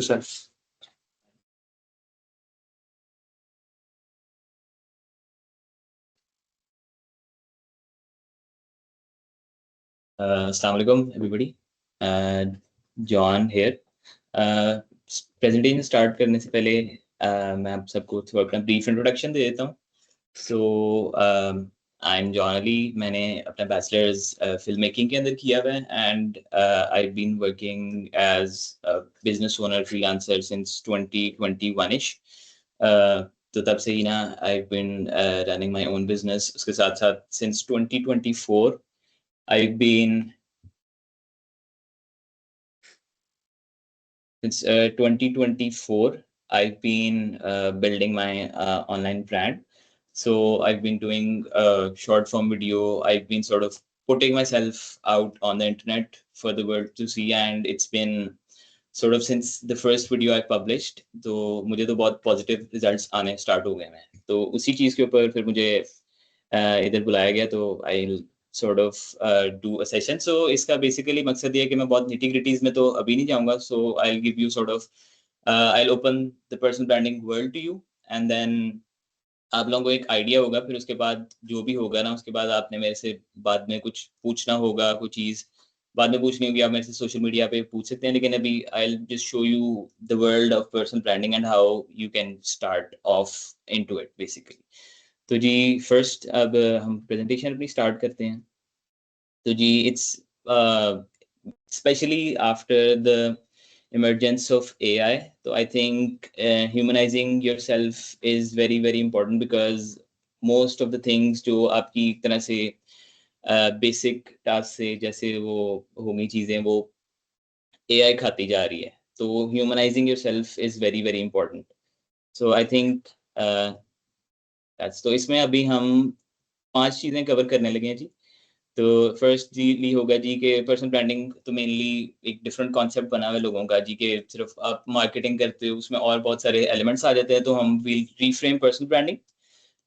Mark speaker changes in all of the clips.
Speaker 1: yourself.
Speaker 2: Assalamu alaikum everybody. John here. Presentation start करने से पहले मैं आप सबको थोड़ा अपना ब्रीफ इंट्रोडक्शन दे देता हूँ. सो आई एम जॉन अली. मैंने अपना बैचलर्स फिल्म मेकिंग के अंदर किया हुआ है and I have been working as business owner freelancer since 2021ish. तो तब से ही ना I have been running my own business. उसके साथ साथ since 2024 I've been since 2024 I've been building my online brand. So I've been doing short form video. I've been sort of putting myself out on the internet for the world to see, and it's been sort of since the first video I published. तो मुझे तो बहुत positive results आने start हो गए हैं. तो उसी चीज़ के ऊपर फिर मुझे इधर बुलाया गया. तो I'll sort of do a session. So इसका basically मकसद ये है कि मैं बहुत nitty gritties में तो अभी नहीं जाऊँगा. So I'll give you sort of I'll open the personal branding world to you, and then आप लोगों को एक आइडिया होगा. फिर उसके बाद जो भी होगा ना, उसके बाद आपने मेरे से बाद में कुछ पूछना होगा. कोई चीज़ बाद में पूछनी होगी, आप मेरे से सोशल मीडिया पे पूछ सकते हैं. लेकिन अभी I'll just show you the world of personal branding and how you can start off into it basically. तो जी फर्स्ट अब हम प्रेजेंटेशन अपनी स्टार्ट करते हैं. तो जी it's specially after the emergence of AI. So I think humanizing yourself is very very important, because most of the things जो आपकी एक तरह से basic task से जैसे वो होंगी चीजें वो AI खाती जा रही है. तो humanizing yourself is very very important. So I think that's तो इसमें अभी हम 5 चीजें कवर करने लगे हैं जी. तो फर्स्ट जी होगा जी के पर्सनल ब्रांडिंग तो मेनली एक डिफरेंट कॉन्सेप्ट बना हुआ है लोगों का जी के सिर्फ आप मार्केटिंग करते हो, उसमें और बहुत सारे एलिमेंट्स आ जाते हैं. तो हम will reframe personal branding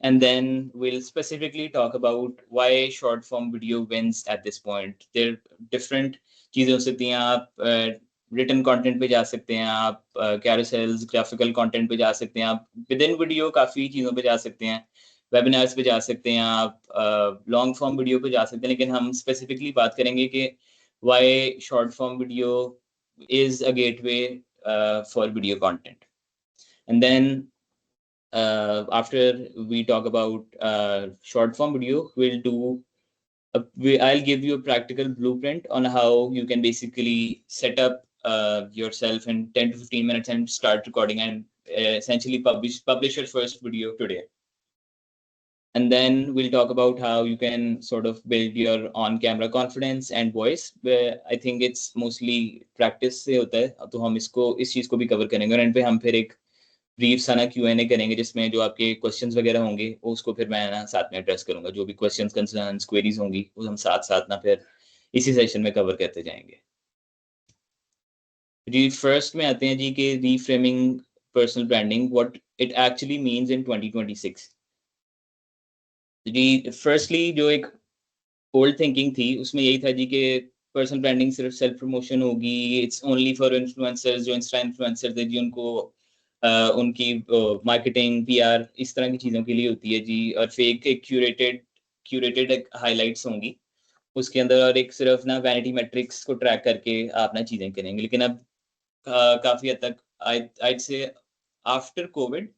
Speaker 2: and then we'll specifically talk about why short form video wins at this point. There different चीजें हो सकती हैं. आप रिटन कंटेंट पे जा सकते हैं, आप कैरोसेल्स ग्राफिकल कंटेंट पे जा सकते हैं, आप विद इन वीडियो काफी चीजों पे जा सकते हैं, वेबिनार्स पे जा सकते हैं, आप लॉन्ग फॉर्म वीडियो पे जा सकते हैं. लेकिन हम स्पेसिफिकली बात करेंगे कि why short form video is a gateway for video content. And then after we talk about short form video, I'll give you a practical blueprint on how you can basically set up yourself in 10 to 15 minutes and start recording and essentially publish your first video today. And then we'll talk about how you can sort of build your on camera confidence and voice, where I think it's mostly practice से होता है. तो हम इस चीज को भी cover करेंगे. और एंड पे हम फिर एक ब्रीफ सा ना Q&A करेंगे, जिसमें जो आपके क्वेश्चंस वगैरह होंगे उसको फिर मैं ना साथ में एड्रेस करूंगा. जो भी क्वेश्चंस कंसर्न्स क्वेरीज होंगी वो हम साथ साथ ना फिर इसी सेशन में कवर करते जाएंगे. जी फर्स्ट में आते हैं जी के reframing personal branding, what it actually means in 2026. जी फर्स्टली जो एक ओल्ड थिंकिंग थी उसमें यही था जी के पर्सनल ब्रांडिंग सिर्फ सेल्फ प्रमोशन होगी, इट्स ओनली फॉर इन्फ्लुएंसर्स. जो इंस्टा इन्फ्लुएंसर थे जी उनको उनकी मार्केटिंग पीआर इस तरह की चीज़ों के लिए होती है जी. और फेक एक क्यूरेटेड हाइलाइट्स होंगी उसके अंदर, और एक सिर्फ ना वैनिटी मैट्रिक्स को ट्रैक करके आप ना चीज़ें करेंगे. लेकिन अब काफ़ी हद तक I'd say आफ्टर कोविड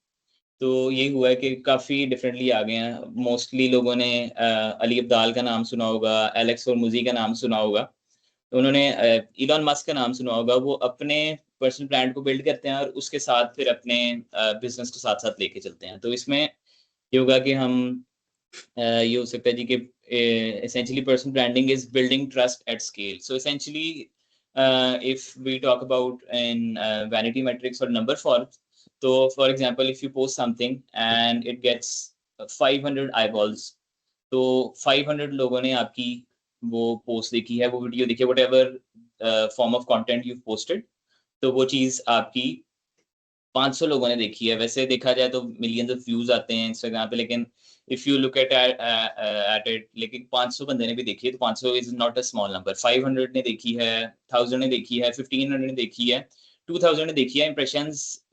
Speaker 2: तो ये हुआ है कि काफ़ी डिफरेंटली आ गए हैं. मोस्टली लोगों ने अली अब्दाल का नाम सुना होगा, एलेक्स और मुजी का नाम सुना होगा. तो उन्होंने इलॉन मस्क का नाम सुना होगा. वो अपने पर्सनल ब्रांड को बिल्ड करते हैं और उसके साथ फिर अपने बिजनेस को साथ साथ लेके चलते हैं. तो इसमें ये होगा कि हम ये हो सकता है जी कि essentially personal branding is building trust at scale. So essentially if we talk about in vanity metrics or number forms, so for example if you post something and it gets 500 eyeballs, तो 500 लोगों ने आपकी वो post देखी है, वो video देखी है, whatever form of content you've posted, तो वो चीज़ आपकी 500 लोगों ने देखी है. वैसे देखा जाए तो मिलियंस ऑफ व्यूज आते हैं इंस्टाग्राम पे, लेकिन if you look at it, लेकिन 500 बंदे ने भी देखी है. तो 500 is not a small number. 500 ने देखी है, 1000 ने देखी है, 1500 ने देखी है, 2000 देखी है इम्प्रेशंस,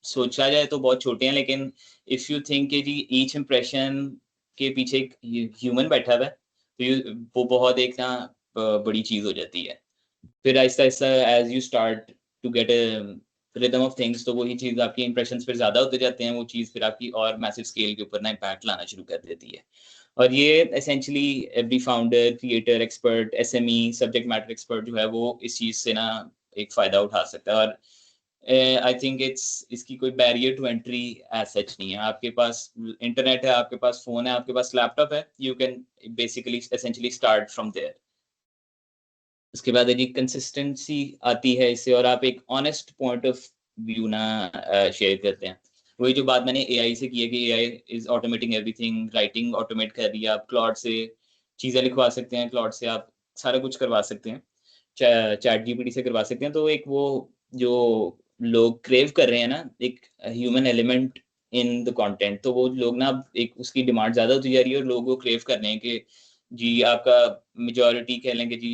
Speaker 2: सोचा जाए तो बहुत छोटे हैं, लेकिन इफ यू थिंक कि जी ईच इम्प्रेशन के पीछे एक ह्यूमन बैठा हुआ है, तो वो बहुत एक ना बड़ी चीज हो जाती है। फिर आहिस्ता आहिस्ता as you start to get rhythm of things, तो वही चीज आपकी इंप्रेशंस फिर ज्यादा होते जाते हैं, वो चीज फिर आपकी और मैसिव स्केल के ऊपर ना इम्पैक्ट लाना शुरू कर देती है। और ये essentially every founder, creator, expert, SME, subject matter expert जो है वो इस चीज से ना एक फायदा उठा सकता है। और आई थिंक इसकी कोई barrier to entry as such नहीं है। आपके पास इंटरनेट है, आपके पास फोन है, आपके पास लैपटॉप है, you can basically essentially start from there. उसके बाद है जी कंसिस्टेंसी आती है इससे, और आप एक ऑनेस्ट पॉइंट ऑफ व्यू ना शेयर करते हैं। वही जो बात मैंने एआई से की है कि AI is automating everything, writing automate कर रही है, आप क्लॉड से चीजें लिखवा सकते हैं, क्लॉड से आप सारा कुछ करवा सकते हैं, चैट जीपीटी से करवा सकते हैं। तो एक वो जो लोग क्रेव कर रहे हैं ना, एक human element in the content, तो वो लोग ना अब एक उसकी डिमांड ज्यादा होती जा रही है, और लोग वो क्रेव कर रहे हैं कि जी आपका मेजोरिटी कह लेंगे जी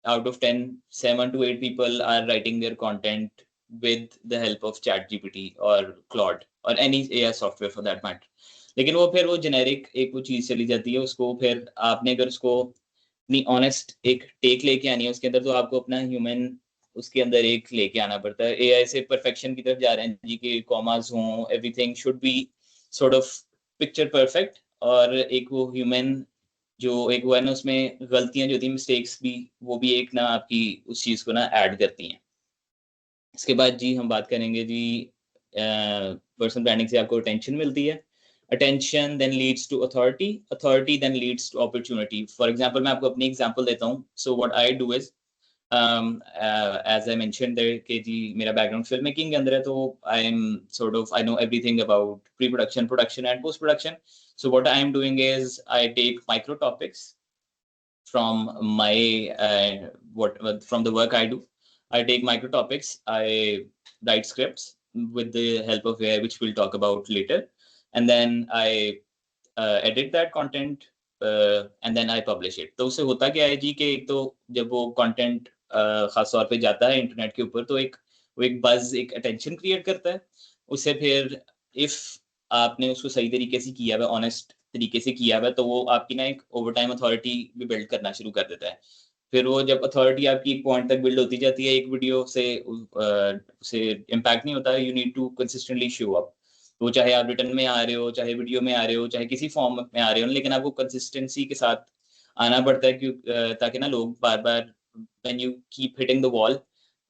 Speaker 2: out of 10, 7 to 8 people are writing their content with the help of ChatGPT or Claude or any AI software for that matter. लेकिन वो फिर वो जेनेरिक एक वो चीज चली जाती है, उसको फिर आपने अगर उसको अपनी ऑनेस्ट एक टेक लेके आनी है उसके अंदर, तो आपको अपना ह्यूमन उसके अंदर एक लेके आना पड़ता है। एआई से परफेक्शन की तरफ जा रहे हैं जी, के कॉमास हों, everything should B sort of picture perfect, और एक वो ह्यूमन जो एक वो है ना, उसमें गलतियां जो थी, मिस्टेक्स भी, वो भी एक ना आपकी उस चीज को ना ऐड करती हैं। इसके बाद जी हम बात करेंगे जी पर्सनल ब्रांडिंग से आपको अटेंशन मिलती है, attention then leads to authority, authority then leads to opportunity. For example मैं आपको अपनी एग्जांपल देता हूँ। So what I do is, as I mentioned that कि जी मेरा बैकग्राउंड फिल्म मेकिंग के अंदर है, तो I am sort of I know everything about pre-production, production and post-production. So what I am doing is I take micro topics from my from the work I do. I take micro topics, I write scripts with the help of AI, which we'll talk about later, and then I edit that content, and then I publish it. तो उससे होता क्या है जी कि एक तो जब वो कंटेंट खास तौर पे जाता है इंटरनेट के ऊपर, तो वो एक बज, एक अटेंशन क्रिएट करता है। उससे फिर इफ आपने उसको सही तरीके से किया हुआ, ऑनेस्ट तरीके से किया हुआ, तो वो आपकी ना एक ओवर टाइम अथॉरिटी भी बिल्ड करना शुरू कर देता है। फिर वो जब अथॉरिटी आपकी एक पॉइंट तक बिल्ड होती जाती है, एक वीडियो से उसे इम्पैक्ट नहीं होता, you need to consistently show up. वो चाहे आप रिटर्न में आ रहे हो, चाहे वीडियो में आ रहे हो, चाहे किसी फॉर्म में आ रहे हो, लेकिन आपको कंसिस्टेंसी के साथ आना पड़ता है, क्यों ताकि ना लोग बार बार when you keep hitting the wall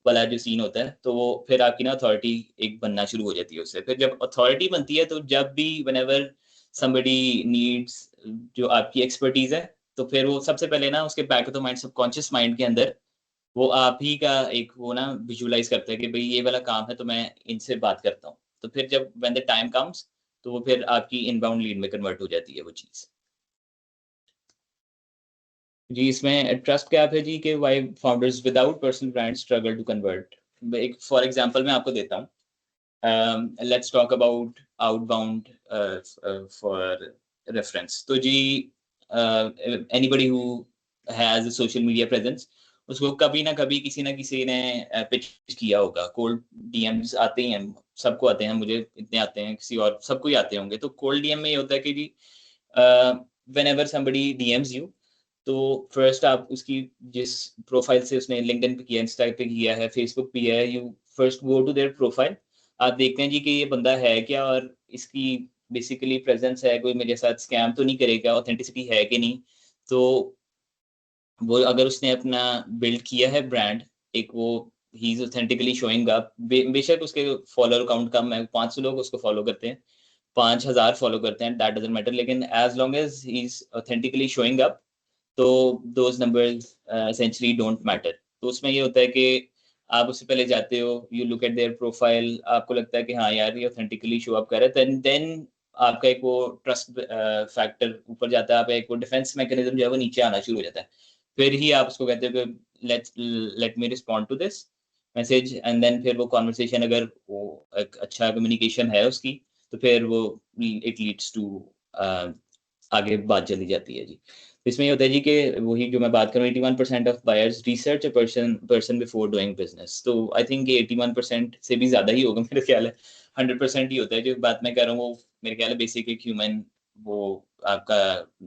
Speaker 2: वाला जो सीन होता है, तो वो फिर आपकी ना अथॉरिटी एक बनना शुरू हो जाती है उससे। फिर जब अथॉरिटी बनती है, तो जब भी व्हेनेवर समबडी नीड्स जो आपकी एक्सपर्टीज है, तो फिर वो सबसे पहले ना उसके back of the mind, subconscious mind के अंदर वो आप ही का एक वो ना विजुअलाइज करता है कि भाई ये वाला काम है, तो मैं इनसे बात करता हूँ। तो फिर जब व्हेन द टाइम कम्स, तो वो फिर आपकी इनबाउंड लीड में कन्वर्ट हो जाती है वो चीज। जी इसमें ट्रस्ट गैप है जी कि why founders without personal brand struggle to convert. एक फॉर एग्जांपल मैं आपको देता हूँ। Let's talk about outbound for reference. तो जी anybody who has a social media presence, उसको कभी ना कभी किसी ना किसी ने पिच किया होगा। कोल्ड डीएम्स आते ही हैं, सबको आते हैं, मुझे इतने आते हैं, किसी और सबको ही आते होंगे। तो कोल्ड डीएम में ये होता है कि जी व्हेनेवर समबडी डीएम्स यू, तो फर्स्ट आप उसकी जिस प्रोफाइल से उसने लिंक्डइन पे किया, इंस्टा पे किया है, फेसबुक पे है, you first go to their profile. आप देखते हैं जी कि ये बंदा है क्या, और इसकी बेसिकली प्रेजेंस है, कोई मेरे साथ स्कैम तो नहीं करेगा, ऑथेंटिसिटी है कि नहीं। तो वो अगर उसने अपना बिल्ड किया है ब्रांड, एक वो ही इज ऑथेंटिकली शोइंग अप, बेशक उसके फॉलोअर काउंट कम है, 500 लोग उसको फॉलो करते हैं, 5000 फॉलो करते हैं, दैट डजंट मैटर, लेकिन as long as he is authentically showing up, तो those numbers essentially don't matter. तो उसमें ये होता है कि आप उससे पहले जाते हो, you look at there profile, आपको लगता है कि हाँ यार ये ऑथेंटिकली शो अप कर रहा है, देन आपका एक वो ट्रस्ट फैक्टर ऊपर जाता है, आपका एक वो डिफेंस मैकेनिज्म जो है वो नीचे आना शुरू हो जाता है। फिर ही आप उसको कहते हो कि let me respond to this message, and then फिर वो कॉन्वर्सेशन, अगर वो एक अच्छा कम्युनिकेशन है उसकी, तो फिर वो इट लीड्स टू आगे बात चली जाती है जी। इसमें ये होता है जी कि वही जो मैं बात करूँ 81% of buyers research a person before doing business. तो आई थिंक 81% से भी ज़्यादा ही होगा मेरे ख्याल है। 100% ही होता है जो बात मैं कर रहा हूँ वो मेरे ख्याल है बेसिक एक ह्यूमन वो आपका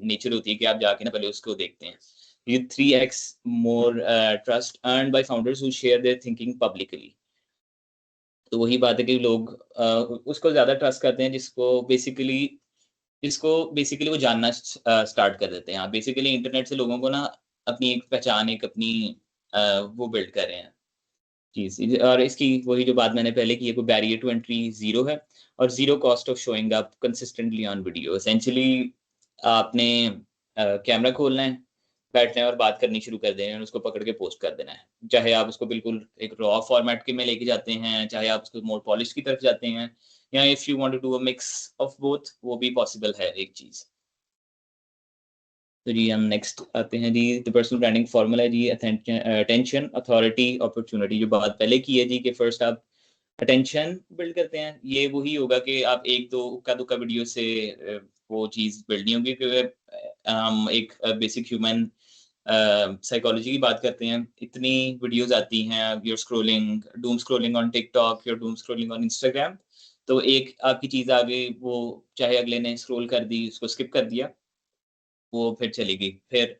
Speaker 2: नेचर होती है कि आप जाके ना पहले उसको देखते हैं। ये 3x more trust earned by founders who share their thinking publicly. तो वही बात है कि लोग उसको ज़्यादा ट्रस्ट करते हैं जिसको बेसिकली वो जानना स्टार्ट कर देते हैं। आप बेसिकली इंटरनेट से लोगों को ना अपनी एक पहचान, एक अपनी वो बिल्ड कर रहे हैं चीज़। और इसकी वही जो बात मैंने पहले की है, कोई बैरियर टू एंट्री ज़ीरो है और zero cost of showing up consistently on video. Essentially आपने कैमरा खोलना है, बैठना है और बात करनी शुरू कर देना है और उसको पकड़ के पोस्ट कर देना है। चाहे आप उसको बिल्कुल एक रॉ फॉर्मेट के में लेके जाते हैं, चाहे आप उसको मोर पॉलिश की तरफ जाते हैं, या if you want to do a mix of both, वो भी पॉसिबल है एक चीज़। तो जी हम नेक्स्ट आते हैं जी, द पर्सनल ब्रांडिंग फॉर्मूला है जी, अटेंशन, अथॉरिटी, अपॉर्चुनिटी। जो बात पहले की है जी कि फर्स्ट आप अटेंशन बिल्ड करते हैं, ये वही होगा कि आप एक दो उक्का दुक्का वीडियो से वो चीज़ बिल्ड नहीं होगी, क्योंकि हम एक बेसिक ह्यूमन साइकोलॉजी की बात करते हैं। इतनी वीडियोस आती हैं, you're scrolling, doom scrolling on TikTok, you're doom scrolling on Instagram. तो एक आपकी चीज़ आ गई, वो चाहे अगले ने स्क्रॉल कर दी, उसको स्किप कर दिया, वो फिर चली गई। फिर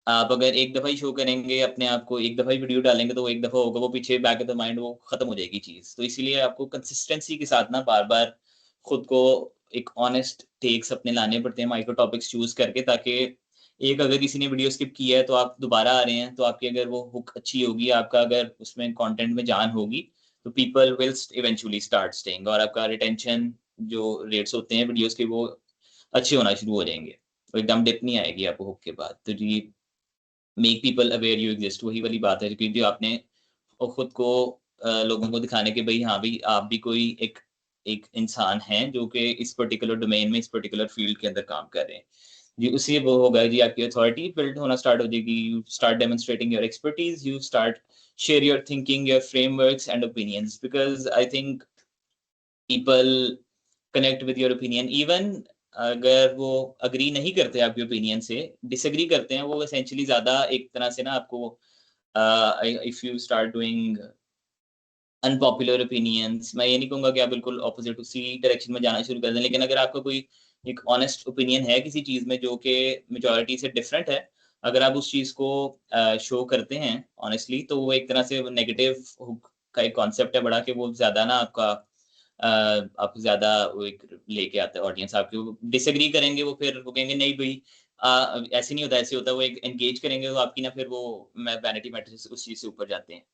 Speaker 2: आप अगर एक दफ़ा ही शो करेंगे अपने आप को, एक दफ़ा ही वीडियो डालेंगे तो वो एक दफ़ा होगा, वो पीछे बैक ऑफ द माइंड वो खत्म हो जाएगी चीज़। तो इसीलिए आपको कंसिस्टेंसी के साथ ना बार-बार खुद को एक ऑनेस्ट टेक्स अपने लाने पड़ते हैं, माइक्रो टॉपिक्स चूज़ करके, ताकि एक अगर किसी ने वीडियो स्किप किया है तो आप दोबारा आ रहे हैं, तो आपकी अगर वो हुक अच्छी होगी, आपका अगर उसमें कंटेंट में जान होगी, तो people will eventually start staying और आपका रिटेंशन जो रेट्स होते हैं वीडियोज़ के, वो अच्छे होना शुरू हो जाएँगे। तो एकदम डिप नहीं आएगी आपको हुक के बाद। तो जी, make people aware you exist, वही वाली बात है कि जो आपने खुद को लोगों को दिखाने के भाई हाँ भाई आप भी कोई एक एक इंसान हैं जो कि इस पर्टिकुलर डोमेन में, इस पर्टिकुलर फील्ड के अंदर काम कर रहे हैं। जी, उससे वो होगा जी, आपकी अथॉरिटी बिल्ड होना स्टार्ट हो जाएगी। You start demonstrating your expertise, you start share your thinking, your frameworks and opinions, because I think people connect with your opinion, even अगर वो अग्री नहीं करते आपके ओपिनियन से, डिसएग्री करते हैं, वो एसेंशियली ज़्यादा एक तरह से ना आपको if you start doing unpopular opinions, मैं ये नहीं कहूँगा कि आप बिल्कुल ऑपोजिट उसी डायरेक्शन में जाना शुरू कर दें, लेकिन अगर आपका कोई एक ऑनेस्ट ओपिनियन है किसी चीज़ में जो कि मेजॉरिटी से डिफरेंट है, अगर आप उस चीज़ को शो करते हैं ऑनेस्टली, तो वो एक तरह से नेगेटिव हुक का एक कॉन्सेप्ट है बड़ा, कि वो ज़्यादा ना आपको ज़्यादा वो एक लेके आता है ऑडियंस आपकी। वो डिसएग्री करेंगे, वो फिर वो कहेंगे नहीं भई ऐसे नहीं होता, ऐसे होता है। वो एक एंगेज करेंगे तो आपकी ना फिर वो मैं वैनिटी मैट्रिक्स उस चीज़ से ऊपर जाते हैं।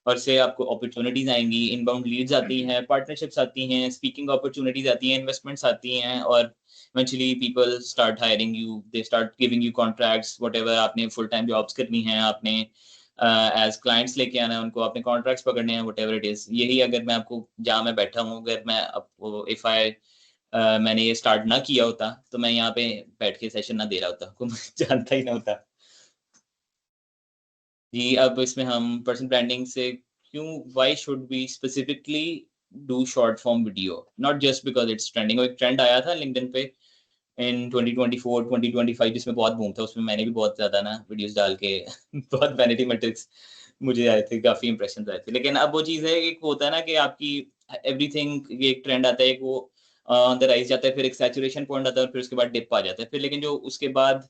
Speaker 2: और से आपको अपॉर्च्युनिटीज़ आएँगी, इनबाउंड लीड्स आती हैं, पार्टनरशिप्स आती हैं, स्पीकिंग अपॉर्च्युनिटीज़ आती हैं, इन्वेस्टमेंट्स आती हैं और eventually people start hiring you, they start giving you contracts, whatever आपने फुल टाइम जॉब्स करनी है, आपने एज़ क्लाइंट्स लेके आना है उनको, आपने कॉन्ट्रैक्ट्स पकड़ने हैं, व्हाटएवर इट इज़। यही अगर मैं आपको जहाँ मैं बैठा हूँ, अगर मैं आपको इफ आई मैंने ये स्टार्ट ना किया होता, तो मैं यहाँ पे बैठ के सेशन ना दे रहा होता, कोई मुझे जानता ही ना होता। जी, अब इसमें हम पर्सनल ब्रांडिंग से क्यों, why should we specifically do short form video? Not just because it's trending. और एक ट्रेंड आया था लिंक्डइन पे इन 2024, 2025, जिसमें बहुत बूम था, उसमें मैंने भी बहुत ज़्यादा ना वीडियोज़ डाल के बहुत वैनिटी मैट्रिक्स मुझे आए थे, काफ़ी इंप्रेशंस आए थे। लेकिन अब वो चीज़ है, एक होता है ना कि आपकी एवरीथिंग, ये एक ट्रेंड आता है, एक वो ऑन द राइज़ जाता है, फिर एक सैचुरेशन पॉइंट आता है और फिर उसके बाद डिप आ जाता है। फिर लेकिन जो उसके बाद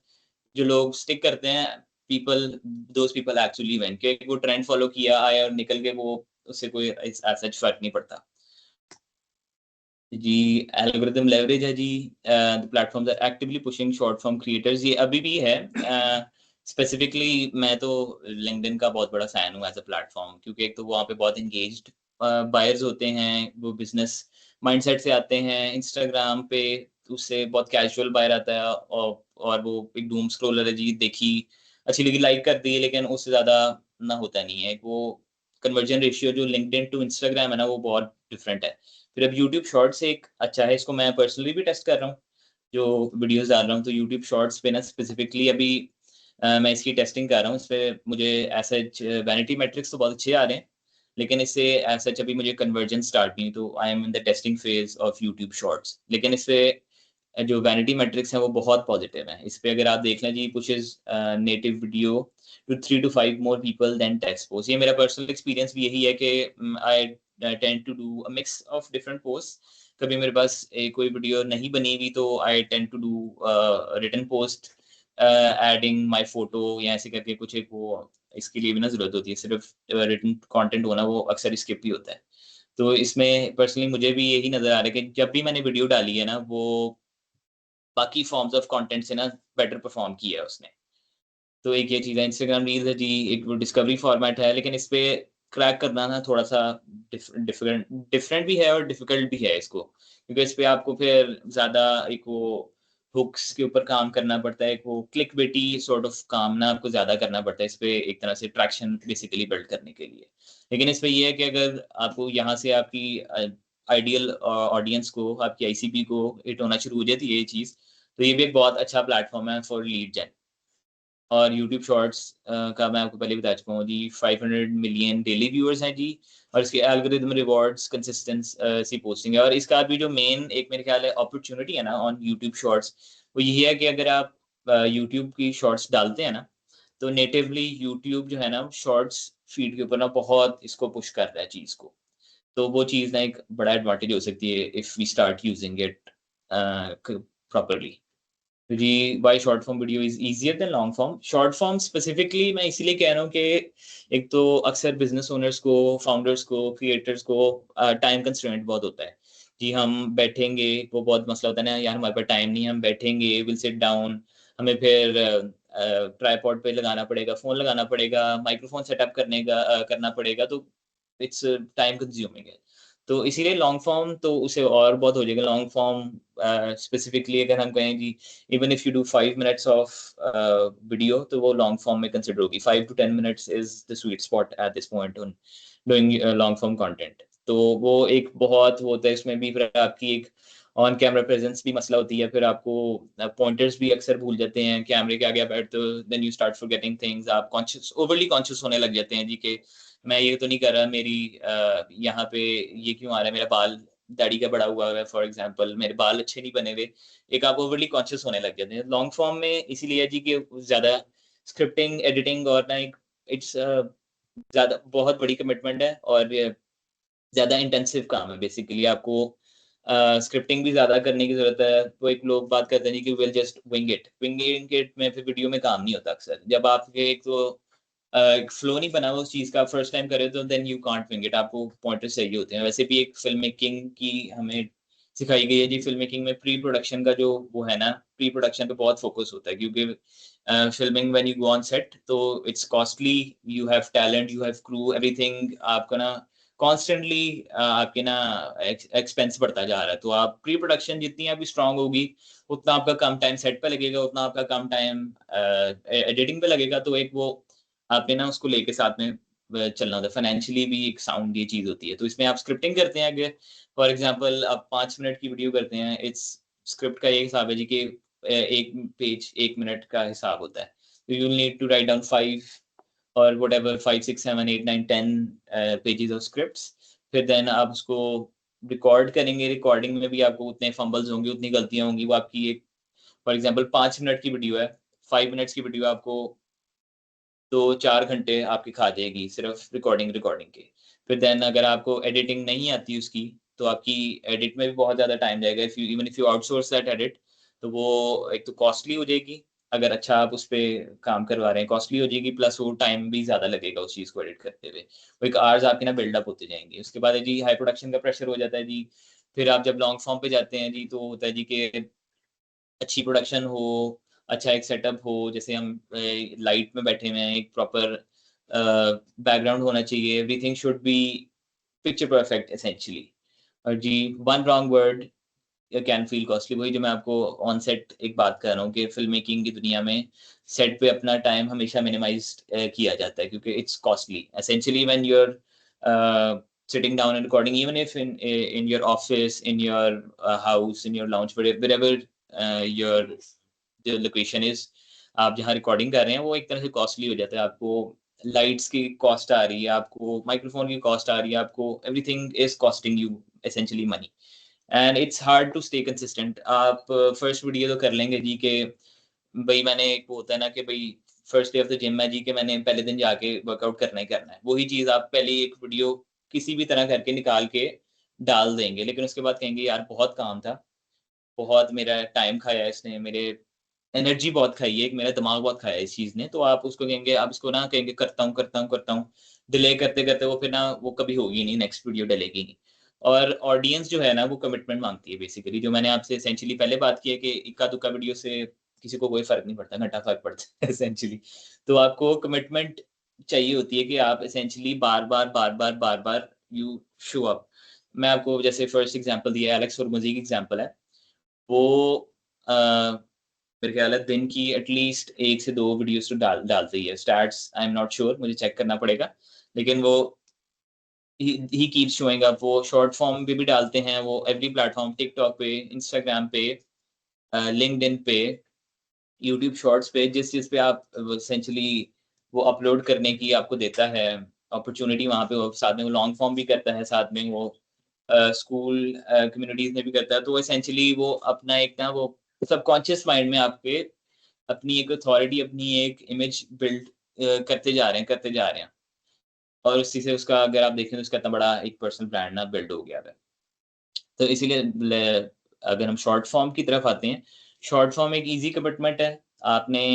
Speaker 2: जो लोग स्टिक करते हैं, people those people actually win, कि वो ट्रेंड फ़ॉलो किया, आए और निकल गए, वो उससे कोई एज़ सच फ़र्क नहीं पड़ता। जी, एल्गोरिदम लेवरेज है जी, the platforms are actively pushing short form creators, ये अभी भी है। स्पेसिफिकली मैं तो लिंक्डइन का बहुत बड़ा फैन हूँ एज़ अ प्लेटफॉर्म, क्योंकि एक तो वहाँ पे बहुत एंगेज्ड बायर्स होते हैं, वो बिज़नेस माइंडसेट से आते हैं। इंस्टाग्राम पे उससे बहुत कैजुअल बायर आता है, और वो एक डूम स्क्रॉलर है जी, देखी, अच्छी लगी, लाइक कर दी, लेकिन उससे ज़्यादा ना होता नहीं है। वो कन्वर्जन रेशियो जो लिंक्डइन टू इंस्टाग्राम है ना, वो बहुत डिफरेंट है। फिर अब यूट्यूब शॉर्ट्स एक अच्छा है, इसको मैं पर्सनली भी टेस्ट कर रहा हूँ, जो वीडियोज़ डाल रहा हूँ, तो यूट्यूब शॉर्ट्स पे ना स्पेसिफिकली अभी मैं इसकी टेस्टिंग कर रहा हूँ। इसपे मुझे एज़ सच वैनिटी मैट्रिक्स तो बहुत अच्छे आ रहे हैं, लेकिन इससे एज़ सच अभी मुझे कन्वर्जन स्टार्ट नहीं, तो I am in the testing phase of YouTube shorts. लेकिन इससे जो वैनिटी मैट्रिक्स है वो बहुत पॉजिटिव है। इस पे अगर आप देख लें जी, pushes native video to 3 to 5 more people than text post. ये मेरा पर्सनल एक्सपीरियंस भी यही है कि I tend to do a mix of different post. कभी मेरे पास कोई वीडियो नहीं बनी हुई तो I tend to do written post adding my photo या ऐसे करके कुछ एक वो इसके लिए भी ना जरूरत होती है। सिर्फ रिटन कंटेंट होना वो अक्सर स्किप ही होता है। तो इसमें पर्सनली मुझे भी यही नजर आ रहा है कि जब भी मैंने वीडियो डाली है ना, वो बाकी फॉर्म्स ऑफ कंटेंट से ना बेटर परफॉर्म किया है उसने। तो एक ये चीज़ है। इंस्टाग्राम रील्स है जी, एक वो डिस्कवरी फॉर्मेट है, लेकिन इस पे क्रैक करना ना थोड़ा सा डिफरेंट डिफरेंट भी है और डिफिकल्ट भी है इसको, क्योंकि इस पे आपको फिर ज़्यादा एक वो हुक्स के ऊपर काम करना पड़ता है। एक वो क्लिक बेटी सॉर्ट ऑफ काम ना आपको ज़्यादा करना पड़ता है इस पे, एक तरह से ट्रैक्शन बेसिकली बिल्ड करने के लिए। लेकिन इस पे ये है कि अगर आपको यहाँ से आपकी आइडियल ऑडियंस को, आपकी आईसीपी को हिट होना शुरू हो जाती है ये चीज़, तो ये भी एक बहुत अच्छा प्लेटफॉर्म है फॉर लीड जेन। और यूट्यूब शॉर्ट्स का मैं आपको पहले बता चुका हूँ जी, 500 मिलियन डेली व्यूअर्स हैं जी। और इसके एल्गोरिदम रिवॉर्ड्स कंसिस्टेंट सी पोस्टिंग है। और इसका भी जो मेन एक मेरे ख्याल है अपॉर्चुनिटी है ना ऑन यूट्यूब शॉर्ट्स, वो यही है कि अगर आप यूट्यूब की शॉर्ट्स डालते हैं ना, तो नेटिवली यूट्यूब जो है ना शॉर्ट्स फीड के ऊपर ना बहुत इसको पुश कर रहा है चीज़ को। तो वो चीज़ ना एक बड़ा एडवांटेज हो सकती है if we start using it properly. जी, why short form video is easier than long form. Short form specifically मैं इसीलिए कह रहा हूँ कि एक तो अक्सर बिजनेस ओनर्स को, फाउंडर्स को, क्रिएटर्स को टाइम कंस्ट्रेंट बहुत होता है। जी, हम बैठेंगे, वो बहुत मसला होता है ना यार, हमारे पास टाइम नहीं है, हम बैठेंगे, विल सिट डाउन, हमें फिर ट्राइपॉड पे लगाना पड़ेगा, फोन लगाना पड़ेगा, माइक्रोफोन सेटअप करना पड़ेगा, तो इट्स टाइम कंज्यूमिंग है। तो इसीलिए लॉन्ग फॉर्म तो उसे और बहुत हो जाएगा। लॉन्ग फॉर्म स्पेसिफिकली अगर हम कहें जी, even if you do 5 minutes of video, तो वो लॉन्ग फॉर्म में कंसिडर होगी। 5 to 10 minutes is the sweet spot at this point on doing long form content. तो वो एक बहुत वो होता है, इसमें भी फिर आपकी एक ऑन कैमरा प्रेजेंस भी मसला होती है। फिर आपको पॉइंटर्स भी अक्सर भूल जाते हैं कैमरे के आगे आप बैठते हो, then you start forgetting things. आप कॉन्शियस, ओवरली कॉन्शियस होने लग जाते हैं जी कि मैं ये तो नहीं कर रहा, मेरी यहाँ पे ये क्यों आ रहा है, मेरा बाल दाढ़ी का बड़ा हुआ है फॉर एग्जांपल, मेरे बाल अच्छे नहीं बने हुए। एक आप ओवरली कॉन्शियस होने लग जाते हैं लॉन्ग फॉर्म में, इसीलिए जी कि ज्यादा स्क्रिप्टिंग, एडिटिंग और ना एक इट्स ज्यादा बहुत बड़ी कमिटमेंट है और ये ज्यादा इंटेंसिव काम है। बेसिकली आपको स्क्रिप्टिंग भी ज्यादा करने की जरूरत है। तो एक लोग बात करते हैं कि विल जस्ट विंग इट में फिर वीडियो में काम नहीं होता अक्सर। जब आपके एक तो एक फ्लो नहीं बना हुआ उस चीज का, फर्स्ट टाइम करे तो then you can't wing it, आपको पॉइंटर्स चाहिए होते हैं। वैसे भी एक फिल्म मेकिंग की हमें सिखाई गई है जी, फिल्म मेकिंग में प्री प्रोडक्शन का जो वो है ना, प्री प्रोडक्शन पे बहुत फोकस होता है, क्योंकि filming when you go on set तो it's costly, you have talent, you have crew, everything आपका ना कॉन्स्टेंटली आपके ना एक्सपेंस बढ़ता जा रहा है। तो आप प्री प्रोडक्शन जितनी आपकी स्ट्रांग होगी, उतना आपका कम टाइम सेट पे लगेगा, उतना आपका कम टाइम एडिटिंग पे लगेगा। तो एक वो आपने ना उसको लेके साथ में चलना होता है। फाइनेंशियली भी एक साउंड ये चीज होती है। तो इसमें आप स्क्रिप्टिंग करते हैं, अगर फॉर एग्जांपल आप 5 मिनट की वीडियो करते हैं, इट्स स्क्रिप्ट का ये हिसाब है जी कि एक पेज 1 मिनट का हिसाब होता है। तो you need to write down 5 और whatever 5 6 7 8 9 10 पेजेस ऑफ स्क्रिप्ट्स। फिर देन आप उसको रिकॉर्ड करेंगे। रिकॉर्डिंग में भी आपको उतने फंबल्स होंगे, उतनी गलतियां होंगी। वो आपकी एक फॉर एग्जांपल 5 मिनट की वीडियो है, 5 मिनट्स की वीडियो आपको 2 4 घंटे आपकी खा जाएगी सिर्फ रिकॉर्डिंग रिकॉर्डिंग के। फिर देन अगर आपको एडिटिंग नहीं आती उसकी, तो आपकी एडिट में भी बहुत ज़्यादा टाइम जाएगा। If you even if you outsource that edit, तो वो एक तो कॉस्टली हो जाएगी। अगर अच्छा आप उस पे काम करवा रहे हैं, कॉस्टली हो जाएगी, प्लस वो टाइम भी ज़्यादा लगेगा उस चीज़ को एडिट करते हुए। वो एक आवर्स आपके ना बिल्डअप होते जाएंगे। उसके बाद है जी हाई प्रोडक्शन का प्रेशर हो जाता है जी। फिर आप जब लॉन्ग फॉर्म पे जाते हैं जी, तो होता है जी कि अच्छी प्रोडक्शन हो, अच्छा एक सेटअप हो, जैसे हम लाइट में बैठे हुए हैं, एक प्रॉपर बैकग्राउंड होना चाहिए, everything should be picture perfect essentially. और जी one wrong word can feel costly. वही जो मैं आपको ऑन सेट एक बात कर रहा हूँ कि फिल्म मेकिंग की दुनिया में सेट पे अपना टाइम हमेशा मिनिमाइज किया जाता है, क्योंकि it's costly essentially when you are sitting down and recording, even if in your office, in your house, in your lounge, wherever your जो लोकेशन इज, आप जहाँ रिकॉर्डिंग कर रहे हैं, वो एक तरह से कॉस्टली हो जाता है। आपको लाइट्स की कॉस्ट आ रही है, आपको माइक्रोफोन की कॉस्ट आ रही है, आपको everything is costing you essentially money. And it's hard to stay consistent. आप फर्स्ट वीडियो तो कर लेंगे जी के भाई मैंने एक वो होता है ना कि भाई first day of the gym है जी के मैंने पहले दिन जाके वर्कआउट करना ही करना है, वही चीज आप पहले ही एक वीडियो किसी भी तरह करके निकाल के डाल देंगे, लेकिन उसके बाद कहेंगे यार बहुत काम था, बहुत मेरा टाइम खाया इसने, मेरे एनर्जी बहुत खाई है, एक मेरा दिमाग बहुत खाया है इस चीज ने, तो आप उसको कहेंगे, आप इसको ना कहेंगे करता हूँ करता हूँ करता हूँ, डिले करते करते वो फिर ना वो कभी होगी नहीं, नेक्स्ट वीडियो डलेगी नहीं। और ऑडियंस जो है ना वो कमिटमेंट मांगती है बेसिकली, जो मैंने आपसे एसेंशियली पहले बात की है कि इक्का दुक्का वीडियो से किसी को कोई फर्क नहीं पड़ता, घंटा फर्क पड़ता है एसेंशियली। तो आपको कमिटमेंट चाहिए होती है कि आप essentially bar bar bar bar bar bar you show up. मैं आपको जैसे फर्स्ट एग्जांपल दिया, एलेक्स हॉर्मोजी की एग्जांपल है, वो मेरे ख्याल है दिन की एटलीस्ट 1 से 2 वीडियोस तो डालते ही है। Stats I am not sure, मुझे चेक करना पड़ेगा, लेकिन वो ही कीप शोइंग अप। वो शॉर्ट फॉर्म पे भी डालते हैं, वो एवरी प्लेटफॉर्म, टिकटॉक पे, इंस्टाग्राम पे, लिंक्डइन पे, यूट्यूब शॉर्ट्स पे, जिस चीज पे आप एसेंशियली वो अपलोड करने की आपको देता है अपॉर्चुनिटी, वहां पे वो साथ में वो लॉन्ग फॉर्म भी करता है, साथ में वो स्कूल कम्युनिटीज में भी करता है। तो एसेंशियली वो अपना एक ना वो सबकॉन्शियस माइंड में आपके अपनी एक अथॉरिटी, अपनी एक इमेज बिल्ड करते जा रहे हैं, करते जा रहे हैं, और उसी से उसका अगर आप देखें तो उसका इतना बड़ा एक पर्सनल ब्रांड ना बिल्ड हो गया है। तो इसीलिए अगर हम शॉर्ट फॉर्म की तरफ आते हैं, शॉर्ट फॉर्म एक इजी कमिटमेंट है। आपने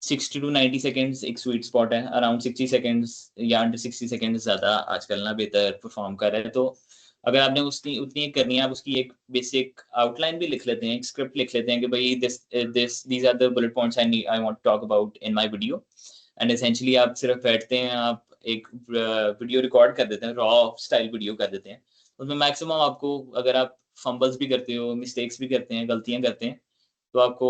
Speaker 2: 60 टू 90 सेकेंड्स एक स्वीट स्पॉट है, अराउंड 60 सेकेंड्स या अंडर 60 सेकेंड्स ज़्यादा आजकल ना बेहतर परफॉर्म कर रहे हैं। तो अगर आपने उसकी उतनी एक करनी है, आप उसकी एक बेसिक आउटलाइन भी लिख लेते हैं, एक स्क्रिप्ट लिख लेते हैं कि भाई these are the bullet points I want to talk about in my video. And essentially आप सिर्फ बैठते हैं, आप एक वीडियो रिकॉर्ड कर देते हैं, रॉ स्टाइल वीडियो कर देते हैं। उसमें मैक्सिमम आपको, अगर आप फंबल्स भी करते हो, मिस्टेक्स भी करते हैं, गलतियां करते हैं, तो आपको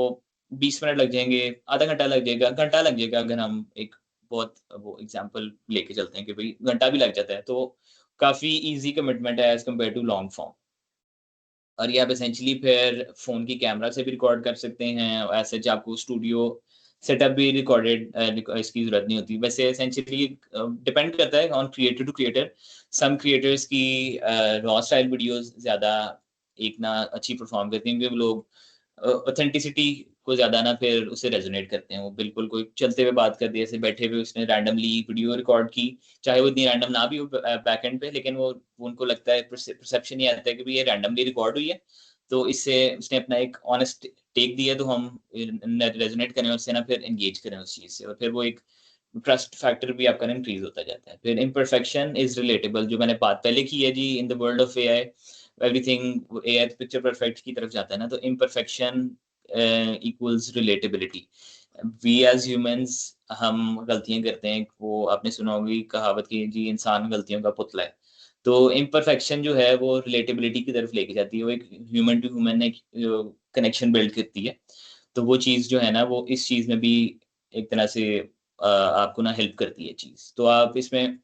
Speaker 2: 20 मिनट लग जाएंगे, आधा घंटा लग जाएगा, घंटा लग जाएगा, अगर हम एक बहुत वो एग्जांपल लेके चलते हैं कि भाई घंटा भी लग जाता है, तो काफी इजी कमिटमेंट है as compared to long form. और ये आप एसेंशियली फिर फ़ोन की कैमरा से भी रिकॉर्ड कर सकते हैं। ऐसे ज आपको स्टूडियो सेटअप भी रिकॉर्डेड इसकी ज़रूरत नहीं होती। वैसे एसेंशियली डिपेंड करता है on creator to creator. Some creators की रॉ स्टाइल वीडियोज़ ज़्यादा एक ना अच्छी परफ़ॉर्म करती हैं, क्योंकि लोग ऑथेंटिसिटी को ज़्यादा ना फिर उससे रेज़ोनेट करते हैं। वो बिल्कुल कोई चलते हुए बात कर दी, ऐसे बैठे हुए उसने रैंडमली वीडियो रिकॉर्ड की, चाहे वो इतनी रैंडम ना भी हो बैक एंड पे, लेकिन वो उनको लगता है, परसेप्शन ये आता है कि भाई ये रैंडमली रिकॉर्ड हुई है, तो इससे उसने अपना एक ऑनेस्ट टेक दिया, तो हम रेजोनेट करें उससे ना, फिर एंगेज करें उस चीज से, और फिर वो एक ट्रस्ट फैक्टर भी आपका इंक्रीज होता जाता है। फिर इम्परफेक्शन इज रिलेटेबल, जो मैंने बात पहले की है जी, in the world of AI everything AI picture perfect की तरफ जाता है ना, तो imperfection equals relatability. We as humans हम गलतियां करते हैं, वो आपने सुना होगी कहावत की जी, इंसान गलतियों का पुतला है। तो इम्परफेक्शन जो है वो रिलेटेबिलिटी की तरफ लेके जाती है, वो एक ह्यूमन टू ह्यूमन एक कनेक्शन बिल्ड करती है। तो वो चीज़ जो है ना, वो इस चीज़ में भी एक तरह से आपको ना हेल्प करती है चीज़। तो आप इसमें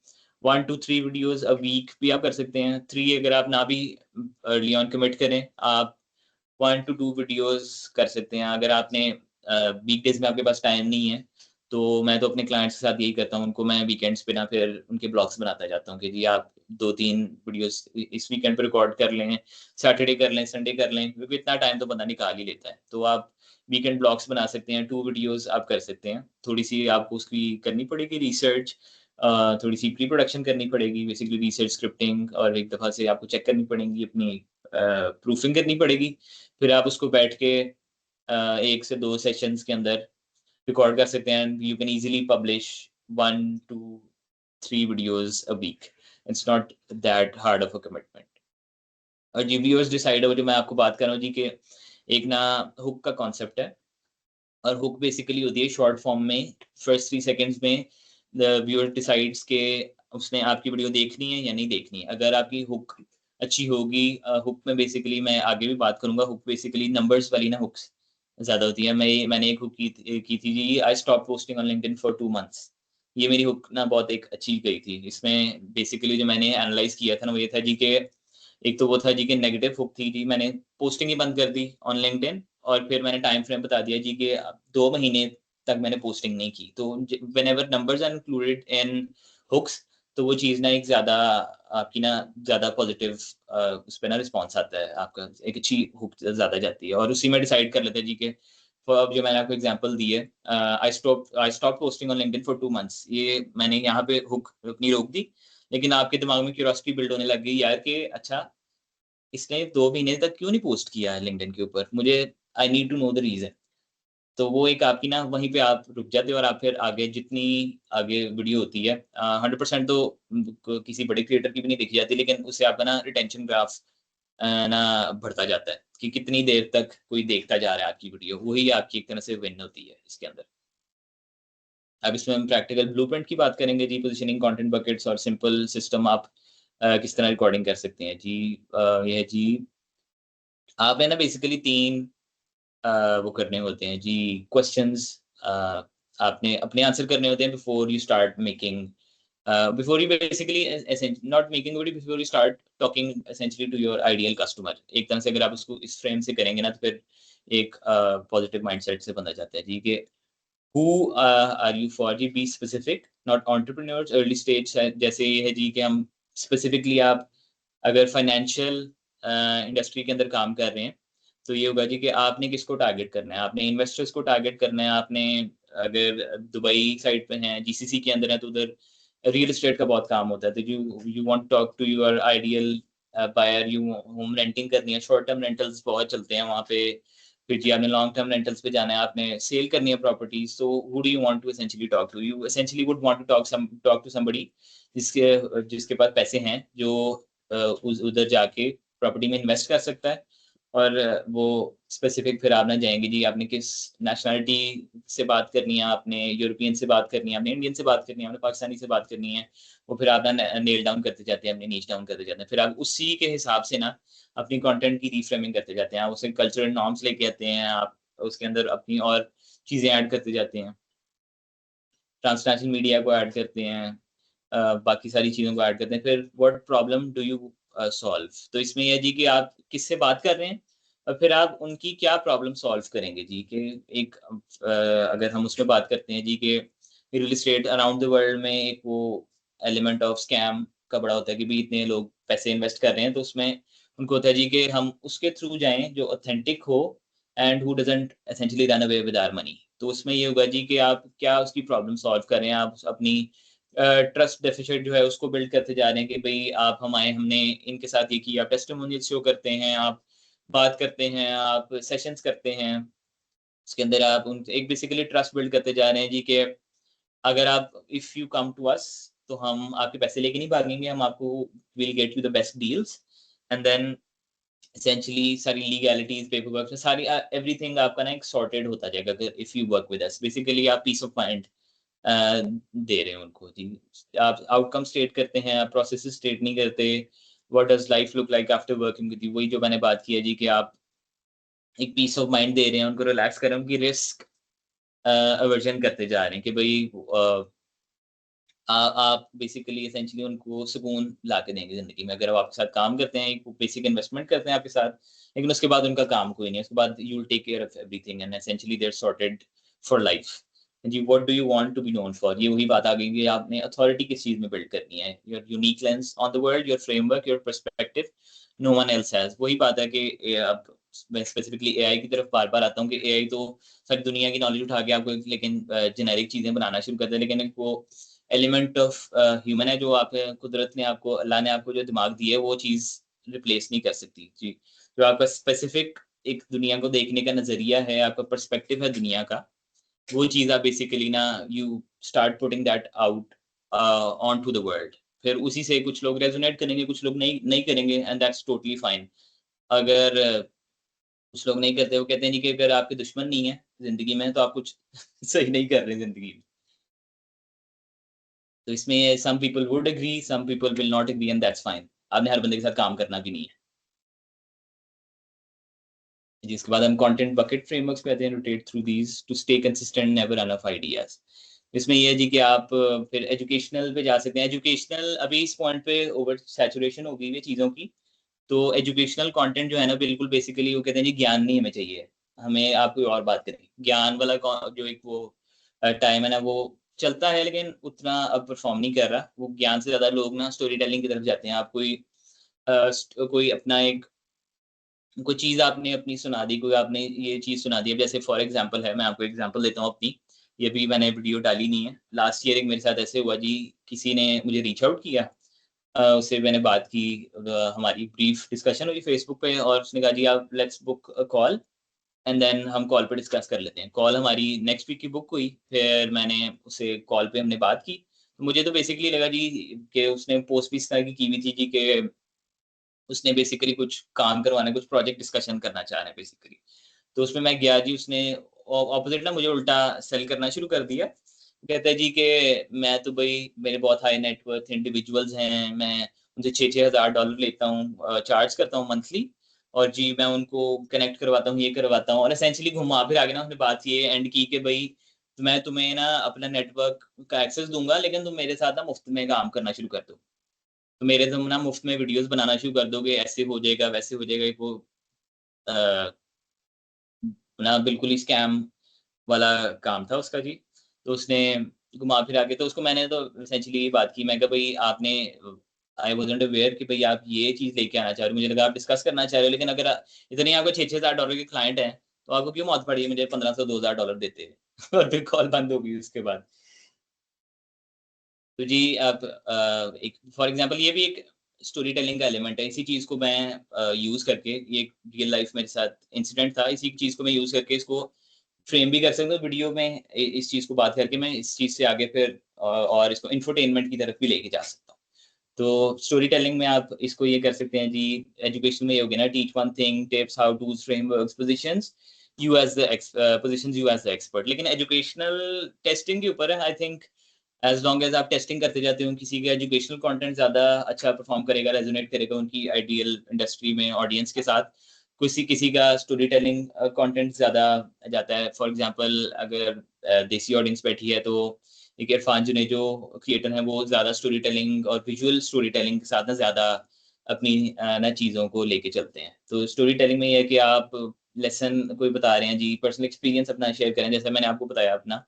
Speaker 2: 1 टू 3 वीडियोज़ अ वीक भी आप कर सकते हैं। 3 अगर आप ना भी अर्ली ऑन कमिट करें, आप 1 टू 2 वीडियोज़ कर सकते हैं। अगर आपने वीकडेज़ में आपके पास टाइम नहीं है, तो मैं तो अपने क्लाइंट्स के साथ यही करता हूँ, उनको मैं वीकेंड्स पे ना फिर उनके ब्लॉग्स बनाता जाता हूँ कि जी आप 2-3 वीडियोज़ इस वीकेंड पे रिकॉर्ड कर लें, सैटरडे कर लें, संडे कर लें, क्योंकि इतना टाइम तो बंदा निकाल ही लेता है। तो आप वीकेंड ब्लॉग्स बना सकते हैं, 2 वीडियोज़ आप कर सकते हैं। थोड़ी-सी आपको उसकी करनी पड़ेगी रिसर्च, थोड़ी-सी प्री-प्रोडक्शन करनी पड़ेगी, बेसिकली रिसर्च, स्क्रिप्टिंग, और एक दफ़ा से आपको चेक करनी पड़ेंगी अपनी प्रूफिंग करनी पड़ेगी। फिर आप उसको बैठ के 1 से 2 सेशंस के अंदर रिकॉर्ड कर सकते हैं, and you can easily publish 1 to 3 videos a week. It's not that hard of a commitment. और जी व्यूअर्स डिसाइड हो, जो मैं आपको बात कर रहा हूँ जी, कि एक ना हुक का कॉन्सेप्ट है, और हुक बेसिकली होती है शॉर्ट फॉर्म में, फर्स्ट 3 सेकंड्स में द व्यूअर डिसाइड्स के उसने आपकी वीडियो देखनी है या नहीं देखनी है। अगर आपकी हुक अच्छी होगी, हुक में बेसिकली मैं आगे भी बात करूंगा, हुक बेसिकली नंबर्स वाली ना हुक्स ज्यादा होती है। मैंने एक हुक की थी जी, I stop posting on LinkedIn for 2 months. ये मेरी हुक ना बहुत एक अच्छी गई थी। इसमें बेसिकली जो मैंने एनालाइज किया था ना, वो ये था जी के, एक तो वो था जी कि नेगेटिव हुक थी जी, मैंने पोस्टिंग ही बंद कर दी ऑन लिंक्डइन, और फिर मैंने टाइम फ्रेम बता दिया जी कि 2 महीने तक मैंने पोस्टिंग नहीं की। तो whenever numbers are included in hooks, तो वो चीज़ ना एक ज़्यादा आपकी ना ज़्यादा पॉजिटिव उस पे ना रिस्पॉन्स आता है, आपका एक अच्छी हुक ज़्यादा जाती है और उसी में डिसाइड कर लेते हैं जी कि अब जो मैंने आपको एग्जांपल दी है, आई stop posting on LinkedIn for 2 months, ये मैंने यहाँ पे हुक अपनी रोक दी, लेकिन आपके दिमाग में क्यूरियोसिटी बिल्ड होने लग गई यार कि अच्छा इसने 2 महीने तक क्यों नहीं पोस्ट किया है लिंक्डइन के ऊपर, मुझे I need to know the reason. तो वो एक आपकी ना वहीं पे आप रुक जाते हो और आप फिर आगे जितनी आगे वीडियो होती है 100% तो किसी बड़े क्रिएटर की भी नहीं देखी जाती, लेकिन उससे आपका ना रिटेंशन ग्राफ ना बढ़ता जाता है कि कितनी देर तक कोई देखता जा रहा है आपकी वीडियो, वही आपकी एक तरह से विन होती है इसके अंदर। अब इसमें हम प्रैक्टिकल ब्लूप्रिंट की बात करेंगे जी, पोजिशनिंग कंटेंट बकेट्स और सिंपल सिस्टम आप किस तरह रिकॉर्डिंग कर सकते हैं जी। ये जी आप है ना बेसिकली 3 वो करने होते हैं जी क्वेश्चंस, आपने अपने आंसर करने होते हैं before you start making, before you basically not making video, before you start talking essentially to your ideal customer. एक तरह से अगर आप उसको इस फ्रेम से करेंगे ना तो फिर एक पॉजिटिव माइंडसेट से बंधा जाता है जी कि हु आर यू फॉर जी, be specific not entrepreneurs early stage. जैसे ये है जी कि हम स्पेसिफिकली आप अगर फाइनेंशियल इंडस्ट्री के अंदर काम कर रहे हैं तो ये होगा जी कि आपने किसको टारगेट करना है, आपने इन्वेस्टर्स को टारगेट करना है, आपने अगर दुबई साइड पे हैं जीसीसी के अंदर है तो उधर रियल एस्टेट का बहुत काम होता है, तो you want talk to your ideal buyer, you home renting करनी है, शॉर्ट टर्म रेंटल्स बहुत चलते हैं वहाँ पे, फिर जी आपने लॉन्ग टर्म रेंटल्स पे जाना है, आपने सेल करनी है प्रॉपर्टीज, तो who do you want to essentially talk to, you essentially would want to talk to somebody जिसके जिसके पास पैसे हैं, जो उधर जाके प्रॉपर्टी में इन्वेस्ट कर सकता है। और वो स्पेसिफिक फिर आप ना जाएंगे जी आपने किस नेशनलिटी से बात करनी है, आपने यूरोपियन से बात करनी है, आपने इंडियन से बात करनी है, आपने पाकिस्तानी से बात करनी है, वो फिर आप ना नेल डाउन करते जाते हैं, अपने नीच डाउन करते जाते हैं, फिर आप उसी के हिसाब से ना अपनी कंटेंट की रीफ्रेमिंग करते जाते हैं, आप उसके कल्चरल नॉर्म्स लेके आते हैं, आप उसके अंदर अपनी और चीज़ें ऐड करते जाते हैं, ट्रांसनेशनल मीडिया को ऐड करते हैं, बाकी सारी चीज़ों को ऐड करते हैं, फिर what problem do you solve. तो इसमें ये है जी कि आप किससे बात कर रहे हैं और फिर आप उनकी क्या प्रॉब्लम सॉल्व करेंगे जी कि एक अगर हम उसमें बात करते हैं जी कि real estate around the world में एक वो एलिमेंट ऑफ स्कैम का बड़ा होता है कि भी इतने लोग पैसे इन्वेस्ट कर रहे हैं, तो उसमें उनको होता है जी कि हम उसके थ्रू जाएं जो ऑथेंटिक हो and who doesn't essentially run away with our money. तो उसमें ये होगा जी कि आप क्या उसकी प्रॉब्लम सॉल्व कर रहे हैं, आप अपनी ट्रस्ट डेफिसिट जो है उसको बिल्ड करते जा रहे हैं कि भाई आप हमारे हमने इनके साथ ये किया, आप टेस्टिमोनियल शो करते हैं, आप बात करते हैं, आप सेशंस करते हैं, उसके अंदर आप उन एक बेसिकली ट्रस्ट बिल्ड करते जा रहे हैं जी कि अगर आप if you come to us तो हम आपके पैसे लेके नहीं भागेंगे, हम आपको will get you the best deals and then essentially सारी लीगैलिटीज पेपर वर्क सारी एवरीथिंग आपका ना एक सॉर्टेड होता जाएगा अगर if you work with us. Basically आप पीस ऑफ माइंड दे रहे हैं उनको जी। आप आउटकम स्टेट करते हैं, आप प्रोसेसेस स्टेट नहीं करते। What does life look like after working with you, वही जो मैंने बात की है जी कि आप एक पीस ऑफ माइंड दे रहे हैं उनको, रिलैक्स कर रहे हैं, उनकी रिस्क अवर्जन करते जा रहे हैं कि भाई आप बेसिकली एसेंशियली उनको सुकून ला के देंगे ज़िंदगी में। अगर वो आपके साथ काम करते हैं, एक बेसिक इन्वेस्टमेंट करते हैं आपके साथ, लेकिन उसके बाद उनका काम कोई नहीं है। उसके बाद you will take care of everything and essentially they are sorted for life. जी, what do you want to be known for? ये वही बात आ गई कि आपने अथॉरिटी किस चीज़ में बिल्ड करनी है। Your unique lens on the world, your framework, your perspective, no one else has. वही बात है कि अब मैं स्पेसिफिकली एआई की तरफ बार-बार आता हूँ कि एआई तो सारी दुनिया की नॉलेज उठा के आपको लेकिन जेनेरिक चीज़ें बनाना शुरू कर दिया, लेकिन एक वो एलिमेंट ऑफ ह्यूमन है जो आप कुदरत ने आपको, अल्लाह ने आपको जो दिमाग दी है वो चीज़ रिप्लेस नहीं कर सकती जी। जो आपका स्पेसिफिक एक दुनिया को देखने का नज़रिया है, आपका पर्सपेक्टिव है दुनिया का, वो चीज़ आप बेसिकली ना you start putting that out on to the world. फिर उसी से कुछ लोग रेजोनेट करेंगे, कुछ लोग नहीं नहीं करेंगे एंड दैट्स टोटली फाइन। अगर कुछ लोग नहीं करते, वो कहते हैं जी कि अगर आपके दुश्मन नहीं है ज़िंदगी में तो आप कुछ सही नहीं कर रहे ज़िंदगी में। तो इसमें some people would agree, some people will not agree and that's fine. आपने हर बंदे के साथ काम करना भी नहीं है। जिसके बाद हम कंटेंट बकेट फ्रेमवर्क्स पे आते हैं, rotate through these two stay consistent, never run of ideas. इसमें ये है जी कि आप फिर एजुकेशनल पे जा सकते हैं। एजुकेशनल अभी इस पॉइंट पे ओवर सैचुरेशन हो गई है चीज़ों की, तो एजुकेशनल कंटेंट जो है ना बिल्कुल बेसिकली वो कहते हैं जी ज्ञान नहीं हमें चाहिए, हमें आप कोई और बात करें। ज्ञान वाला जो एक वो टाइम है ना वो चलता है लेकिन उतना अब परफॉर्म नहीं कर रहा। वो ज्ञान से ज़्यादा लोग ना स्टोरी टेलिंग की तरफ जाते हैं। आप कोई अपना एक कोई चीज़ आपने अपनी सुना दी, कोई आपने ये चीज़ सुना दी। अब जैसे फॉर एग्ज़ाम्पल है, मैं आपको एग्ज़ाम्पल देता हूँ अपनी, ये भी मैंने वीडियो डाली नहीं है। लास्ट ईयर एक मेरे साथ ऐसे हुआ जी, किसी ने मुझे रीच आउट किया, उससे मैंने बात की, हमारी ब्रीफ डिस्कशन हुई फेसबुक पे और उसने कहा जी आप let's book a call and then हम कॉल पे डिस्कस कर लेते हैं। कॉल हमारी नेक्स्ट वीक की बुक हुई, फिर मैंने उससे कॉल पे हमने बात की। तो मुझे तो बेसिकली लगा जी कि उसने पोस्ट भी इस तरह की हुई थी जी कि उसने बेसिकली कुछ काम करवाना है, कुछ प्रोजेक्ट डिस्कशन करना चाह रहे हैं बेसिकली। तो उसमें मैं गया जी, उसने ऑपोजिट ना मुझे उल्टा सेल करना शुरू कर दिया। कहता है जी कि मैं तो भई मेरे बहुत हाई नेटवर्थ इंडिविजुअल्स हैं, मैं उनसे $6,000 लेता हूँ, चार्ज करता हूँ मंथली और जी मैं उनको कनेक्ट करवाता हूँ, ये करवाता हूँ और एसेंशियली घुमा फिरा के ना उसने बात ये एंड की कि भई मैं तुम्हें ना अपना नेटवर्क का एक्सेस दूँगा लेकिन तुम मेरे साथ ना मुफ्त में काम करना शुरू कर दो। तो मेरे तुम ना मुफ्त में वीडियोज़ बनाना शुरू कर दोगे, ऐसे हो जाएगा, वैसे हो जाएगा। वो अ, ना बिल्कुल ही स्कैम वाला काम था उसका जी। तो उसने घुमा फिरा के तो उसको मैंने तो एसेंशियली यही बात की, मैं कहा भई आपने आई वाज़न्ट अवेयर कि भई आप ये चीज़ लेके आना चाह रहे हो। मुझे लगा आप डिस्कस करना चाह रहे हो, लेकिन अगर इतने आपको $6,000 के क्लाइंट हैं, तो आपको क्यों मौत पड़ी है मुझे 1500 $2,000 देते हुए? और फिर कॉल बंद हो गई उसके बाद। तो जी आप एक फॉर एग्ज़ाम्पल ये भी एक स्टोरी टेलिंग का एलिमेंट है। इसी चीज़ को मैं यूज़ करके, ये एक रियल लाइफ़ मेरे साथ इंसिडेंट था। इसी चीज़ को मैं यूज़ करके इसको फ्रेम भी कर सकता हूँ वीडियो में। इस चीज़ को बात करके मैं इस चीज़ से आगे फिर और इसको इंफोटेनमेंट की तरफ भी लेके जा सकता हूँ। तो स्टोरी टेलिंग में आप इसको ये कर सकते हैं जी, एजुकेशन में ये हो गया ना, teach one thing, tips, how twos, frameworks, positions you as the expert. लेकिन एजुकेशनल टेस्टिंग के ऊपर है, I think as long as आप टेस्टिंग करते जाते हो, किसी का एजुकेशनल कंटेंट ज़्यादा अच्छा परफ़ॉर्म करेगा, रेज़ोनेट करेगा उनकी आइडियल इंडस्ट्री में ऑडियंस के साथ। किसी किसी का स्टोरी टेलिंग कंटेंट ज़्यादा जाता है। फॉर एग्ज़ाम्पल अगर देसी ऑडियंस बैठी है तो एक इरफान जुनेजो क्रिएटर हैं, वो ज़्यादा स्टोरी टेलिंग और विजुअल स्टोरी टेलिंग के साथ ना ज़्यादा अपनी ना चीज़ों को लेके चलते हैं। तो स्टोरी टेलिंग में ये है कि आप लेसन कोई बता रहे हैं जी, पर्सनल एक्सपीरियंस अपना शेयर करें, जैसे मैंने आपको बताया अपना।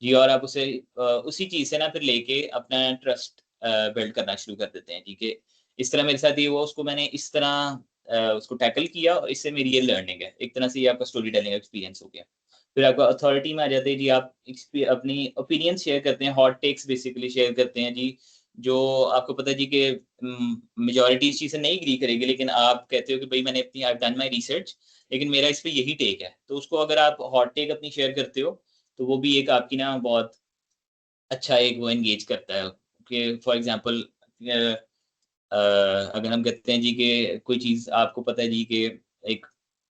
Speaker 2: जी, और आप उसे उसी चीज़ से ना फिर लेके अपना ट्रस्ट बिल्ड करना शुरू कर देते हैं जी, कि इस तरह मेरे साथ ये हुआ, उसको मैंने इस तरह उसको टैकल किया और इससे मेरी ये लर्निंग है। एक तरह से ये आपका स्टोरी टेलिंग एक्सपीरियंस हो गया। फिर आपका अथॉरिटी में आ जाते हैं जी, आप अपनी ओपिनियन शेयर करते हैं, हॉट टेक्स बेसिकली शेयर करते हैं जी, जो आपको पता है जी कि मेजॉरिटी इस चीज़ से नहीं एग्री करेगी, लेकिन आप कहते हो कि भई मैंने अपनी I have done my research, लेकिन मेरा इस पे यही टेक है। तो उसको अगर आप हॉट टेक अपनी शेयर करते हो, तो वो भी एक आपकी ना बहुत अच्छा एक वो एंगेज करता है कि फॉर एग्ज़ाम्पल अ, अगर हम कहते हैं जी कि कोई चीज़ आपको पता है जी कि एक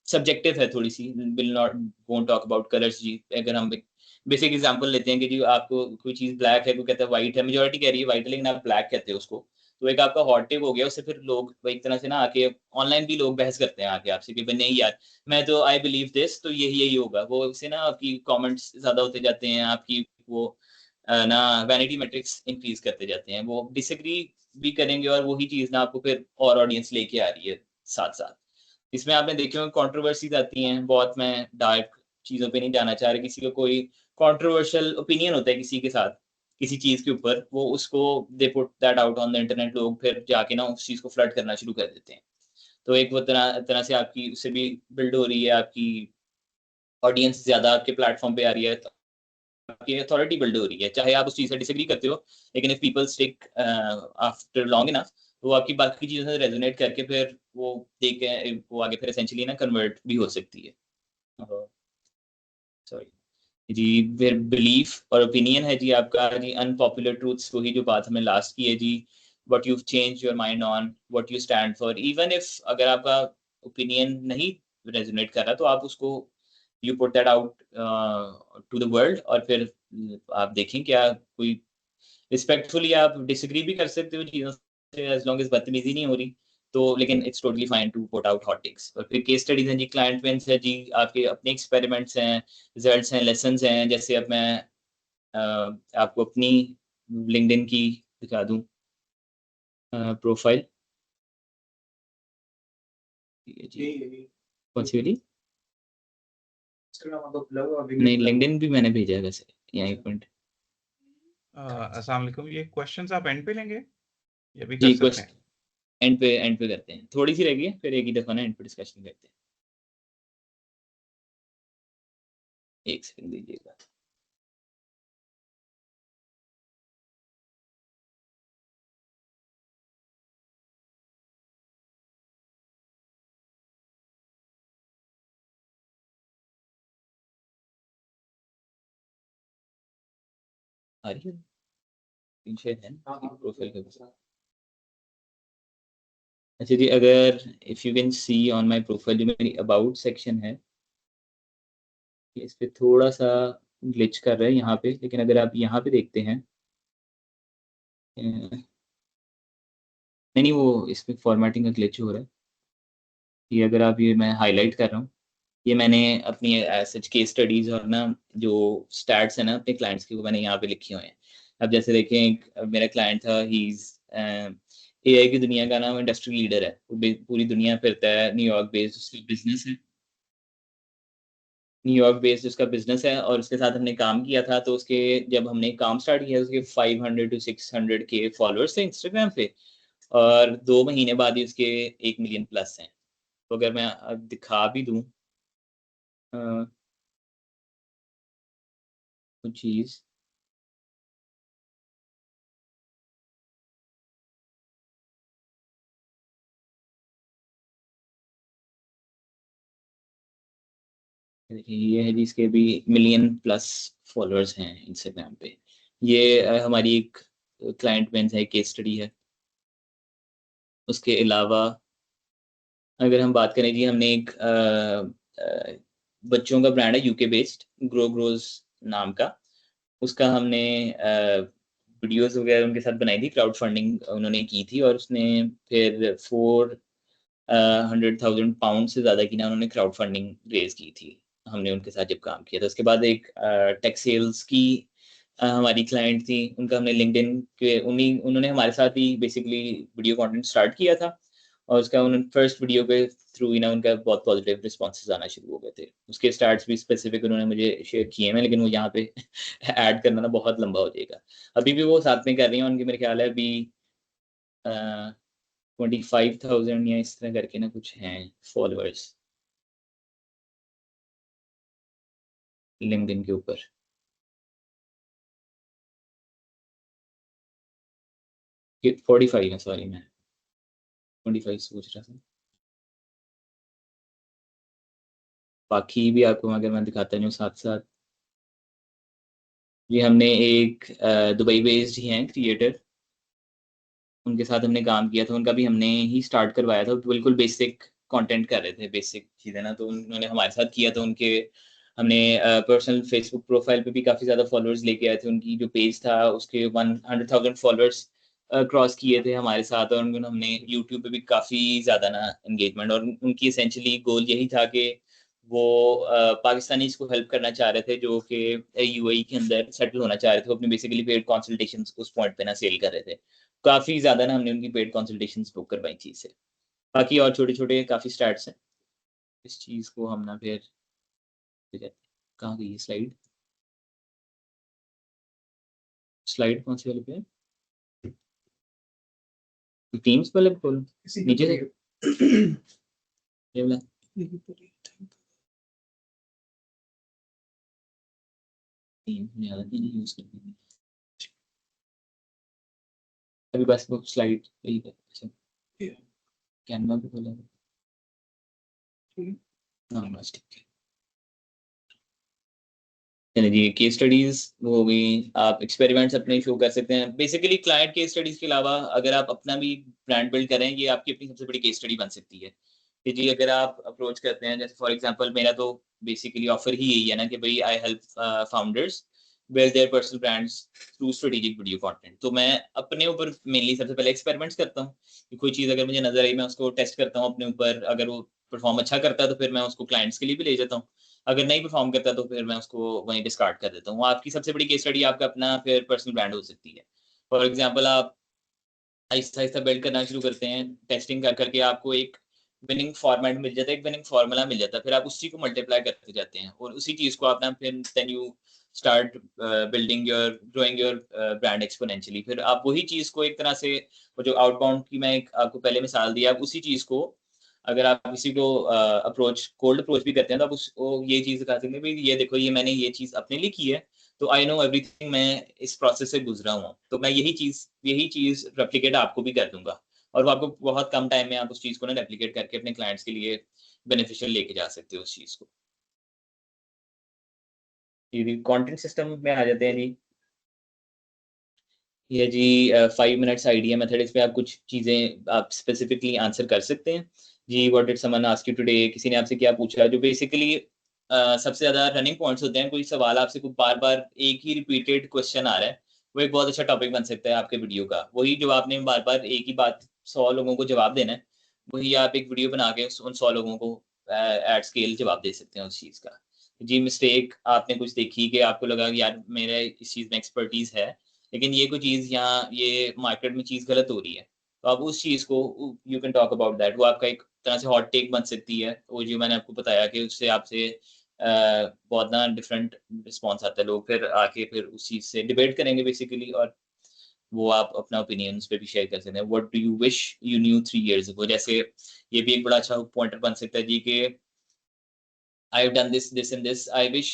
Speaker 2: सब्जेक्टिव है थोड़ी-सी, will not won't talk about colours जी। अगर हम एक बेसिक एग्ज़ाम्पल लेते हैं कि जी आपको कोई चीज़ ब्लैक है, कोई कहता है व्हाइट है, मेजॉरिटी कह रही है व्हाइट है, लेकिन आप ब्लैक कहते हो उसको। तो एक आपका हॉट टेक हो गया, उससे फिर लोग वो एक तरह से ना आके ऑनलाइन भी लोग बहस करते हैं आके आपसे कि भई नहीं यार, मैं तो आई बिलीव दिस, तो यही-यही होगा। वो उससे ना आपकी कमेंट्स ज़्यादा होते जाते हैं, आपकी वो ना वैनिटी मैट्रिक्स इंक्रीज़ करते जाते हैं। वो डिसएग्री भी करेंगे और वही चीज़ ना आपको फिर और ऑडियंस लेके आ रही है साथ-साथ। इसमें आपने देखे होंगे कंट्रोवर्सीज़ आती हैं, बहुत मैं डार्क चीज़ों पे नहीं जाना चाह रहा, किसी का कोई कंट्रोवर्शियल ओपिनियन होता है किसी के साथ, किसी चीज़ के ऊपर, वो उसको they put that out on the internet, लोग फिर जाके ना उस चीज़ को फ्लड करना शुरू कर देते हैं। तो एक वो तरह तरह से आपकी उससे भी बिल्ड हो रही है, आपकी ऑडियंस ज़्यादा आपके प्लेटफ़ॉर्म पे आ रही है, तो आपकी अथॉरिटी बिल्ड हो रही है। चाहे आप उस चीज़ से डिसएग्री करते हो, लेकिन if people stick after long enough, तो वो आपकी बाकी चीज़ों से रेज़ोनेट करके फिर वो देख के वो आगे फिर एसेंशियली ना कन्वर्ट भी हो सकती है। अ, सॉरी जी, फिर बिलीफ और ओपिनियन है जी आपका जी, अनपॉपुलर ट्रूथ्स, वही जो बात हमने लास्ट की है जी, what you change your mind on, what you stand for. Even if अगर आपका ओपिनियन नहीं रेजोनेट कर रहा, तो आप उसको you put that out to the world और फिर आप देखें क्या कोई रिस्पेक्टफुली आप डिसएग्री भी कर सकते हो चीज़ों से, एज़ लॉन्ग एज़ बदतमीज़ी नहीं हो रही। तो लेकिन it's totally fine to put out hot takes. और फिर केस स्टडीज़ हैं जी, क्लाइंट विन्स है जी, आपके अपने एक्सपेरिमेंट्स हैं, रिज़ल्ट्स हैं, लेसन्स हैं। जैसे अब मैं अ, आपको अपनी लिंक्डइन की दिखा दूँ प्रोफ़ाइल। ये जी, कौन-सी वाली? नहीं, लिंक्डइन भी मैंने भेजा है वैसे। यहाँ एक मिनट।
Speaker 1: अस्सलाम वालेकुम। ये क्वेश्चंस आप एंड पे लेंगे या भी कर
Speaker 2: जी,
Speaker 1: सकते
Speaker 2: क्वेश्चन
Speaker 1: हैं?
Speaker 2: एंड पे करते हैं, थोड़ी सी रह गई है, फिर एक ही दफा ना एंड पे डिस्कशन करते हैं। एक सेकंड दीजिएगा। आ रही है पीछे है प्रोफाइल के पास। अच्छा जी, अगर if you can see on my profile जो मेरी अबाउट सेक्शन है, इस पे थोड़ा सा ग्लिच कर रहा है यहाँ पे, लेकिन अगर आप यहाँ पे देखते हैं नहीं वो इसमें फॉर्मेटिंग का ग्लिच हो रहा है। ये अगर आप ये मैं हाईलाइट कर रहा हूँ, ये मैंने अपनी सच केस स्टडीज और ना जो स्टैट्स है ना अपने क्लाइंट्स की, वो मैंने यहाँ पे लिखे हुए हैं। अब जैसे देखें, एक मेरा क्लाइंट था, ही इज एआई की दुनिया का ना इंडस्ट्री लीडर है, वो पूरी दुनिया फिरता है, न्यूयॉर्क बेस्ड उसका बिजनेस है। न्यूयॉर्क बेस्ड उसका बिजनेस है और उसके साथ हमने काम किया था, तो उसके जब हमने काम स्टार्ट किया उसके 500 to 600 के फॉलोअर्स थे इंस्टाग्राम पे, और 2 महीने बाद ही उसके 1 मिलियन प्लस हैं। तो अगर मैं अब दिखा भी दूं कुछ चीज, देखिए ये है जी, इसके भी मिलियन प्लस फॉलोअर्स हैं इंस्टाग्राम पे। ये हमारी एक क्लाइंट मेंस है, केस स्टडी है। उसके अलावा अगर हम बात करें जी, हमने एक बच्चों का ब्रांड है यूके बेस्ड, ग्रो ग्रोज नाम का। उसका हमने वीडियोस वगैरह उनके साथ बनाई थी, क्राउड फंडिंग उन्होंने की थी, और उसने फिर 400,000 पाउंड से ज़्यादा की ना उन्होंने क्राउड फंडिंग रेज की थी, हमने उनके साथ जब काम किया था। उसके बाद एक टेक सेल्स की हमारी क्लाइंट थी, उनका हमने लिंक्डइन के उन्होंने हमारे साथ ही बेसिकली वीडियो कंटेंट स्टार्ट किया था, और उसका उन्होंने फर्स्ट वीडियो के थ्रू ही ना उनका बहुत पॉजिटिव रिस्पॉन्सेज आना शुरू हो गए थे। उसके स्टार्ट्स भी स्पेसिफिक उन्होंने मुझे शेयर किए हैं, लेकिन वो यहाँ पे ऐड करना ना बहुत लंबा हो जाएगा। अभी भी वो साथ में कर रही हैं, उनकी मेरे ख्याल है अभी 25,000 या इस तरह करके ना कुछ हैं फॉलोअर्स लिंक्डइन के ऊपर। ये 45 है, सॉरी मैं 25 सोच रहा था। बाकी भी आपको अगर मैं दिखाता नहीं हूँ साथ साथ, ये हमने एक दुबई बेस्ड ही हैं क्रिएटर, उनके साथ हमने काम किया था, उनका भी हमने ही स्टार्ट करवाया था, बिल्कुल बेसिक कंटेंट कर रहे थे, बेसिक चीज़ें ना, तो उन्होंने हमारे साथ किया था। उनके हमने पर्सनल फेसबुक प्रोफाइल पे भी काफ़ी ज़्यादा फॉलोअर्स लेके आए थे, उनकी जो पेज था उसके 100,000 फॉलोअर्स क्रॉस किए थे हमारे साथ, और हमने यूट्यूब पे भी काफ़ी ज़्यादा ना एंगेजमेंट, और उनकी एसेंशियली गोल यही था कि वो पाकिस्तानीज़ को हेल्प करना चाह रहे थे जो कि यूएई के अंदर सेटल होना चाह रहे थे। वो अपनी बेसिकली पेड कंसल्टेशंस उस पॉइंट पे ना सेल कर रहे थे। काफ़ी ज़्यादा ना हमने उनकी पेड कंसल्टेशंस बुक करवाई थी इससे। बाकी और छोटे-छोटे काफ़ी स्टार्ट्स हैं। इस चीज़ को हम ना फिर कहाँ गई है स्लाइड? स्लाइड कौन से वाले पे है? टीम्स वाले पे खोलो। नीचे से ये वाला। टीम में ज़्यादा नहीं यूज़ करनी है। अभी बस वो स्लाइड यही है। अच्छा, कैनवा पे खोला है। हाँ, बस ठीक है। चलिए जी, केस स्टडीज वो हो गई, आप एक्सपेरिमेंट्स अपने शो कर सकते हैं। बेसिकली क्लाइंट केस स्टडीज के अलावा अगर आप अपना भी ब्रांड बिल्ड करें, ये आपकी अपनी सबसे बड़ी केस स्टडी बन सकती है कि जी अगर आप अप्रोच करते हैं, जैसे फॉर एग्जांपल मेरा तो बेसिकली ऑफर ही यही है ना कि भाई I help founders build their personal brands through strategic video content. तो मैं अपने ऊपर मेनली सबसे पहले एक्सपेरिमेंट्स करता हूँ कि कोई चीज़ अगर मुझे नजर आई, मैं उसको टेस्ट करता हूँ अपने ऊपर, अगर वो परफॉर्म अच्छा करता है तो फिर मैं उसको क्लाइंट्स के लिए भी ले जाता हूँ, अगर नहीं परफॉर्म करता तो फिर मैं उसको वहीं डिस्कार्ड कर देता हूँ। आपकी सबसे बड़ी केस स्टडी आपका अपना फिर पर्सनल ब्रांड हो सकती है। फॉर एग्जांपल आप आहिस्ता-आहिस्ता बिल्ड करना शुरू करते हैं, टेस्टिंग कर करके आपको एक विनिंग फॉर्मेट मिल जाता है, एक विनिंग फार्मूला मिल जाता है, फिर आप उसी को मल्टीप्लाई करते जाते हैं और उसी चीज़ को आप ना फिर then you start building your growing your brand exponentially. फिर आप वही चीज को एक तरह से, वो जो आउटबाउंड की मैं एक आपको पहले मिसाल दी, आप उसी चीज को अगर आप किसी को अप्रोच कोल्ड अप्रोच भी करते हैं तो आप उसको ये चीज दिखा सकते हैं भाई ये देखो ये मैंने ये चीज अपने लिए की है, तो आई नो एवरीथिंग, मैं इस प्रोसेस से गुजरा हूँ, तो मैं यही चीज रेप्लिकेट आपको भी कर दूंगा, और वो आपको बहुत कम टाइम में आप उस चीज को ना रेप्लिकेट करके अपने क्लाइंट्स के लिए बेनिफिशियल लेके जा सकते हो उस चीज को। ये कंटेंट सिस्टम में आ जाते हैं जी। ये जी 5 मिनट्स आइडिया मेथड, इस पे आप कुछ चीजें आप स्पेसिफिकली आंसर कर सकते हैं जी। What did someone ask you today, किसी ने आपसे क्या पूछा, जो बेसिकली सबसे ज्यादा रनिंग पॉइंट्स होते हैं। कोई सवाल आपसे कोई बार बार एक ही रिपीटेड क्वेश्चन आ रहा है, वो एक बहुत अच्छा टॉपिक बन सकता है आपके वीडियो का। वही जो आपने बार बार एक ही बात 100 लोगों को जवाब देना है, वही आप एक वीडियो बना के उन 100 लोगों को एट स्केल जवाब दे सकते हैं उस चीज का। जी मिस्टेक आपने कुछ देखी कि आपको लगा कि यार मेरा इस चीज में एक्सपर्टीज है, लेकिन ये कोई चीज यहाँ ये मार्केट में चीज गलत हो रही है, तो आप उस चीज को you can talk about that. वो आपका एक तरह से हॉट टेक बन सकती है। वो जो मैंने आपको बताया कि उससे आपसे बहुत ना डिफरेंट रिस्पॉन्स आता है, लोग फिर आके फिर उस चीज से डिबेट करेंगे बेसिकली, और वो आप अपना ओपिनियन उस पर भी शेयर कर सकते हैं। What do you wish you new 3 years ago, जैसे ये भी एक बड़ा अच्छा पॉइंटर बन सकता है जी कि I have done this and this, I wish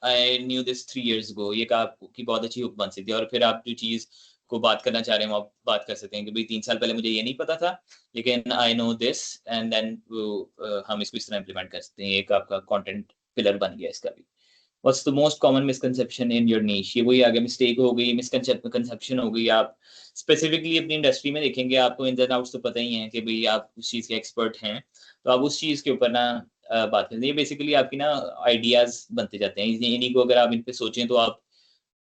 Speaker 2: I knew this 3 years ago। ये का आपकी बहुत अच्छी हुक बन सकती है, और फिर आप जो चीज को बात करना चाह रहे हैं आप बात कर सकते हैं कि भाई 3 साल पहले मुझे ये नहीं पता था, लेकिन I know this, and then हम इसको इस तरह इम्प्लीमेंट कर सकते हैं। एक आपका कंटेंट पिलर बन गया इसका भी। What's the most common misconception in your niche, ये वही आगे मिस्टेक हो गई, मिसकंसेप्शन हो गई। आप स्पेसिफिकली अपनी इंडस्ट्री में देखेंगे, आपको इन एंड आउट्स तो पता ही है कि भाई आप उस चीज के एक्सपर्ट हैं, तो आप उस चीज के ऊपर ना बात करते हैं। ये बेसिकली आपकी ना आइडियाज बनते जाते हैं, इन्हीं को अगर आप इन पे सोचें तो आप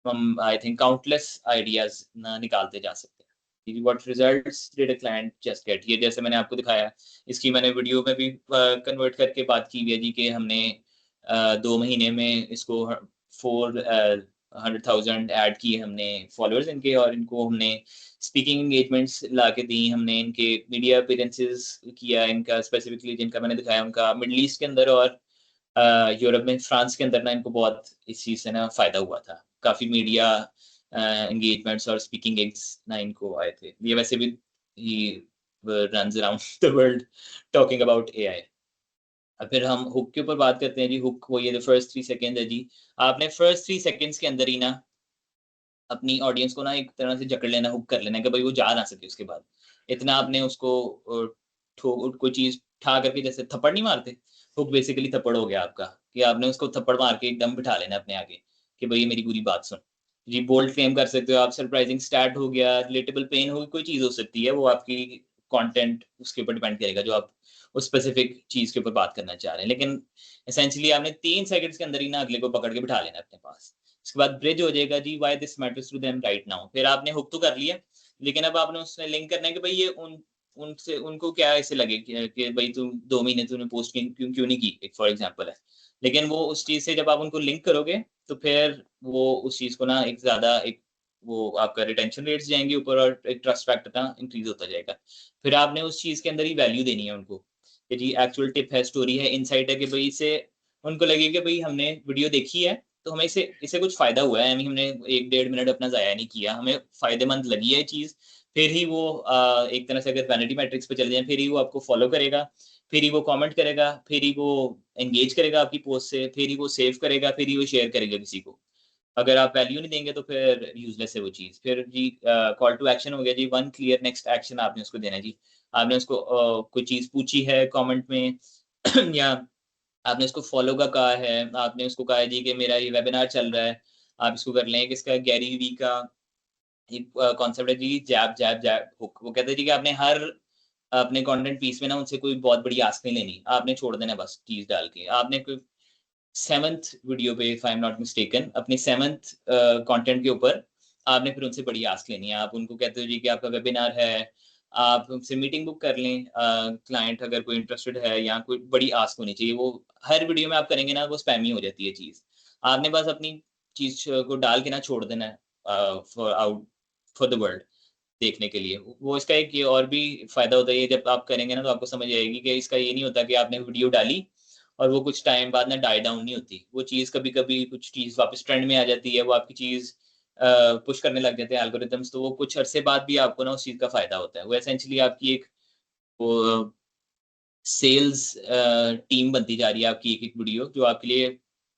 Speaker 2: हम आई थिंक काउंटलेस आइडियाज ना निकालते जा सकते हैं। What results did a client just get, ये जैसे मैंने आपको दिखाया, इसकी मैंने वीडियो में भी कन्वर्ट करके बात की हुई है जी कि हमने 2 महीने में इसको 400,000 ऐड किए हमने फॉलोअर्स इनके, और इनको हमने स्पीकिंग एंगेजमेंट्स ला के दी, हमने इनके मीडिया अपीयरेंसेस किया, इनका स्पेसिफिकली जिनका मैंने दिखाया उनका मिडल ईस्ट के अंदर और यूरोप में, फ्रांस के अंदर ना इनको बहुत इस चीज से ना फायदा हुआ था। काफी मीडिया एंगेजमेंट्स और स्पीकिंग गिग्स ना इनको आए थे। ये वैसे भी he runs around the world talking about AI. अब फिर हम हुक के ऊपर बात करते हैं जी। हुक वो ये फर्स्ट 3 सेकेंड है जी। आपने फर्स्ट 3 सेकेंड्स के अंदर ही ना अपनी ऑडियंस को ना एक तरह से जकड़ लेना, हुक कर लेना कि भाई वो जा ना सके उसके बाद। इतना आपने उसको कोई चीज ठा करके, जैसे थप्पड़ नहीं मारते, हुक बेसिकली थप्पड़ हो गया आपका, कि आपने उसको थप्पड़ मार के एकदम बिठा लेना अपने आगे कि भाई ये मेरी पूरी बात सुन। जी बोल्ड क्लेम कर सकते हो आप, सरप्राइजिंग स्टार्ट हो गया, रिलेटेबल पेन होगी, कोई चीज हो सकती है, वो आपकी कंटेंट उसके ऊपर डिपेंड करेगा जो आप उस स्पेसिफिक चीज के ऊपर बात करना चाह रहे हैं। लेकिन एसेंशियली आपने 3 सेकंड्स के अंदर ही ना अगले को पकड़ के बिठा लेना अपने पास। उसके बाद ब्रिज हो जाएगा जी, why this matters to them right now. फिर आपने हुक तो कर लिया, लेकिन अब आपने उसमें लिंक करना है कि भाई ये उनसे उनको क्या ऐसे लगे कि भाई तुम 2 महीने तुमने पोस्ट क्यों क्यों नहीं की, एक फॉर एग्जांपल है। लेकिन वो उस चीज से जब आप उनको लिंक करोगे तो फिर वो उस चीज को ना एक ज्यादा एक वो आपका रिटेंशन रेट्स जाएंगे ऊपर, और एक ट्रस्ट फैक्टर ना इंक्रीज होता जाएगा। फिर आपने उस चीज के अंदर ही वैल्यू देनी है उनको कि जी एक्चुअल टिप है, स्टोरी है, इनसाइट है, कि भाई इससे उनको लगे कि भाई हमने वीडियो देखी है तो हमें इससे कुछ फायदा हुआ है, हमने 1-1.5 मिनट अपना जाया नहीं किया, हमें फायदेमंद लगी है चीज। फिर ही वो एक तरह से अगर वैनिटी मैट्रिक्स पे चले जाए, फिर ही वो आपको फॉलो करेगा, फिर ही वो कमेंट करेगा, फिर ही वो एंगेज करेगा आपकी पोस्ट से, फिर ही वो सेव करेगा, फिर ही वो शेयर करेगा किसी को। अगर आप वैल्यू नहीं देंगे तो फिर यूजलेस है वो चीज। फिर जी कॉल टू एक्शन हो गया जी, वन क्लियर नेक्स्ट एक्शन आपने उसको देना है जी। आपने उसको कोई चीज पूछी है कमेंट में या आपने उसको फॉलो का कहा है, आपने उसको कहा है जी कि मेरा ये वेबिनार चल रहा है, आप इसको कर लें। किसका, गैरी वी का एक कॉन्सेप्ट है जी, जैब जैब जैब हुक। वो कहते हैं जी कि आपने हर अपने कंटेंट पीस में ना उनसे कोई बहुत बड़ी आस्क नहीं लेनी, आपने छोड़ देना बस चीज डाल के। आपने कोई 7th वीडियो पे if I am not mistaken अपनी 7th कंटेंट के ऊपर आपने फिर उनसे बड़ी आस्क लेनी है। आप उनको कहते हो जी कि आपका वेबिनार है, आप उनसे मीटिंग बुक कर लें, क्लाइंट अगर कोई इंटरेस्टेड है, या कोई बड़ी आस्क होनी चाहिए। वो हर वीडियो में आप करेंगे ना वो स्पैमी हो जाती है चीज। आपने बस अपनी चीज को डाल के ना छोड़ देना है for out for the world देखने के लिए। वो इसका एक ये और भी फायदा होता है, ये जब आप करेंगे ना तो आपको समझ आएगी कि इसका ये नहीं होता कि आपने वीडियो डाली और वो कुछ टाइम बाद ना डाई डाउन नहीं होती। वो चीज़ कभी-कभी कुछ चीज़ वापस ट्रेंड में आ जाती है, वो आपकी चीज़ पुश करने लग जाते हैं एल्गोरिदम्स, तो वो कुछ अरसे बाद भी आपको ना उस चीज़ का फ़ायदा होता है। वो एसेंशियली आपकी एक वो सेल्स टीम बनती जा रही है, आपकी एक-एक वीडियो जो आपके लिए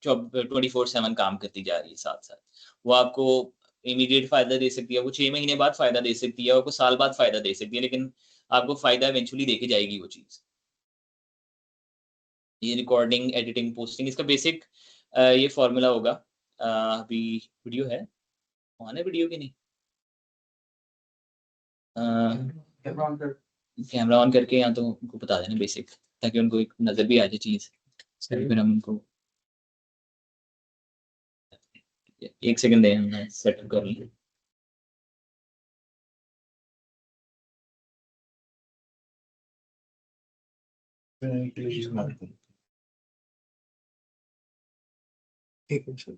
Speaker 2: 24/7 काम करती जा रही है साथ-साथ। वो आपको इमीडिएट फ़ायदा दे सकती है, वो 6 महीने बाद फ़ायदा दे सकती है, आपको साल बाद फ़ायदा दे सकती है, लेकिन आपको फ़ायदा इवेंचुअली देके जाएगी वो चीज़। ये रिकॉर्डिंग, एडिटिंग, पोस्टिंग इसका बेसिक ये फ़ॉर्मूला होगा। अभी वीडियो है? ऑन है वीडियो कि नहीं? अ, कैमरा ऑन करके या तो उनको बता देना बेसिक, ताकि उनको एक नज़र भी आ जाए चीज़। फिर हम उनको 1 सेकंड दें, मैं सेटअप कर लूँ।
Speaker 3: एक मिनट सर।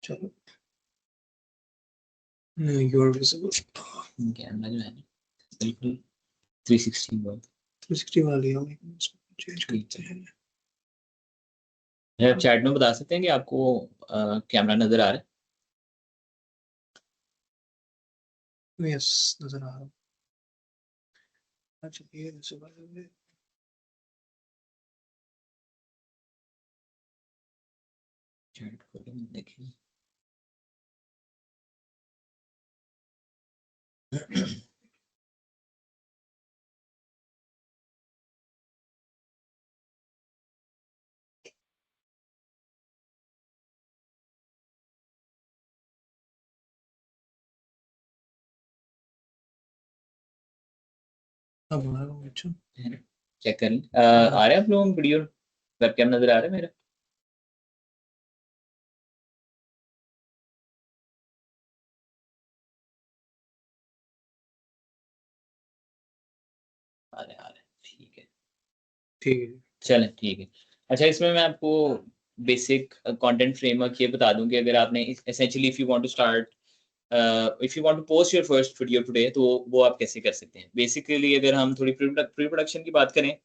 Speaker 3: चलो यू आर विजिबल।
Speaker 2: कैमरा जो है ना बिल्कुल 360 हुआ।
Speaker 3: 360 वाली हम चेंज करते हैं।
Speaker 2: आप चैट में बता सकते हैं कि आपको कैमरा नज़र आ रहा है?
Speaker 3: यस नजर आ रहा है। अच्छा ये ऐसे बात है।
Speaker 2: चैट खोलें, देखिए।
Speaker 3: अब आ रहा हूँ। अच्छा
Speaker 2: चेक कर लें। आ रहा है आप लोगों को वीडियो वेबकैम नज़र आ रहा है मेरा? आ रहा है, ठीक है।
Speaker 3: ठीक है।
Speaker 2: चलें, ठीक है। अच्छा, इसमें मैं आपको बेसिक कंटेंट फ्रेमवर्क ये बता दूँ कि अगर आपने essentially if you want to start if you want to post your first video today, तो वो आप कैसे कर सकते हैं। बेसिकली अगर हम थोड़ी प्री प्रोडक्शन की बात करें,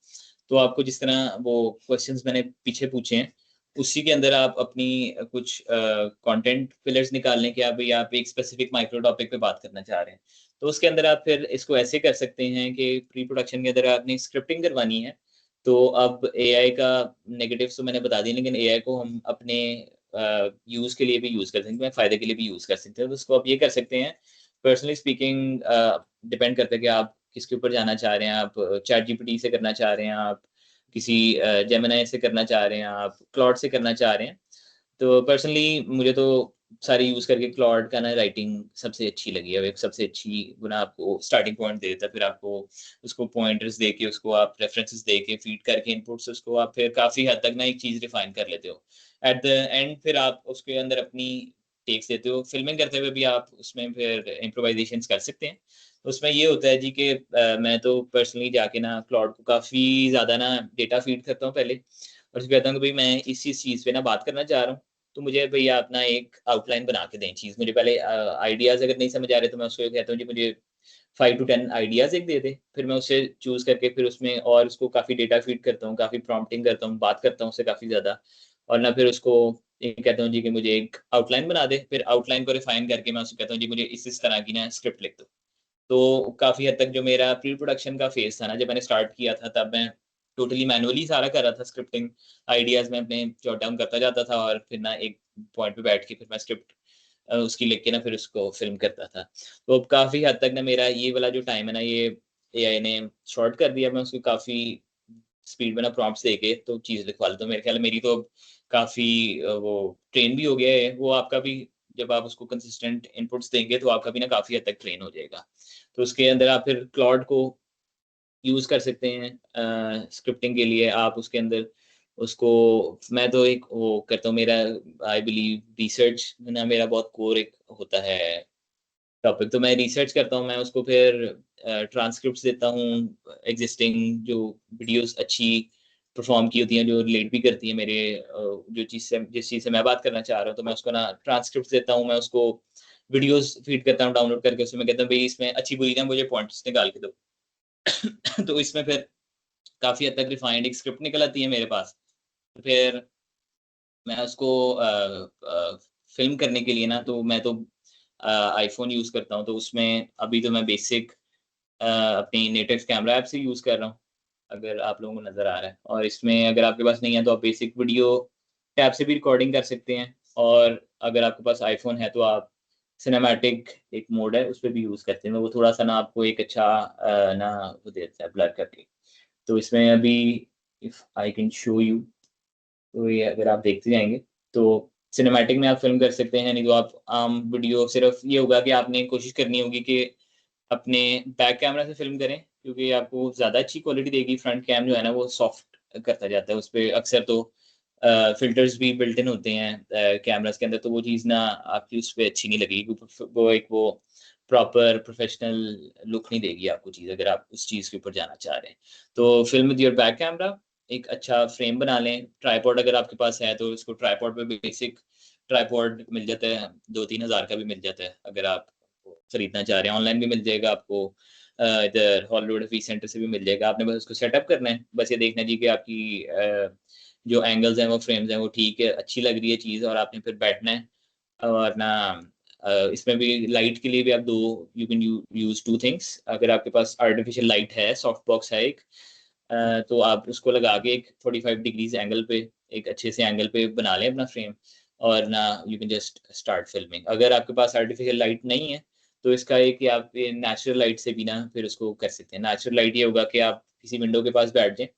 Speaker 2: तो आपको जिस तरह वो क्वेश्चंस मैंने पीछे पूछे हैं, उसी के अंदर आप अपनी कुछ कंटेंट पिलर्स निकाल लें कि आप भई आप एक स्पेसिफिक माइक्रो टॉपिक पे बात करना चाह रहे हैं। तो उसके अंदर आप फिर इसको ऐसे कर सकते हैं कि प्री प्रोडक्शन के अंदर आपने स्क्रिप्टिंग करवानी है, तो अब एआई का नेगेटिव्स तो मैंने बता दिए, लेकिन एआई को हम अपने यूज़ के लिए भी यूज़ कर सकते हैं, फ़ायदे के लिए भी यूज़ कर सकते हैं। तो उसको आप ये कर सकते हैं, पर्सनली स्पीकिंग डिपेंड करता है कि आप किसके ऊपर जाना चाह रहे हैं। आप चैट जीपीटी से करना चाह रहे हैं, आप किसी जेमिनी से करना चाह रहे हैं, आप क्लॉड से करना चाह रहे हैं। तो पर्सनली मुझे तो सारे यूज़ करके क्लॉड का ना राइटिंग सबसे अच्छी लगी है। एक सबसे अच्छी वो ना आपको स्टार्टिंग पॉइंट दे देता है, फिर आपको उसको पॉइंटर्स देके, उसको आप रेफरेंसेस देके, फीड करके इनपुट्स, उसको आप फिर काफ़ी हद तक ना एक चीज़ रिफाइन कर लेते हो। एट द एंड फिर आप उसके अंदर अपनी टेक्स देते हो। फ़िल्मिंग करते हुए भी आप उसमें फिर इम्प्रोवाइज़ेशंस कर सकते हैं। उसमें ये होता है जी कि मैं तो पर्सनली जाके ना क्लॉड को काफ़ी ज़्यादा ना डेटा फीड करता हूँ पहले, और उसको कहता हूँ कि भई मैं इस चीज़ पे ना बात करना चाह रहा हूँ। तो मुझे भैया अपना एक आउटलाइन बना के दें चीज़। मुझे पहले आइडियाज़ अगर नहीं समझ आ रहे, तो मैं उसको कहता हूँ जी मुझे 5 टू 10 आइडियाज़ एक दे दे। फिर मैं उससे चूज़ करके फिर उसमें और उसको काफ़ी डेटा फीड करता हूँ, काफ़ी प्रॉम्प्टिंग करता हूँ, बात करता हूँ उससे काफ़ी ज़्यादा, और ना फिर उसको ये कहता हूँ जी कि मुझे एक आउटलाइन बना दे। फिर आउटलाइन को रिफाइन करके मैं उसको कहता हूँ जी मुझे इस तरह की ना स्क्रिप्ट लिख दो। तो काफ़ी हद तक जो मेरा प्री प्रोडक्शन का फ़ेज़ था ना, जब मैंने स्टार्ट किया था, तब मैं टोटली मैनुअली सारा कर रहा था स्क्रिप्टिंग। आइडियाज़ मैं अपने जॉट डाउन करता जाता था, और फिर ना एक पॉइंट पे बैठ के फिर मैं स्क्रिप्ट उसकी लिख के ना फिर उसको फ़िल्म करता था। तो अब काफ़ी हद तक ना मेरा ये वाला जो टाइम है ना, ये एआई ने शॉर्ट कर दिया। मैं उसको काफ़ी स्पीड में ना प्रॉम्प्ट्स देके तो चीज़ लिखवा लेता हूँ। मेरे ख्याल में मेरी तो काफ़ी वो ट्रेन भी हो गया है। वो आपका भी, जब आप उसको कंसिस्टेंट इनपुट्स देंगे, तो आपका भी ना काफ़ी हद तक ट्रेन हो जाएगा। तो उसके अंदर आप फिर क्लॉड को यूज़ कर सकते हैं स्क्रिप्टिंग के लिए। आप उसके अंदर उसको, मैं तो एक वो करता हूँ, मेरा आई बिलीव रिसर्च ना मेरा बहुत कोर एक होता है टॉपिक। तो मैं रिसर्च करता हूँ, मैं उसको फिर ट्रांसक्रिप्ट्स देता हूँ, एग्जिस्टिंग जो वीडियोस अच्छी परफॉर्म की होती हैं, जो रिलेट भी करती है मेरे जो चीज़ से, जिस चीज़ से मैं बात करना चाह रहा हूँ, तो मैं उसको ना ट्रांसक्रिप्ट्स देता हूँ। मैं उसको वीडियोस फीड करता हूँ डाउनलोड करके, उसमें कहता हूँ भाई इसमें अच्छी बुरी ना मुझे पॉइंट्स निकाल के दो। तो इसमें फिर काफ़ी हद तक रिफाइंड एक स्क्रिप्ट निकल आती है मेरे पास। तो फिर मैं उसको फिल्म करने के लिए ना, तो मैं तो आईफोन यूज़ करता हूँ, तो उसमें अभी तो मैं बेसिक अपनी नेटिव कैमरा ऐप से यूज़ कर रहा हूँ, अगर आप लोगों को नज़र आ रहा है। और इसमें अगर आपके पास नहीं है तो आप बेसिक वीडियो टैब से भी रिकॉर्डिंग कर सकते हैं, और अगर आपके पास आईफोन है तो आप सिनेमैटिक एक मोड है उस पे भी यूज़ करते हैं, वो थोड़ा सा ना आपको एक अच्छा ना वो देता है ब्लर करके। तो इसमें अभी if I can show you, तो ये अगर आप देखते जाएँगे तो सिनेमैटिक में आप फ़िल्म कर सकते हैं, नहीं तो आप आम वीडियो सिर्फ़ ये होगा कि आपने कोशिश करनी होगी कि अपने बैक कैमरा से फ़िल्म करें, क्योंकि आपको ज़्यादा अच्छी क्वालिटी देगी। फ्रंट कैम जो है ना वो सॉफ्ट करता जाता है, उसपे अक्सर तो फ़िल्टर्स भी बिल्ट इन होते हैं कैमराज़ के अंदर, तो वो चीज़ ना आपकी उस पे अच्छी नहीं लगेगी। वो प्रॉपर प्रोफ़ेशनल लुक नहीं देगी आपको चीज़, अगर आप उस चीज़ के ऊपर जाना चाह रहे हैं। तो film with your back camera, एक अच्छा फ्रेम बना लें। ट्राइपॉड अगर आपके पास है तो उसको ट्राइपॉड पे बेसिक ट्राइपॉड मिल जाता है, 2-3 हज़ार का भी मिल जाता है, अगर आप खरीदना चाह रहे हैं। ऑनलाइन भी मिल जाएगा आपको, इधर हॉलीवुड वी सेंटर से भी मिल जाएगा। आपने बस उसको सेटअप करना है। बस ये देखना है जी कि आपकी जो एंगल्स हैं, वो फ्रेम्स हैं, वो ठीक है, अच्छी लग रही है चीज़, और आपने फिर बैठना है। और ना इसमें भी लाइट के लिए भी आप 2 यू कैन यूज़ 2 थिंग्स। अगर आपके पास आर्टिफिशियल लाइट है, सॉफ्ट बॉक्स है एक, तो आप उसको लगा के एक 45 डिग्रीज़ एंगल पे, एक अच्छे से एंगल पे बना लें अपना फ्रेम, और ना यू कैन जस्ट स्टार्ट फ़िल्मिंग। अगर आपके पास आर्टिफिशियल लाइट नहीं है, तो इसका है कि आप ये नेचुरल लाइट से भी ना फिर उसको कर सकते हैं। नेचुरल लाइट ये होगा कि आप किसी विंडो के पास बैठ जाएँ,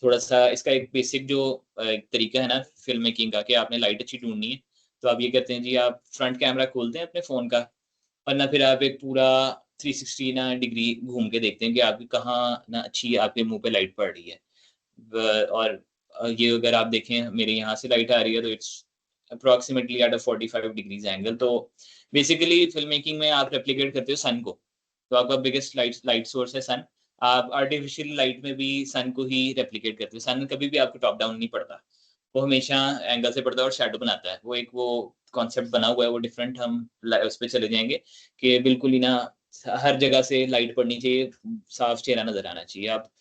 Speaker 2: थोड़ा-सा इसका एक बेसिक जो एक तरीका है ना फ़िल्म मेकिंग का, कि आपने लाइट अच्छी ढूँढनी है, तो आप ये करते हैं जी, आप फ्रंट कैमरा खोलते हैं अपने फ़ोन का, और ना फिर आप एक पूरा 360 ना डिग्री घूम के देखते हैं कि आपकी कहाँ ना अच्छी आपके मुँह पे लाइट पड़ रही है। और ये अगर आप देखें, मेरे यहाँ से लाइट आ रही है, तो it's approximately at a 45 degrees angle. तो बेसिकली फिल्म मेकिंग में आप रेप्लिकेट करते हो सन को, तो आपका बिगेस्ट लाइट लाइट सोर्स है सन। आप आर्टिफिशियल लाइट में भी सन को ही रेप्लिकेट करते हो। सन कभी भी आपको टॉप डाउन नहीं पड़ता, वो हमेशा एंगल से पड़ता है और शेडो बनाता है। वो कॉन्सेप्ट बना हुआ है, वो डिफरेंट हम उस पर चले जाएंगे कि बिल्कुल ही ना हर जगह से लाइट पड़नी चाहिए, साफ चेहरा नजर आना चाहिए। आप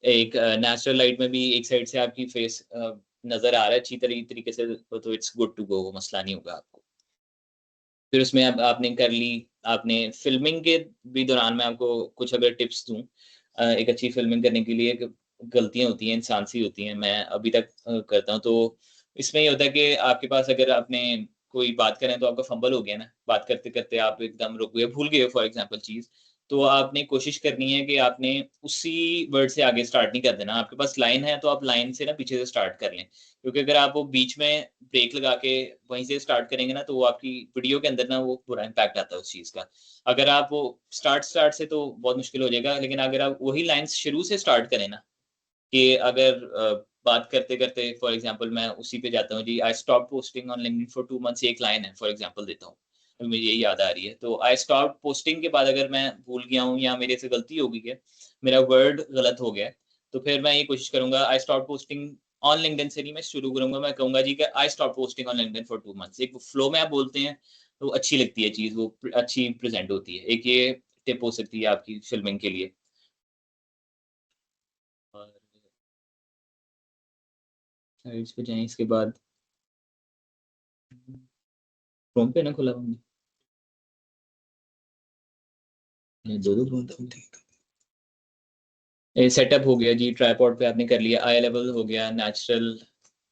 Speaker 2: एक नेचुरल लाइट में भी एक साइड से आपकी फेस नज़र आ रहा है अच्छी तरीके से, तो इट्स गुड टू गो, वो मसला नहीं होगा आपको। फिर उसमें अब आपने कर ली, आपने फ़िल्मिंग के भी दौरान मैं आपको कुछ अगर टिप्स दूँ एक अच्छी फ़िल्मिंग करने के लिए, ग गलतियाँ होती हैं, इंसान से ही होती हैं, मैं अभी तक करता हूँ। तो इसमें ये होता है कि आपके पास अगर आपने कोई बात कर रहे हैं तो आपका फंबल हो गया ना, बात करते-करते आप एकदम रुक गए, भूल गए फॉर एग्ज़ाम्पल चीज़, तो आपने कोशिश करनी है कि आपने उसी वर्ड से आगे स्टार्ट नहीं कर देना। आपके पास लाइन है तो आप लाइन से ना पीछे से स्टार्ट कर लें। क्योंकि अगर आप वो बीच में ब्रेक लगा के वहीं से स्टार्ट करेंगे ना, तो वो आपकी वीडियो के अंदर ना वो बुरा इम्पैक्ट आता है उस चीज़ का। अगर आप वो स्टार्ट स्टार्ट से तो बहुत मुश्किल हो जाएगा, लेकिन अगर आप वही लाइन्स शुरू से स्टार्ट करें ना, कि अगर बात करते-करते फॉर एग्ज़ाम्पल मैं उसी पे जाता हूँ जी, I stopped posting on LinkedIn for 2 months, ये एक लाइन है फॉर एग्ज़ाम्पल देता हूँ। मुझे यही याद आ रही है। तो आई स्टॉप्ड पोस्टिंग के बाद अगर मैं भूल गया हूँ या मेरे से गलती हो गई है, मेरा वर्ड गलत हो गया है, तो फिर मैं ये कोशिश करूँगा, आई स्टॉप्ड पोस्टिंग ऑन लिंक्डइन से नहीं मैं शुरू करूँगा, मैं कहूँगा जी कि आई stopped posting on LinkedIn for 2 months. एक फ्लो में आप बोलते हैं, तो अच्छी लगती है चीज़, वो अच्छी प्रेज़ेंट होती है। एक ये टिप हो सकती है आपकी फ़िल्मिंग के लिए। और साइड्स पे जाएँ इसके बाद, क्रोम पे ना खुला हुआ है, 2-2 क्रोम
Speaker 3: दो
Speaker 2: खुले।
Speaker 3: ठीक।
Speaker 2: ये सेटअप हो गया जी, ट्राइपॉड पे आपने कर लिया, आई लेवल हो गया, नेचुरल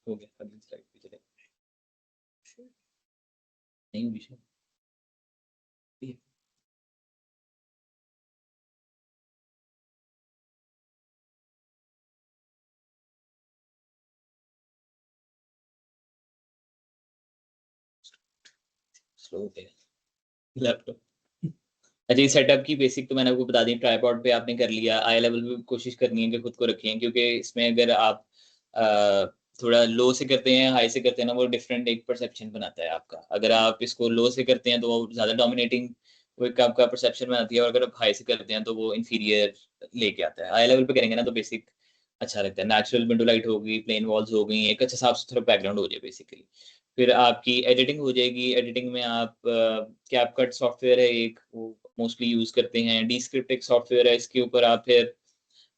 Speaker 2: हो गया। अगली स्लाइड पे चले, नहीं हुई शायद। ये स्लो हो गया लैपटॉप। अच्छा, ये सेटअप की बेसिक तो मैंने आपको बता दी, ट्राइपॉड पे आपने कर लिया, आई लेवल पे कोशिश करनी है कि खुद को रखें, क्योंकि इसमें अगर आप थोड़ा लो से करते हैं, हाई से करते हैं ना, वो डिफरेंट एक परसेप्शन बनाता है आपका। अगर आप इसको लो से करते हैं तो वो ज़्यादा डोमिनेटिंग वो एक आपका परसेप्शन बनाती है, और अगर आप हाई से करते हैं तो वो इंफीरियर लेके आता है। आई लेवल पे करेंगे ना तो बेसिक अच्छा लगता है, नेचुरल विंडो लाइट होगी, प्लेन वॉल्स हो गई, एक अच्छा साफ सुथरा बैकग्राउंड हो जाए बेसिकली। फिर आपकी एडिटिंग हो जाएगी। एडिटिंग में आप कैपकट सॉफ्टवेयर है एक, वो मोस्टली यूज करते हैं। डीस्क्रिप्ट एक सॉफ्टवेयर है, इसके ऊपर आप फिर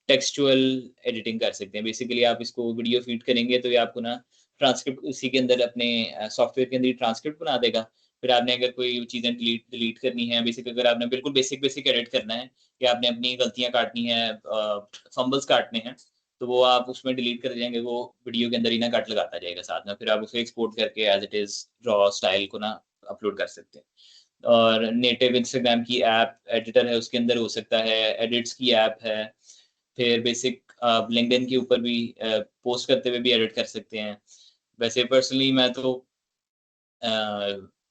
Speaker 2: टेक्सचुअल एडिटिंग कर सकते हैं। बेसिकली आप इसको वीडियो फीड करेंगे तो ये आपको ना ट्रांसक्रिप्ट उसी के अंदर अपने सॉफ्टवेयर के अंदर ही ट्रांसक्रिप्ट बना देगा। फिर आपने अगर कोई चीज़ें डिलीट करनी है, बेसिक अगर आपने बिल्कुल बेसिक एडिट करना है या आपने अपनी गलतियां काटनी है, फंबल्स काटने हैं, तो वो आप उसमें डिलीट कर जाएंगे, वो वीडियो के अंदर ही ना कट लगाता जाएगा साथ में। फिर आप उसे एक्सपोर्ट करके as it is raw style को ना अपलोड कर सकते हैं। और नेटिव इंस्टाग्राम की ऐप एडिटर है, उसके अंदर हो सकता है। एडिट्स की ऐप है। फिर बेसिक लिंक्डइन के ऊपर भी पोस्ट करते हुए भी एडिट कर सकते हैं। वैसे पर्सनली मैं तो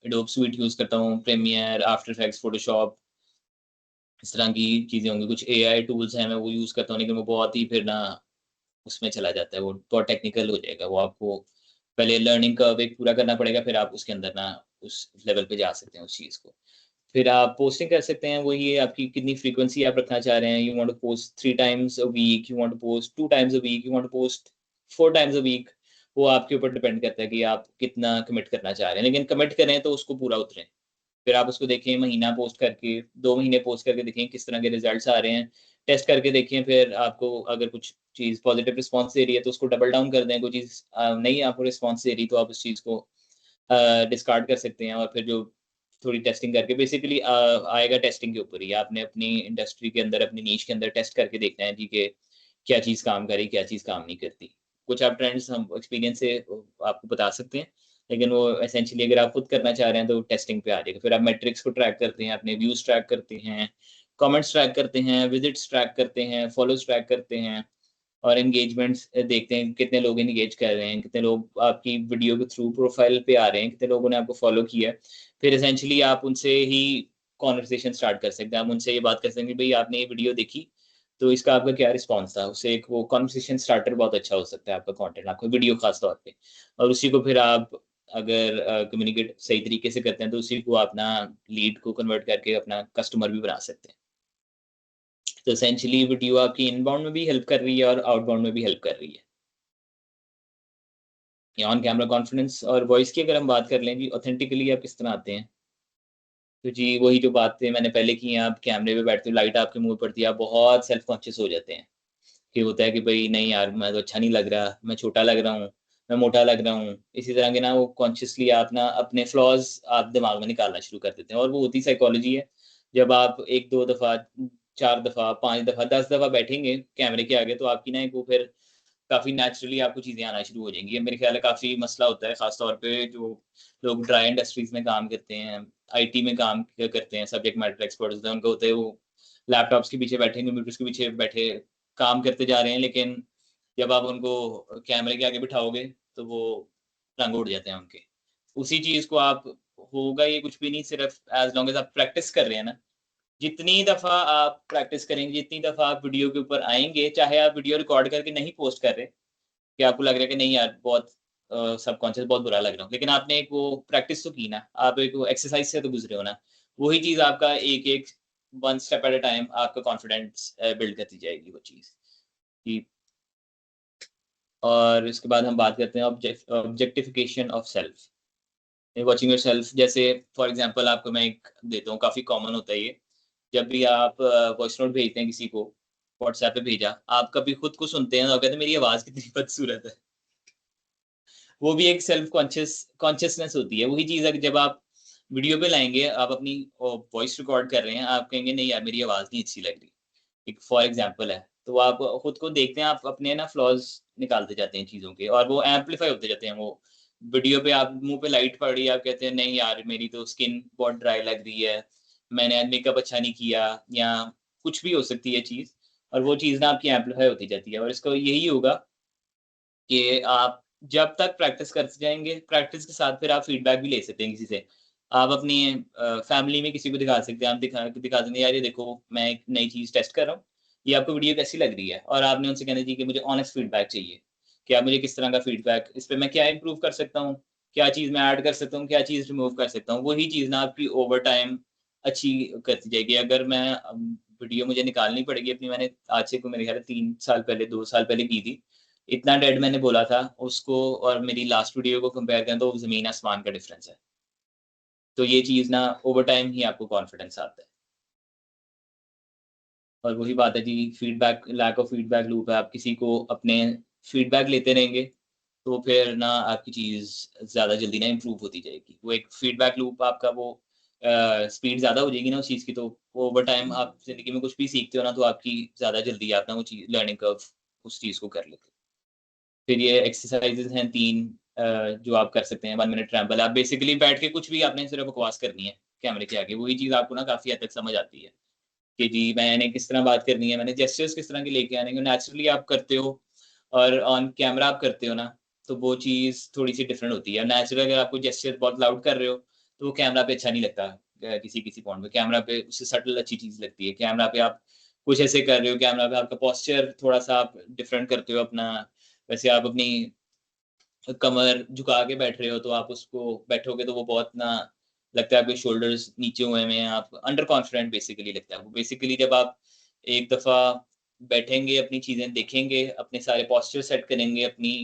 Speaker 2: एडोब स्वीट यूज करता हूँ, प्रीमियर, आफ्टर इफेक्ट्स, फोटोशॉप, इस तरह की चीजें होंगी। कुछ एआई टूल्स हैं मैं वो यूज करता हूँ, लेकिन वो बहुत ही फिर ना उसमें चला जाता है, वो बहुत टेक्निकल हो जाएगा। वो आपको पहले लर्निंग कर्व एक पूरा करना पड़ेगा, फिर आप उसके अंदर ना उस लेवल पे जा सकते हैं उस चीज को। फिर आप पोस्टिंग कर सकते हैं, वही है आपकी कितनी फ्रीक्वेंसी आप रखना चाह रहे हैं। You want to post 3 times a week, you want to post 2 times a week, you want to post 4 times a week. वो आपके ऊपर डिपेंड करता है कि आप कितना कमिट करना चाह रहे हैं, लेकिन कमिट करें तो उसको पूरा उतरें। फिर आप उसको देखें, महीना पोस्ट करके, 2 महीने पोस्ट करके देखें किस तरह के रिजल्ट्स आ रहे हैं, टेस्ट करके देखें। फिर आपको अगर कुछ चीज़ पॉजिटिव रिस्पॉन्स दे रही है तो उसको डबल डाउन कर दें। कोई चीज़ नहीं आपको रिस्पॉन्स दे रही तो आप उस चीज़ को डिस्कार्ड कर सकते हैं। और फिर जो थोड़ी टेस्टिंग करके बेसिकली आएगा टेस्टिंग के ऊपर ही। आपने अपनी इंडस्ट्री के अंदर, अपनी नीश के अंदर टेस्ट करके देखना है जी कि क्या चीज़ काम करी, क्या चीज़ काम नहीं करती। कुछ आप ट्रेंड्स हम एक्सपीरियंस से आपको बता सकते हैं, लेकिन वो एसेंशियली अगर आप खुद करना चाह रहे हैं तो टेस्टिंग पे आ जाएगा। फिर आप मेट्रिक्स को ट्रैक करते हैं, अपने व्यूज ट्रैक करते हैं, कमेंट्स ट्रैक करते हैं, विजिट्स ट्रैक करते हैं, फॉलोज ट्रैक करते हैं, और एंगेजमेंट्स देखते हैं कितने लोग एंगेज कर रहे हैं, कितने लोग आपकी वीडियो के थ्रू प्रोफाइल पे आ रहे हैं, कितने लोगों ने आपको फॉलो किया है। फिर एसेंशियली आप उनसे ही कॉन्वर्सेशन स्टार्ट कर सकते हैं। आप उनसे ये बात कर सकते हैं कि भाई आपने ये वीडियो देखी तो इसका आपका क्या रिस्पॉन्स था। उससे एक वो कॉन्वर्सेशन स्टार्टर बहुत अच्छा हो सकता है आपका कंटेंट, आपका वीडियो खास तौर पे। और उसी को फिर आप अगर कम्युनिकेट सही तरीके से करते हैं तो उसी को अपना लीड को कन्वर्ट करके अपना कस्टमर भी बना सकते हैं। तो एसेंशियली वीडियो आपकी इनबाउंड में भी हेल्प कर रही है और आउटबाउंड में भी हेल्प कर रही है। या ऑन कैमरा कॉन्फिडेंस और वॉइस की अगर हम बात कर लें जी, ऑथेंटिकली आप किस तरह आते हैं, तो जी वही जो बातें मैंने पहले की हैं। आप कैमरे पे बैठते हो, लाइट आपके मुंह पर पड़ती है, आप बहुत सेल्फ कॉन्शियस हो जाते हैं कि होता है कि भाई नहीं यार मैं तो अच्छा नहीं लग रहा, मैं छोटा लग रहा हूँ, मैं मोटा लग रहा हूँ। इसी तरह के ना वो कॉन्शियसली आप ना अपने फ्लॉज आप दिमाग में निकालना शुरू कर देते हैं। और वो होती साइकोलॉजी है। जब आप 1-2 दफ़ा, 4 दफ़ा, 5 दफ़ा, 10 दफ़ा बैठेंगे कैमरे के आगे तो आपकी ना एक वो फिर काफ़ी नेचुरली आपको चीज़ें आना शुरू हो जाएँगी। ये मेरे ख्याल है काफ़ी मसला होता है, ख़ास तौर पे जो लोग ड्राई इंडस्ट्रीज़ में काम करते हैं, आईटी में काम करते हैं, सब्जेक्ट मैटर एक्सपर्ट्स होते हैं, उनको होता है वो लैपटॉप्स के पीछे बैठे, कंप्यूटर्स के पीछे बैठे काम करते जा रहे हैं, लेकिन जब आप उनको कैमरे के आगे बिठाओगे, तो वो रंग उड़ जाते हैं उनके। उसी चीज़ को आप होगा ये कुछ भी नहीं, सिर्फ़ एज़ लॉन्ग एज़ आप प्रैक्टिस कर रहे हैं ना, जितनी दफ़ा आप प्रैक्टिस करेंगे, जितनी दफ़ा आप वीडियो के ऊपर आएँगे, चाहे आप वीडियो रिकॉर्ड करके नहीं पोस्ट कर रहे, कि आपको लग रहा है कि नहीं यार बहुत सबकॉन्शियस बहुत बुरा लग रहा हूँ। लेकिन आपने एक वो प्रैक्टिस तो की ना, आप एक वो एक्सरसाइज से तो गुज़रे हो ना। वही चीज़ आपका एक-एक 1 स्टेप एट अ टाइम आपका कॉन्फिडेंस बिल्ड करती जाएगी वो चीज़। जी, और इसके बाद हम बात करते हैं objectification of self. Watching yourself, जैसे फॉर एग्ज़ाम्पल आपको मैं एक देता हूँ, काफ़ी कॉमन होता है ये। जब भी आप वॉइस नोट भेजते हैं किसी को, व्हाट्सएप पे भेजा, आप कभी खुद को सुनते हैं और कहते हैं मेरी आवाज़ कितनी बदसूरत है। वो भी एक सेल्फ कॉन्शियसनेस होती है। वही चीज़ है कि जब आप वीडियो पे लाएँगे, आप अपनी वॉइस रिकॉर्ड कर रहे हैं, आप कहेंगे नहीं यार मेरी आवाज़ नहीं अच्छी लग रही। एक फॉर एग्ज़ाम्पल है। तो आप खुद को देखते हैं, आप अपने ना फ्लॉज़ निकालते जाते हैं चीज़ों के, और वो एम्प्लीफाई होते जाते हैं। वो वीडियो पे आप मुँह पे लाइट पड़ रही है, आप कहते हैं नहीं यार मेरी तो स्किन बहुत ड्राई लग रही है, मैंने आज मेकअप अच्छा नहीं किया, या कुछ भी हो सकती है चीज़। और वो चीज़ ना आपकी एम्प्लीफाई होती जाती है, और इसका यही होगा कि आप जब तक प्रैक्टिस करते जाएँगे, प्रैक्टिस के साथ फिर आप फीडबैक भी ले सकते हैं किसी से। आप अपनी फैमिली में किसी को दिखा सकते हैं, आप दिखा देंगे यार ये देखो मैं एक नई चीज़ टेस्ट कर रहा हूँ, ये आपको वीडियो कैसी लग रही है? और आपने उनसे कहना चाहिए कि मुझे ऑनेस्ट फीडबैक चाहिए, कि आप मुझे किस तरह का फीडबैक, इस पे मैं क्या इम्प्रूव कर सकता हूँ? क्या चीज़ मैं ऐड कर सकता हूँ? क्या चीज़ रिमूव कर सकता हूँ? वही चीज़ ना आपकी ओवर टाइम अच्छी करती जाएगी। अगर मैं वीडियो मुझे निकालनी पड़ेगी अपनी, मैंने आज से को मेरे ख्याल है 3 साल पहले, 2 साल पहले की थी। इतना डेड मैंने बोला था उसको और मेरी लास्ट वीडियो को कंपेयर करें तो ज़मीन आसमान का डिफरेंस है। तो ये चीज़ ना ओवर टाइम ही आपको कॉन्फिडेंस आता है। और वही बात है जी, feedback, lack of feedback loop है। आप किसी को अपने फीडबैक लेते रहेंगे तो फिर ना आपकी चीज़ ज़्यादा जल्दी ना इम्प्रूव होती जाएगी। वो एक फीडबैक लूप आपका वो स्पीड ज़्यादा हो जाएगी ना उस चीज़ की, तो ओवर टाइम आप ज़िंदगी में कुछ भी सीखते हो ना तो आपकी ज़्यादा जल्दी आप ना वो चीज़ लर्निंग कर्व उस चीज़ को कर लेते हो। फिर ये एक्सरसाइज़ेज़ हैं 3 जो आप कर सकते हैं। 1 मिनट रैंपल, आप बेसिकली बैठ के कुछ भी आपने सिर्फ़ बकवास करनी है कैमरे के आगे। वही चीज़ आपको ना काफ़ी हद तक समझ आती है कि जी मैंने किस तरह बात करनी है, मैंने जेस्चर्स किस तरह के लेके आने हैं। नेचुरली आप करते हो और ऑन कैमरा आप करते हो ना, तो वो चीज़ थोड़ी-सी डिफरेंट होती है। नेचुरल अगर आपको जेस्चर बहुत लाउड कर रहे हो, तो वो कैमरा पे अच्छा नहीं लगता किसी-किसी पॉइंट पे। कैमरा पे उससे सटल अच्छी चीज़ लगती है। कैमरा पे आप कुछ ऐसे कर रहे हो, कैमरा पे आपका पोस्चर थोड़ा-सा आप डिफरेंट करते हो अपना। वैसे आप अपनी कमर झुका के बैठ रहे हो, तो आप उसको बैठोगे तो वो बहुत ना लगता है आपके शोल्डर्स नीचे हुए हैं, आप अंडर कॉन्फिडेंट बेसिकली लगता है। वो बेसिकली जब आप एक दफ़ा बैठेंगे, अपनी चीज़ें देखेंगे, अपने सारे पोस्चर सेट करेंगे, अपनी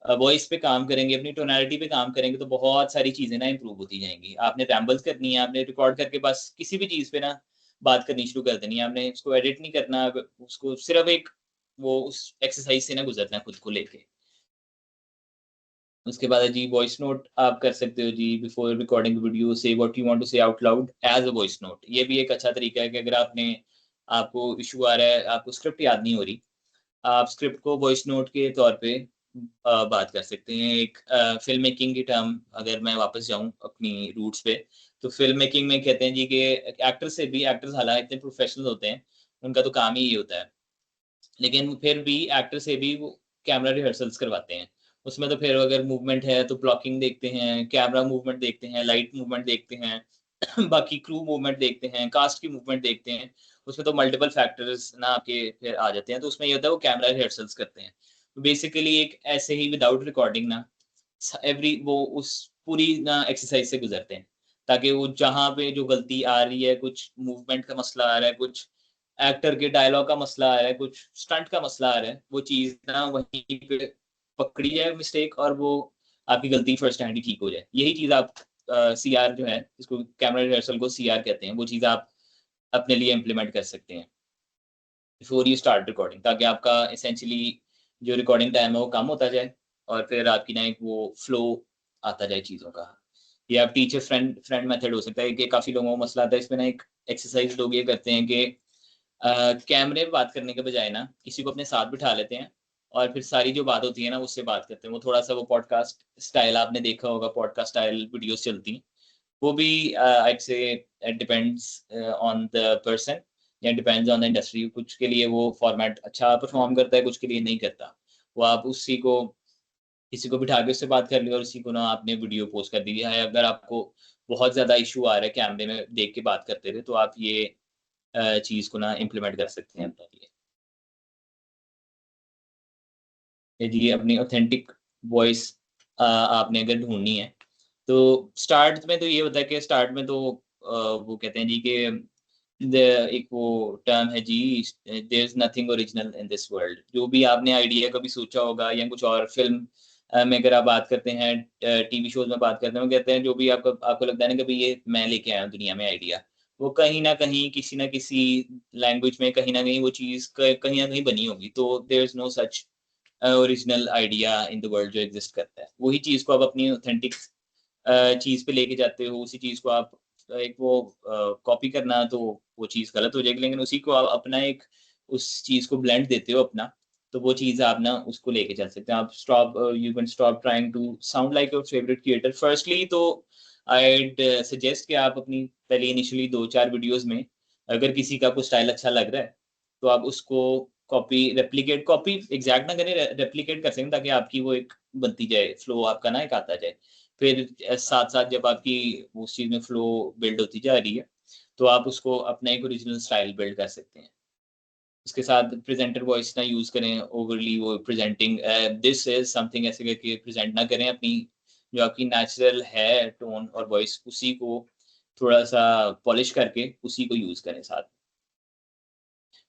Speaker 2: वॉइस पे काम करेंगे, अपनी टोनैलिटी पे काम करेंगे, तो बहुत सारी चीज़ें ना इम्प्रूव होती जाएँगी। आपने रैम्बल्स करनी है, आपने रिकॉर्ड करके बस किसी भी चीज़ पे ना बात करनी शुरू कर देनी है। आपने उसको एडिट नहीं करना, उसको सिर्फ़ एक वो उस एक्सरसाइज़ से ना गुज़रना है खुद को लेके। उसके बाद है जी वॉइस नोट आप कर सकते हो जी, बिफोर रिकॉर्डिंग वीडियो से what you want to say out loud as a voice note. ये भी एक अच्छा तरीका है कि अगर आपको इशू आ रहा है, आपको स्क्रिप्ट याद नहीं हो रही, आप स्क्रिप्ट को वॉइस नोट के तौर पे बात कर सकते हैं। एक फ़िल्म मेकिंग की टर्म अगर मैं वापस जाऊँ अपनी रूट्स पे, तो फ़िल्म मेकिंग में कहते हैं जी कि एक्टर्स हालाँकि इतने प्रोफ़ेशनल होते हैं, उनका तो काम ही ये होता है। लेकिन फिर भी एक्टर से भी वो कैमरा रिहर्सल्स करवाते हैं। उसमें तो फिर अगर मूवमेंट है तो ब्लॉकिंग देखते हैं, कैमरा मूवमेंट देखते हैं, लाइट मूवमेंट देखते हैं, बाकी क्रू मूवमेंट देखते हैं, कास्ट की मूवमेंट देखते हैं। उसमें तो मल्टीपल फैक्टर्स ना आपके फिर आ जाते हैं, तो उसमें ये होता है वो कैमरा रिहर्सल्स करते हैं। तो बेसिकली एक ऐसे ही विदाउट रिकॉर्डिंग ना एवरी वो उस पूरी ना एक्सरसाइज से गुजरते हैं, ताकि वो जहाँ पे जो गलती आ रही है, कुछ मूवमेंट का मसला आ रहा है, कुछ एक्टर के डायलॉग का मसला आ रहा है, कुछ स्टंट का मसला आ रहा है, वो चीज़ ना वहीं पे पकड़ी जाए मिस्टेक और वो आपकी गलती फर्स्ट हैंड ही ठीक हो जाए। यही चीज़ आप सीआर जो है, इसको कैमरा रिहर्सल को सीआर कहते हैं, वो चीज़ आप अपने लिए इम्प्लीमेंट कर सकते हैं बिफोर यू स्टार्ट रिकॉर्डिंग, ताकि आपका एसेंशियली जो रिकॉर्डिंग टाइम है वो कम होता जाए और फिर आपकी ना एक वो फ्लो आता जाए चीज़ों का। ये आप टीचर फ्रेंड फ्रेंड मेथड हो सकता है कि काफ़ी लोगों को मसला आता है इसमें ना। एक एक्सरसाइज लोग ये करते हैं कि कैमरे पे बात करने के बजाय ना किसी को अपने साथ बिठा लेते हैं और फिर सारी जो बात होती है ना उससे बात करते हैं। वो थोड़ा-सा वो पॉडकास्ट स्टाइल आपने देखा होगा, पॉडकास्ट स्टाइल वीडियोज़ चलती हैं। वो भी आइड से it depends on the person या डिपेंड्स ऑन द इंडस्ट्री। कुछ के लिए वो फॉर्मेट अच्छा परफॉर्म करता है, कुछ के लिए नहीं करता। वो आप उसी को किसी को बिठा के उससे बात कर लिया और उसी को ना आपने वीडियो पोस्ट कर दी है। अगर आपको बहुत ज़्यादा इश्यू आ रहा है कैमरे में देख के बात करते हुए, तो आप ये चीज़ को ना इम्प्लीमेंट कर सकते हैं अपने लिए। कि जी अपनी ऑथेंटिक वॉइस आपने अगर ढूँढनी है, तो स्टार्ट में तो ये होता है कि स्टार्ट में तो वो कहते हैं जी कि द एक वो टर्म है जी, there is nothing original in this world. जो भी आपने आइडिया कभी सोचा होगा या कुछ और फ़िल्म में अगर आप बात करते हैं, टीवी शोज़ में बात करते हैं, वो कहते हैं जो भी आपको आपको लगता है ना कि भई ये मैं लेके आया हूँ दुनिया में आइडिया, वो कहीं न कहीं किसी न किसी लैंग्वेज में कहीं न कहीं वो चीज़ क कहीं न कहीं बनी होगी। तो there is no such original idea in the world जो एग्ज़िस्ट करता है। वही चीज़ को आप अपनी ऑथेंटिक चीज़ पे लेके जाते हो, उसी चीज़ को आप एक वो कॉपी करना तो वो चीज़ गलत हो जाएगी, लेकिन उसी को आप अपना एक उस चीज़ को ब्लेंड देते हो अपना, तो वो चीज़ आप ना उसको लेके चल सकते हैं। आप you can stop trying to sound like your favourite creator. Firstly तो आइड सजेस्ट कि आप अपनी पहले इनिशियली 2-4 वीडियोज़ में अगर किसी का कोई स्टाइल अच्छा लग रहा है, तो आप उसको कॉपी एग्ज़ैक्ट ना करें, रेप्लिकेट कर सकें, ताकि आपकी वो एक बनती जाए, फ्लो आपका ना एक आता जाए। फिर साथ-साथ जब आपकी उस चीज़ में फ्लो बिल्ड होती जा रही है, तो आप उसको अपना एक ओरिजिनल स्टाइल बिल्ड कर सकते हैं। उसके साथ प्रेज़ेंटर वॉइस ना यूज़ करें, ओवरली वो प्रेज़ेंटिंग दिस इज़ समथिंग ऐसे करके प्रेज़ेंट ना करें। अपनी जो आपकी नेचुरल है टोन और वॉइस, उसी को थोड़ा-सा पॉलिश करके उसी को यूज़ करें साथ।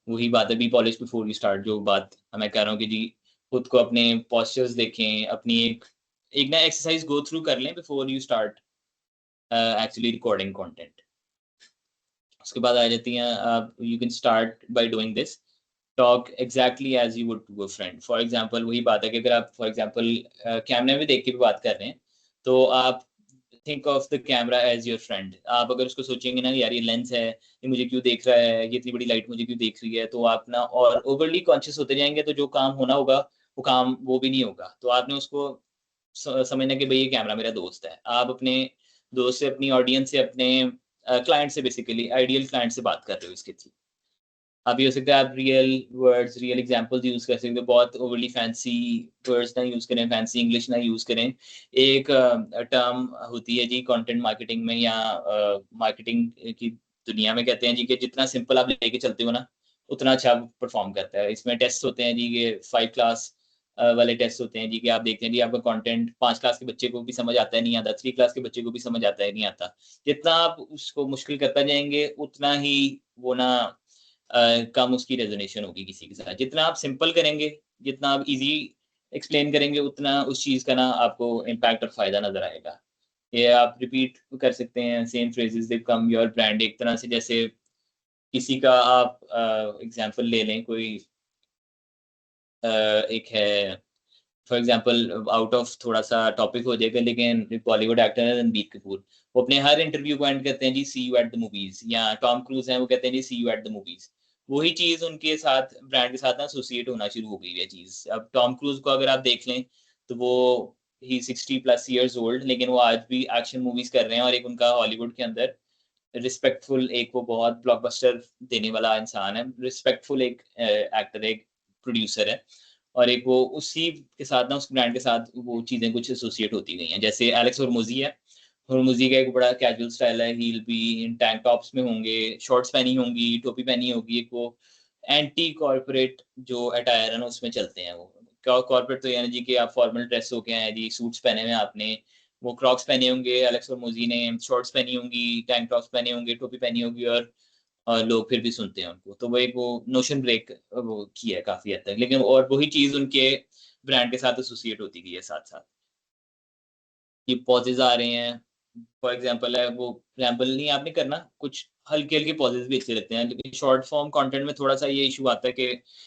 Speaker 2: वही बात है, be polish before you start, जो बात मैं कह रहा हूँ कि जी खुद को अपने postures देखें, अपनी एक ना exercise go through कर लें before you start actually recording content. उसके बाद आ जाती हैं आप, you can start by doing this. Talk exactly as you would to a friend. For example, वही बात है कि अगर आप for example कैमरे में देख के भी बात कर रहे हैं, तो आप think of the camera as your friend. आप अगर उसको सोचेंगे ना यार ये लेंस है, ये मुझे क्यों देख रहा है, ये इतनी बड़ी लाइट मुझे क्यों देख रही है, तो आप ना और overly conscious होते जाएंगे, तो जो काम होना होगा वो काम वो भी नहीं होगा. तो आपने उसको समझना कि भाई ये कैमरा मेरा दोस्त है. आप अपने दोस्त से, अपनी ऑडियंस से, अपने क्लाइंट से, बेसिकली आइडियल क्लाइंट से बात कर रहे हो इसके थ्रू. अभी हो सकता है आप real words, real examples use कर सकते हो, बहुत ओवरली फैंसी वर्ड्स ना यूज करें, फैंसी इंग्लिश ना यूज करें. एक टर्म होती है जी कंटेंट मार्केटिंग में या मार्केटिंग की दुनिया में, कहते हैं जी कि जितना सिंपल आप लेके चलते हो ना, उतना अच्छा परफॉर्म करता है. इसमें टेस्ट होते हैं जी के 5 क्लास वाले टेस्ट होते हैं जी कि आप देखते हैं जी आपका कंटेंट 5 क्लास के बच्चे को भी समझ आता है नहीं आता, 3 क्लास के बच्चे को भी समझ आता है नहीं आता. जितना आप उसको मुश्किल करता जाएंगे, उतना ही वो ना कम उसकी रेजोनेशन होगी किसी के साथ. जितना आप सिंपल करेंगे, जितना आप इजी एक्सप्लेन करेंगे, उतना उस चीज का ना आपको इम्पैक्ट और फायदा नजर आएगा. ये आप रिपीट कर सकते हैं, same phrases they come your brand. एक तरह से जैसे किसी का आप एग्जांपल ले लें, कोई एक है फॉर एग्जांपल, आउट ऑफ थोड़ा सा टॉपिक हो जाएगा, लेकिन बॉलीवुड एक्टर है रणबीर कपूर. वो अपने हर इंटरव्यू को एंड करते हैं जी सी यू एट द मूवीज. या टॉम क्रूज हैं, वो कहते हैं जी सी यू एट द मूवीज. वही चीज उनके साथ, ब्रांड के साथ ना एसोसिएट होना शुरू हो गई है चीज. अब टॉम क्रूज को अगर आप देख लें, तो वो ही 60+ ईयर्स ओल्ड, लेकिन वो आज भी एक्शन मूवीज कर रहे हैं. और एक उनका हॉलीवुड के अंदर रिस्पेक्टफुल, एक वो बहुत ब्लॉकबस्टर देने वाला इंसान है, रिस्पेक्टफुल एक एक्टर, एक प्रोड्यूसर है. और एक वो उसी के साथ ना, उस ब्रांड के साथ वो चीजें कुछ एसोसिएट होती गई हैं. जैसे एलेक्स हॉर्मोजी है, हॉर्मोजी का एक बड़ा कैजुअल स्टाइल है, he will be in tank tops में होंगे, शॉर्ट्स पहनी होंगी, टोपी पहनी होगी. एक वो एंटी कॉर्पोरेट जो अटायर है ना, उसमें चलते हैं वो. कॉर्पोरेट तो यानी जी कि आप फॉर्मल ड्रेस होके आए जी, सूट्स पहने हुए आपने, वो क्रॉक्स पहने होंगे एलेक्स हॉर्मोजी ने, शॉर्ट्स पहनी होंगी, टैंक टॉप्स पहने होंगे, टोपी पहनी होगी, और लोग फिर भी सुनते हैं उनको. तो वो एक वो नोशन ब्रेक वो किया है काफी हद तक, लेकिन और वही चीज उनके ब्रांड के साथ एसोसिएट होती गई है साथ साथ. ये पॉजेज आ रहे हैं, फॉर एग्जांपल है वो, एग्जांपल नहीं आपने करना, कुछ हल्के हल्के पॉजेज भी अच्छे लगते हैं. लेकिन शॉर्ट फॉर्म कंटेंट में थोड़ा सा ये इशू आता है कि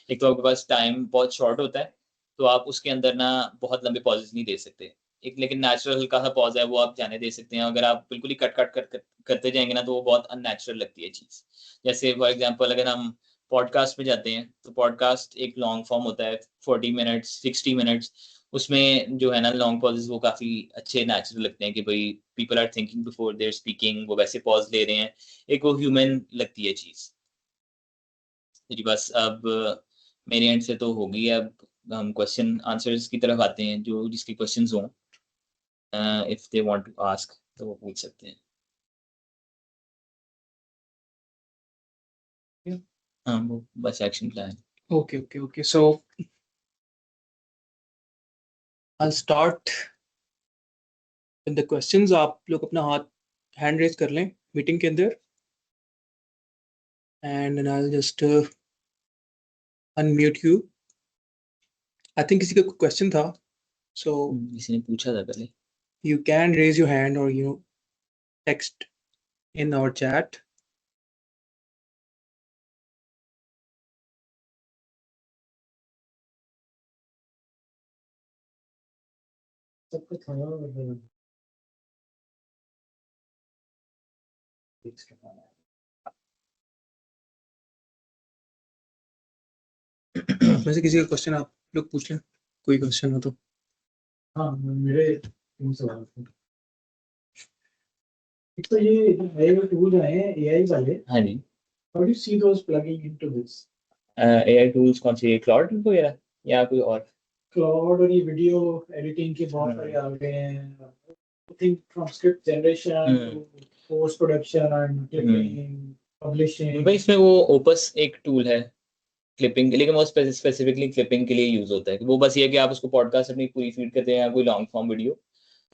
Speaker 2: एक तो आपके पास टाइम बहुत शॉर्ट होता है, तो आप उसके अंदर ना बहुत लंबे पॉजेज नहीं दे सकते. एक लेकिन नेचुरल हल्का सा पॉज है वो आप जाने दे सकते हैं. अगर आप बिल्कुल ही कट कट कर करते जाएंगे ना, तो वो बहुत अननेचुरल लगती है चीज. जैसे फॉर एग्जांपल अगर हम पॉडकास्ट में जाते हैं, तो पॉडकास्ट एक लॉन्ग फॉर्म होता है, 40 मिनट्स, 60 मिनट्स. उसमें जो है ना लॉन्ग पॉजेस वो काफी अच्छे नेचुरल लगते हैं कि भाई people are thinking before they're speaking, वो वैसे पॉज ले रहे हैं, एक वो ह्यूमन लगती है चीज. जी बस अब मेरे एंड से तो हो गई है. अब हम क्वेश्चन आंसर्स की तरफ आते हैं. जो जिसके क्वेश्चंस हों, if they want to ask, तो वो पूछ सकते हैं. हाँ, वो बस action plan.
Speaker 3: Okay. So I'll start with the questions. आप लोग अपना हाथ हैंड रेज कर लें मीटिंग के अंदर, and then I'll just unmute you. I think किसी का कोई क्वेश्चन था, so
Speaker 2: किसी ने पूछा था पहले.
Speaker 3: you can raise your hand or text in our chat. में से किसी का क्वेश्चन आप लोग पूछ लें, कोई क्वेश्चन हो तो.
Speaker 4: हाँ, मेरे 3 सवाल थे. एक तो ये AI टूल आए हैं AI वाले,
Speaker 2: हाँ जी.
Speaker 4: How do you see those plugging into this?
Speaker 2: AI tools कौन सी, क्लाउड वगैरह या कोई और?
Speaker 4: क्लाउड और ये वीडियो एडिटिंग के बहुत सारे आ गए हैं. I think from script generation to post production, clipping, publishing.
Speaker 2: भाई इसमें वो ओपस एक टूल है क्लिपिंग के लिए, लेकिन वो स्पेसिफिकली क्लिपिंग के लिए यूज होता है. वो बस ये है कि आप उसको पॉडकास्ट अपनी पूरी फीड करते हैं या कोई लॉन्ग फॉर्म वीडियो,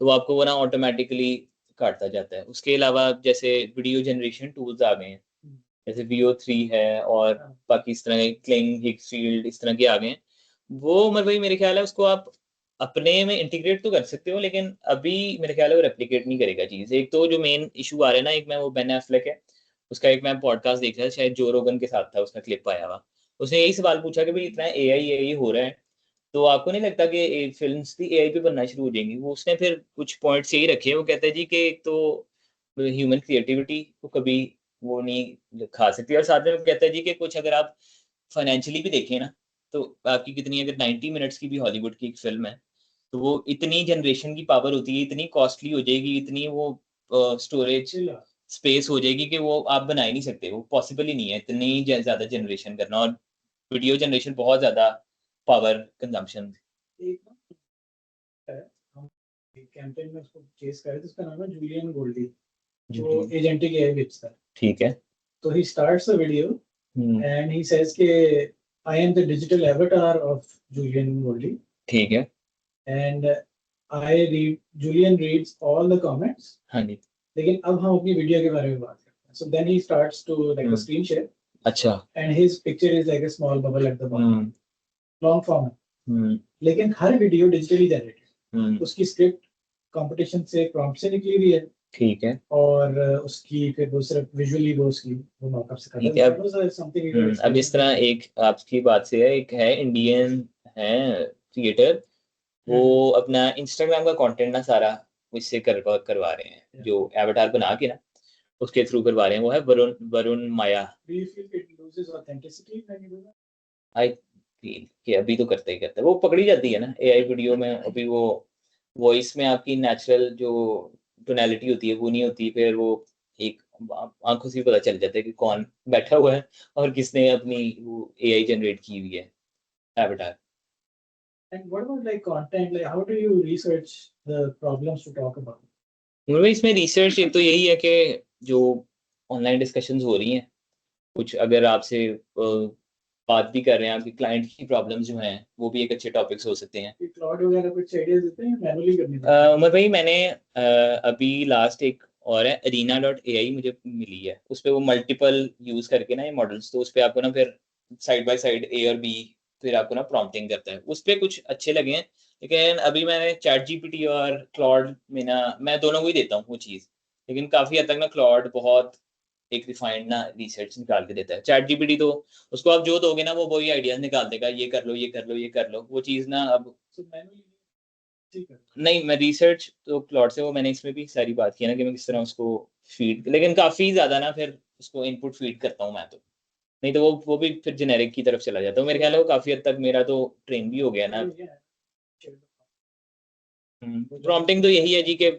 Speaker 2: तो वो आपको वो ना ऑटोमेटिकली काटता जाता है. उसके अलावा जैसे वीडियो जनरेशन टूल्स आ गए हैं, जैसे VO3 है, और बाकी इस तरह के क्लिंग, हिक्सफील्ड, इस तरह के आ गए हैं. वो उमर भाई मेरे ख्याल है उसको आप अपने में इंटीग्रेट तो कर सकते हो, लेकिन अभी मेरे ख्याल है वो रेप्लिकेट नहीं करेगा चीज। एक तो जो मेन इशू आ रहा है ना, एक मैं वो बेन एफ्लेक है, उसका एक मैं पॉडकास्ट देख रहा था, शायद जो रोगन के साथ था, उसका क्लिप आया हुआ। उसने यही सवाल पूछा कि भाई इतना एआई हो रहा है, तो आपको नहीं लगता कि फिल्म्स भी एआई पे बनना शुरू हो जाएंगी? वो उसने फिर कुछ पॉइंट्स यही रखे हैं। वो कहता है जी कि एक तो ह्यूमन क्रिएटिविटी को कभी वो नहीं खा सकती, और साथ में वो कहता है जी कि कुछ अगर आप फाइनेंशियली भी देखें ना, तो आपकी कितनी, अगर 90 मिनट्स की भी हॉलीवुड की एक फिल्म है, तो वो इतनी जनरेशन की पावर होती है, इतनी कॉस्टली हो जाएगी, इतनी वो स्टोरेज स्पेस हो जाएगी कि वो आप बना ही नहीं सकते, वो पॉसिबल ही नहीं है इतनी ज्यादा जनरेशन करना, और वीडियो जनरेशन बहुत ज्यादा पावर कंजम्पशन।
Speaker 4: एक ना है, हम कैंपेन में उसको चेस कर रहे थे, उसका नाम है जूलियन गोल्डी, जो एजेंटिक एआई बेचता है।
Speaker 2: ठीक है।
Speaker 4: तो he starts a video and he says कि I am the digital avatar of Julian Goldie
Speaker 2: ठीक है।
Speaker 4: and Julian reads all the comments.
Speaker 2: हाँ जी।
Speaker 4: लेकिन अब हम अपनी वीडियो के बारे में बात करते हैं. So then he starts to like a screen share
Speaker 2: अच्छा।
Speaker 4: and his picture is like a small bubble at the bottom. Long form है. लेकिन हर वीडियो डिजिटली जनरेटेड, उसकी स्क्रिप्ट कंपटीशन से प्रॉम्प्ट से निकली हुई है.
Speaker 2: ठीक है।
Speaker 4: और उसकी फिर वो सिर्फ विजुअली वो उसकी वो मॉकअप से
Speaker 2: ठीक है।
Speaker 4: करता है.
Speaker 2: अब इस तरह एक आपकी बात से है, एक है इंडियन है क्रिएटर, वो अपना इंस्टाग्राम का कंटेंट ना सारा इससे करवा रहे हैं, जो एवटार बना के ना उसके थ्रू करवा रहे हैं। वो है वरुण माया। आई फील कि अभी तो करता ही करता है, वो पकड़ी जाती है ना एआई वीडियो में। अभी वो वॉइस में आपकी नेचुरल जो टोनैलिटी होती है वो नहीं होती, फिर वो एक आंखों से पता चल जाता है कि कौन बैठा हुआ है और किसने अपनी वो एआई जनरेट की हुई है avatar.
Speaker 4: And what about like content? Like, how do you research the problems to talk about?
Speaker 2: इसमें रिसर्च एक तो यही है कि जो ऑनलाइन डिस्कशंस हो रही हैं, कुछ अगर आपसे बात भी कर रहे हैं, आपकी क्लाइंट की प्रॉब्लम्स जो हैं वो भी एक अच्छे टॉपिक्स हो सकते हैं।
Speaker 4: क्लाउड वगैरह कुछ आइडियाज देते हैं मैनुअली करने
Speaker 2: उमर भाई मैंने अभी लास्ट एक और है arena.ai मुझे मिली है, उस पर वो मल्टीपल यूज करके ना ये मॉडल्स, तो उस पर आपको ना फिर साइड बाय साइड ए और बी फिर आपको ना प्रॉम्प्टिंग करता है, उस पर कुछ अच्छे लगे हैं। लेकिन अभी मैंने चैट जीपीटी और क्लॉड में ना, मैं दोनों को ही देता हूँ वो चीज़, लेकिन काफ़ी हद तक ना क्लॉड बहुत एक रिफाइंड ना रिसर्च निकाल के देता है। चैट जीपीटी तो उसको आप जो दोगे ना वो वही आइडियाज निकाल देगा, ये कर लो ये कर लो ये कर लो, वो चीज़ ना अब नहीं। मैं रिसर्च तो क्लॉड से, वो मैंने इसमें भी सारी बात की है ना कि मैं किस तरह उसको फीड, लेकिन काफ़ी ज़्यादा ना फिर उसको इनपुट फीड करता हूँ मैं तो, नहीं तो वो भी फिर जेनेरिक की तरफ चला जाता है। मेरे ख्याल है वो काफ़ी हद तक मेरा तो ट्रेन भी हो गया ना। प्रॉम्प्टिंग तो यही है जी कि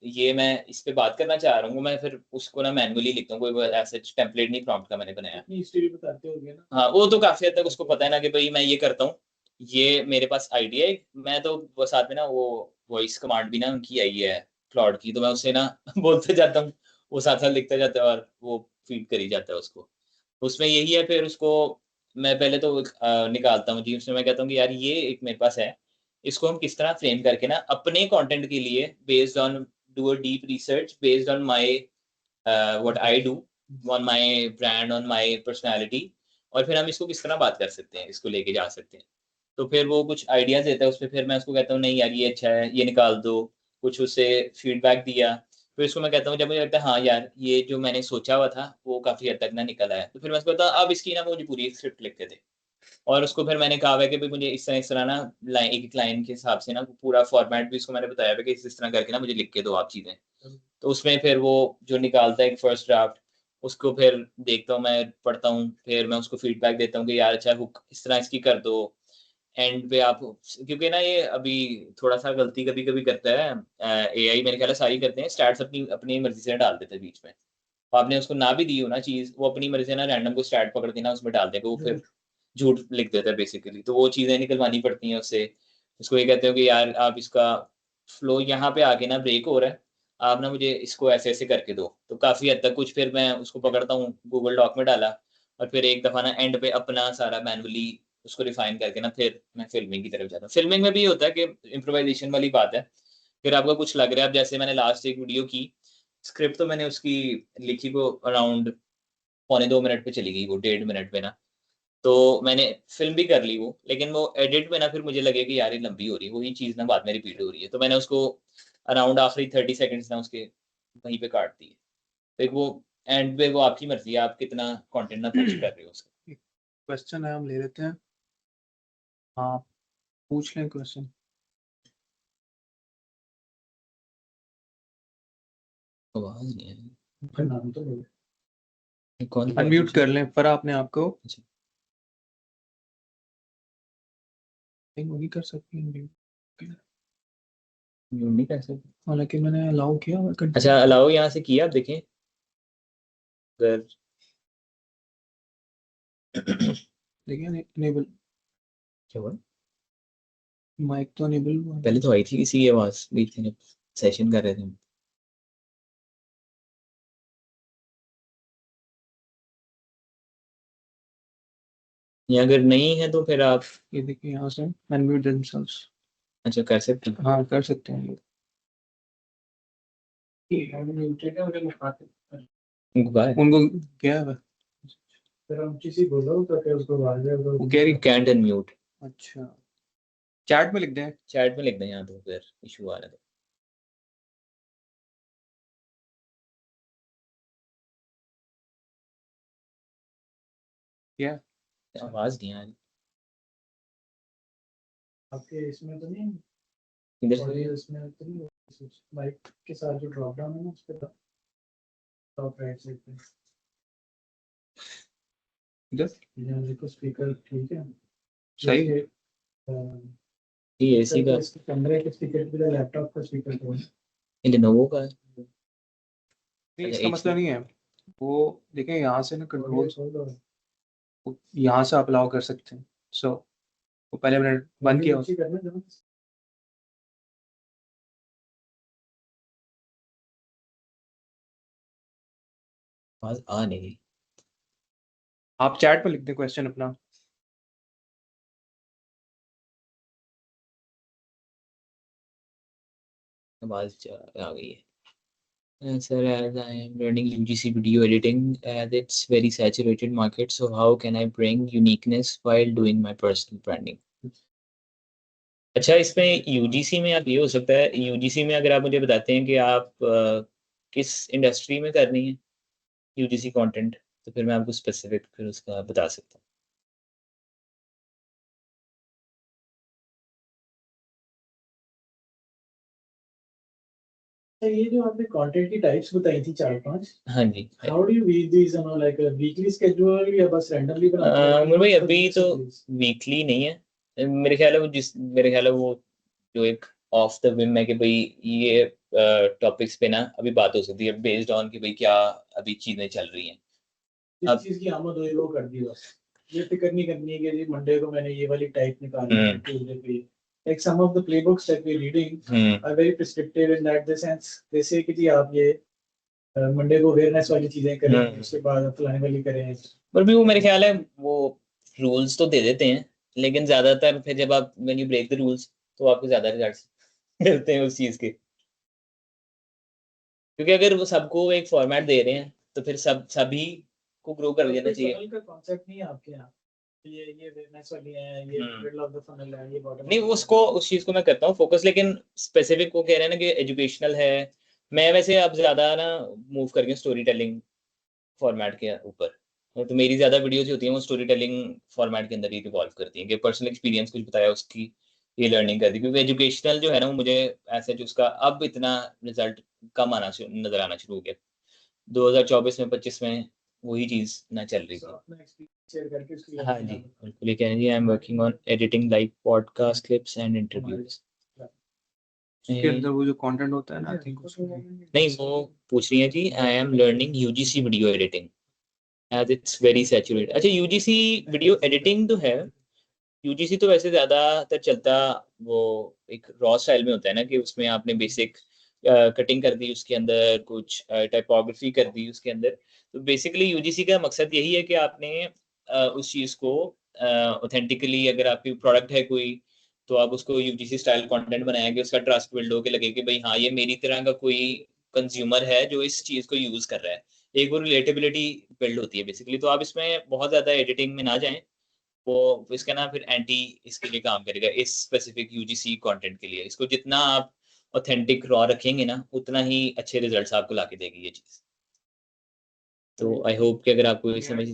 Speaker 2: ये मैं इस पे बात करना चाह रहा हूँ, मैं फिर उसको ना मैनुअली लिखता हूँ, कोई ऐसा टेम्पलेट नहीं प्रॉम्प्ट का मैंने बनाया।
Speaker 4: बताते होगे ना।
Speaker 2: हाँ वो तो काफ़ी हद तक उसको पता है ना कि भाई मैं ये करता हूँ, ये मेरे पास आइडिया है। मैं तो वो साथ में ना वो वॉइस कमांड भी ना उनकी आई है क्लॉड की, तो मैं उससे ना बोलते जाता हूँ, वो साथ साथ लिखता जाता है और वो फीड करी जाता है उसको। उसमें यही है, फिर उसको मैं पहले तो निकालता हूँ जी, उसमें मैं कहता हूँ कि यार ये एक मेरे पास है, इसको हम किस तरह फ्रेम करके ना अपने कंटेंट के लिए based on do a deep research based on my what I do, on my brand, on my personality, और फिर हम इसको किस तरह बात कर सकते हैं, इसको लेके जा सकते हैं। तो फिर वो कुछ आइडियाज देता है उस पर, फिर मैं उसको कहता हूँ नहीं यार ये अच्छा है, ये निकाल दो, कुछ उससे फीडबैक दिया। फिर उसको मैं कहता हूँ जब मुझे लगता है हाँ यार ये जो मैंने सोचा हुआ था वो काफ़ी हद तक ना निकला है, तो फिर मैं उसको कहता हूँ अब इसकी ना मुझे पूरी स्क्रिप्ट लिख के दे। और उसको फिर मैंने कहा है कि भाई मुझे इस तरह ना लाइन, एक लाइन के हिसाब से ना पूरा फॉर्मेट भी उसको मैंने बताया है कि इस तरह करके ना मुझे लिख के दो आप चीज़ें। तो उसमें फिर वो जो निकालता है एक फर्स्ट ड्राफ्ट, उसको फिर देखता हूँ, मैं पढ़ता हूँ, फिर मैं उसको फीडबैक देता हूँ कि यार अच्छा हुक इस तरह इसकी कर दो एंड पे आप, क्योंकि ना ये अभी थोड़ा सा गलती कभी कभी करता है एआई, मेरे ख्याल है सारी करते हैं, स्टैट्स अपनी अपनी मर्जी से डाल देते हैं बीच में। तो आपने उसको ना भी दी हो ना चीज़, वो अपनी मर्जी से ना रैंडम को स्टैट पकड़ के ना उसमें डाल देगा, वो फिर झूठ लिख देता है बेसिकली। तो वो चीज़ें निकलवानी पड़ती हैं उससे। उसको ये कहते हो कि यार आप इसका फ्लो यहाँ पे आके ना ब्रेक हो रहा है, आप ना मुझे इसको ऐसे ऐसे करके दो। तो काफ़ी हद तक कुछ फिर मैं उसको पकड़ता हूँ, गूगल डॉक में डाला, और फिर एक दफ़ा ना एंड पे अपना सारा मैनुअली उसको रिफाइन करके ना फिर मैं फिल्मिंग की तरफ जाता हूँ। फिल्मिंग में भी ये होता है कि इम्प्रोवाइजेशन वाली बात है, फिर आपको कुछ लग रहा है, अब जैसे मैंने लास्ट एक वीडियो की स्क्रिप्ट, तो मैंने उसकी लिखी को अराउंड पौने 2 मिनट पे चली गई, वो 1.5 मिनट पे ना। तो मैंने फिल्म भी कर ली वो, लेकिन वो एडिट में ना फिर मुझे लगे कि यार ये लंबी हो रही है, वही चीज़ ना बाद में रिपीट हो रही है, तो मैंने उसको अराउंड आखिरी 30 सेकंड्स ना उसके वहीं पे काट दिए। फिर वो एंड पे वो आपकी मर्जी है, आप कितना कंटेंट ना पोस्ट कर रहे हो उसका।
Speaker 3: क्वेश्चन है, हम ले लेते हैं। हाँ, पूछ लें क्वेश्चन।
Speaker 2: आवाज नहीं है,
Speaker 4: का नाम तो बोलो।
Speaker 2: कौन
Speaker 3: अनम्यूट कर लें पर आपने आपको,
Speaker 2: अच्छा।
Speaker 3: वही कर सकते हैं unmute।
Speaker 2: म्यूट नहीं कर सकते।
Speaker 3: हालांकि मैंने अलाउ किया हुआ है।
Speaker 2: अच्छा अलाउ यहाँ से किया, आप देखें अगर
Speaker 3: देखिए इनेबल
Speaker 2: क्या हुआ,
Speaker 3: माइक तो इनेबल हुआ है।
Speaker 2: पहले तो आई थी किसी की आवाज बीच में, सेशन कर रहे थे हम। या अगर नहीं है तो फिर आप
Speaker 3: ये देखिए यहाँ से अनम्यूट देमसेल्व्स।
Speaker 2: अच्छा कर सकते हैं।
Speaker 3: हाँ कर सकते हैं।
Speaker 4: म्यूटेड है उन्हें मुखातिब कर।
Speaker 2: उनको कहा है
Speaker 3: उनको क्या है?
Speaker 4: फिर हम किसी बोलो तो फिर उसको आवाज है
Speaker 3: वो कह रही
Speaker 2: कैंट अनम्यूट,
Speaker 3: अच्छा चैट में लिख दें।
Speaker 2: चैट में लिख दें यहाँ तो फिर इशू आ रहा है।
Speaker 3: क्या
Speaker 2: तो आवाज नहीं आ रही
Speaker 4: आपके इसमें तो नहीं,
Speaker 2: इधर से।
Speaker 4: ऑडियो इसमें तो नहीं, माइक के साथ जो ड्रॉप डाउन है ना उस पे टॉप राइट साइड पे
Speaker 3: इधर
Speaker 4: यहाँ देखो स्पीकर ठीक है
Speaker 3: सही है।
Speaker 2: ये एसी का
Speaker 4: कैमरे के स्पीकर भी लैपटॉप का स्पीकर तो
Speaker 2: लेनोवो का है।
Speaker 3: नहीं
Speaker 2: अच्छा,
Speaker 3: इसका
Speaker 2: HP
Speaker 3: मतलब नहीं है। वो देखें यहाँ से ना कंट्रोल
Speaker 4: है।
Speaker 3: यहाँ से आप अलाउ कर सकते हैं। सो वो पहले मैंने बंद किया
Speaker 4: अच्छी करना जरा।
Speaker 2: आवाज आ नहीं रही।
Speaker 3: आप चैट में लिख दें क्वेश्चन अपना।
Speaker 2: आवाज आ गई है। Sir, as I am learning UGC video editing, as it's very saturated market, so how can I bring uniqueness while doing my personal branding? अच्छा, इसमें यूजीसी में आप ये हो सकता है, यूजीसी में अगर आप मुझे बताते हैं कि आप किस इंडस्ट्री में करनी है यूजीसी कंटेंट, तो फिर मैं आपको स्पेसिफिक फिर उसका बता सकता हूँ।
Speaker 4: ये जो आपने कंटेंट की टाइप्स बताई थी 4-5,
Speaker 2: हाँ जी,
Speaker 4: how do you read these on like a weekly schedule या बस रैंडमली बनाते हो?
Speaker 2: मेरे भाई अभी तो वीकली नहीं है, मेरे ख्याल है वो मेरे ख्याल है वो जो एक ऑफ द विम है कि भाई ये टॉपिक्स पे ना अभी बात हो सकती है बेस्ड ऑन कि भाई क्या अभी चीजें चल रही हैं।
Speaker 4: इस चीज की आमद हुई वो कर दी बस, ये फिक्र नहीं करनी है कि जी मंडे को मैंने ये वाली टाइप निकाली है, ट्यूसडे पे like some of the playbooks that we're reading are very prescriptive in that the sense जैसे कि जी आप ये मंडे को अवेयरनेस वाली चीजें करें, उसके बाद फलाने वाली करें।
Speaker 2: पर भी वो मेरे ख्याल है वो रूल्स तो दे देते हैं, लेकिन ज्यादातर फिर जब आप when you break the rules तो आपको ज्यादा रिजल्ट्स मिलते हैं उस चीज के, क्योंकि अगर वो सबको एक फॉर्मेट दे रहे हैं तो फिर सभी को ग्रो कर देना चाहिए।
Speaker 4: का कॉन्सेप्ट नहीं है आपके यहाँ, ये अवेयरनेस वाली है, ये मिडल ऑफ द फनल है, ये बॉटम
Speaker 2: नहीं उसको उस चीज को मैं करता हूँ फोकस, लेकिन स्पेसिफिक वो कह रहे हैं ना कि एजुकेशनल है। मैं वैसे अब ज्यादा ना मूव कर गया स्टोरी टेलिंग फॉर्मेट के ऊपर, तो मेरी ज्यादा वीडियोज होती हैं वो स्टोरी टेलिंग फॉर्मेट के अंदर ही रिवॉल्व करती हैं कि पर्सनल एक्सपीरियंस कुछ बताया उसकी ये लर्निंग कर दी, क्योंकि एजुकेशनल जो है ना वो मुझे ऐसे जो उसका अब इतना रिजल्ट कम नजर आना शुरू हो गया। 2024 में 25 में वही चीज ना चल रही थी।
Speaker 4: शेयर करके उसकी
Speaker 2: हाँ जी बिल्कुल, ये कह रही है I am working on editing like podcast clips and interviews.
Speaker 3: उसके अंदर वो जो कंटेंट होता है ना, आई थिंक
Speaker 2: नहीं वो पूछ रही है जी I am learning UGC video editing as it's very saturated. अच्छा यूजीसी वीडियो एडिटिंग तो है, यूजीसी तो वैसे ज्यादातर चलता वो एक रॉ स्टाइल में होता है ना कि उसमें आपने बेसिक कटिंग कर दी, उसके अंदर कुछ टाइपोग्राफी कर दी उसके अंदर। तो बेसिकली यूजीसी का मकसद यही है कि आपने उस चीज को ऑथेंटिकली, अगर आपकी प्रोडक्ट है कोई तो आप उसको यूजीसी स्टाइल कंटेंट बनाएंगे, उसका ट्रस्ट बिल्ड हो के लगे कि भाई हाँ ये मेरी तरह का कोई कंज्यूमर है जो इस चीज को यूज कर रहा है, एक वो रिलेटेबिलिटी बिल्ड होती है बेसिकली। तो आप इसमें बहुत ज्यादा एडिटिंग में ना जाएं, वो इसका ना फिर एंटी इसके लिए काम करेगा, इस स्पेसिफिक यूजीसी कंटेंट के लिए। इसको जितना आप ऑथेंटिक रॉ रखेंगे ना, उतना ही अच्छे रिजल्ट्स आपको लाके देगी ये चीज। तो आई होप कि अगर आपको ये समझ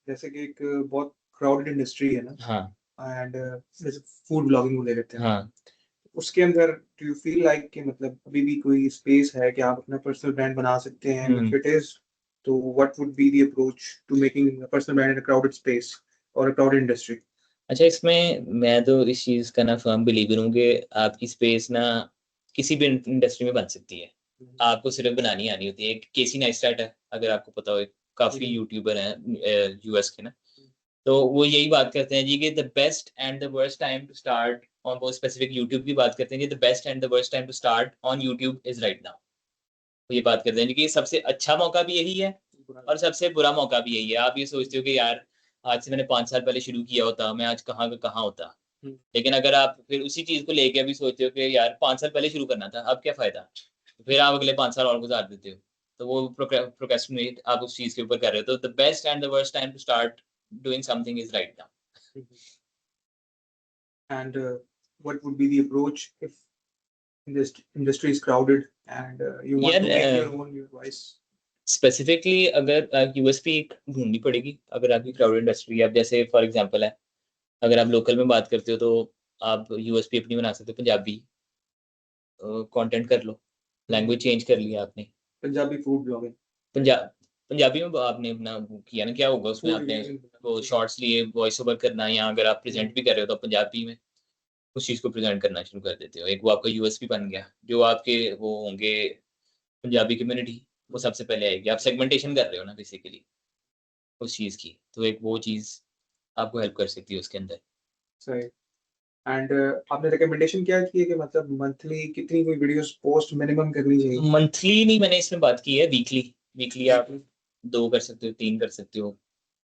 Speaker 3: जैसे कि एक बहुत क्राउडेड इंडस्ट्री है ना,
Speaker 2: हाँ
Speaker 3: एंड जैसे फूड ब्लॉगिंग को ले लेते हैं,
Speaker 2: हाँ
Speaker 3: उसके अंदर डू यू फील लाइक कि मतलब अभी भी कोई स्पेस है कि आप अपना पर्सनल ब्रांड बना सकते हैं? इफ इट इज, तो what would be the approach to making a personal brand in a crowded space और अ क्राउडेड इंडस्ट्री?
Speaker 2: अच्छा, इसमें मैं तो इस चीज का ना फर्म बिलीवर हूँ कि आपकी स्पेस ना किसी भी इंडस्ट्री में बन सकती है, आपको सिर्फ बनानी आनी होती है। एक केसी नाइस्टैट है, अगर आपको पता हो, काफी यूट्यूबर हैं यूएस के ना, तो वो यही बात करते हैं जी कि the best and the worst time to start on, वो स्पेसिफिक यूट्यूब की बात करते हैं जी, the best and the worst time to start on YouTube is right now. वो ये बात करते हैं जी कि सबसे अच्छा मौका भी यही है और सबसे बुरा मौका भी यही है। आप ये सोचते हो कि यार आज से मैंने 5 साल पहले शुरू किया होता, मैं आज कहाँ का कहाँ होता। लेकिन अगर आप फिर उसी चीज को लेके अभी सोचते हो कि यार 5 साल पहले शुरू करना था, अब क्या फायदा, तो फिर आप अगले 5 साल और गुजार देते हो। तो वो प्रोक्रेस्टिनेट आप उस चीज के ऊपर कर रहे हो। तो the best and the worst time to start doing something is right now.
Speaker 3: And what would be the approach if this industry is crowded and you want to make your own voice?
Speaker 2: Specifically अगर USP एक ढूंढनी पड़ेगी अगर आपकी crowd industry है। अब जैसे for example है, अगर आप लोकल में बात करते हो तो आप यूएसपी अपनी बना सकते हो, पंजाबी कंटेंट कर लो, लैंग्वेज चेंज कर लिया आपने,
Speaker 3: पंजाबी फूड ब्लॉगिंग,
Speaker 2: पंजाबी में आपने अपना वो किया ना, क्या होगा उसमें आपने वो शॉर्ट्स लिए, वॉइस ओवर करना, या अगर आप प्रेजेंट भी कर रहे हो तो पंजाबी में उस चीज को प्रेजेंट करना शुरू कर देते हो। एक वो आपका यूएसपी बन गया। जो आपके वो होंगे पंजाबी कम्युनिटी, वो सबसे पहले आएगी। आप सेगमेंटेशन कर रहे हो ना बेसिकली उस चीज की, तो एक वो चीज आपको हेल्प कर सकती है उसके अंदर।
Speaker 3: सही। एंड आपने रिकमेंडेशन क्या की है कि मतलब मंथली कितनी कोई वीडियोस पोस्ट मिनिमम करनी चाहिए?
Speaker 2: मंथली नहीं, मैंने इसमें बात की है वीकली। वीकली आप 2 कर सकते हो, 3 कर सकते हो,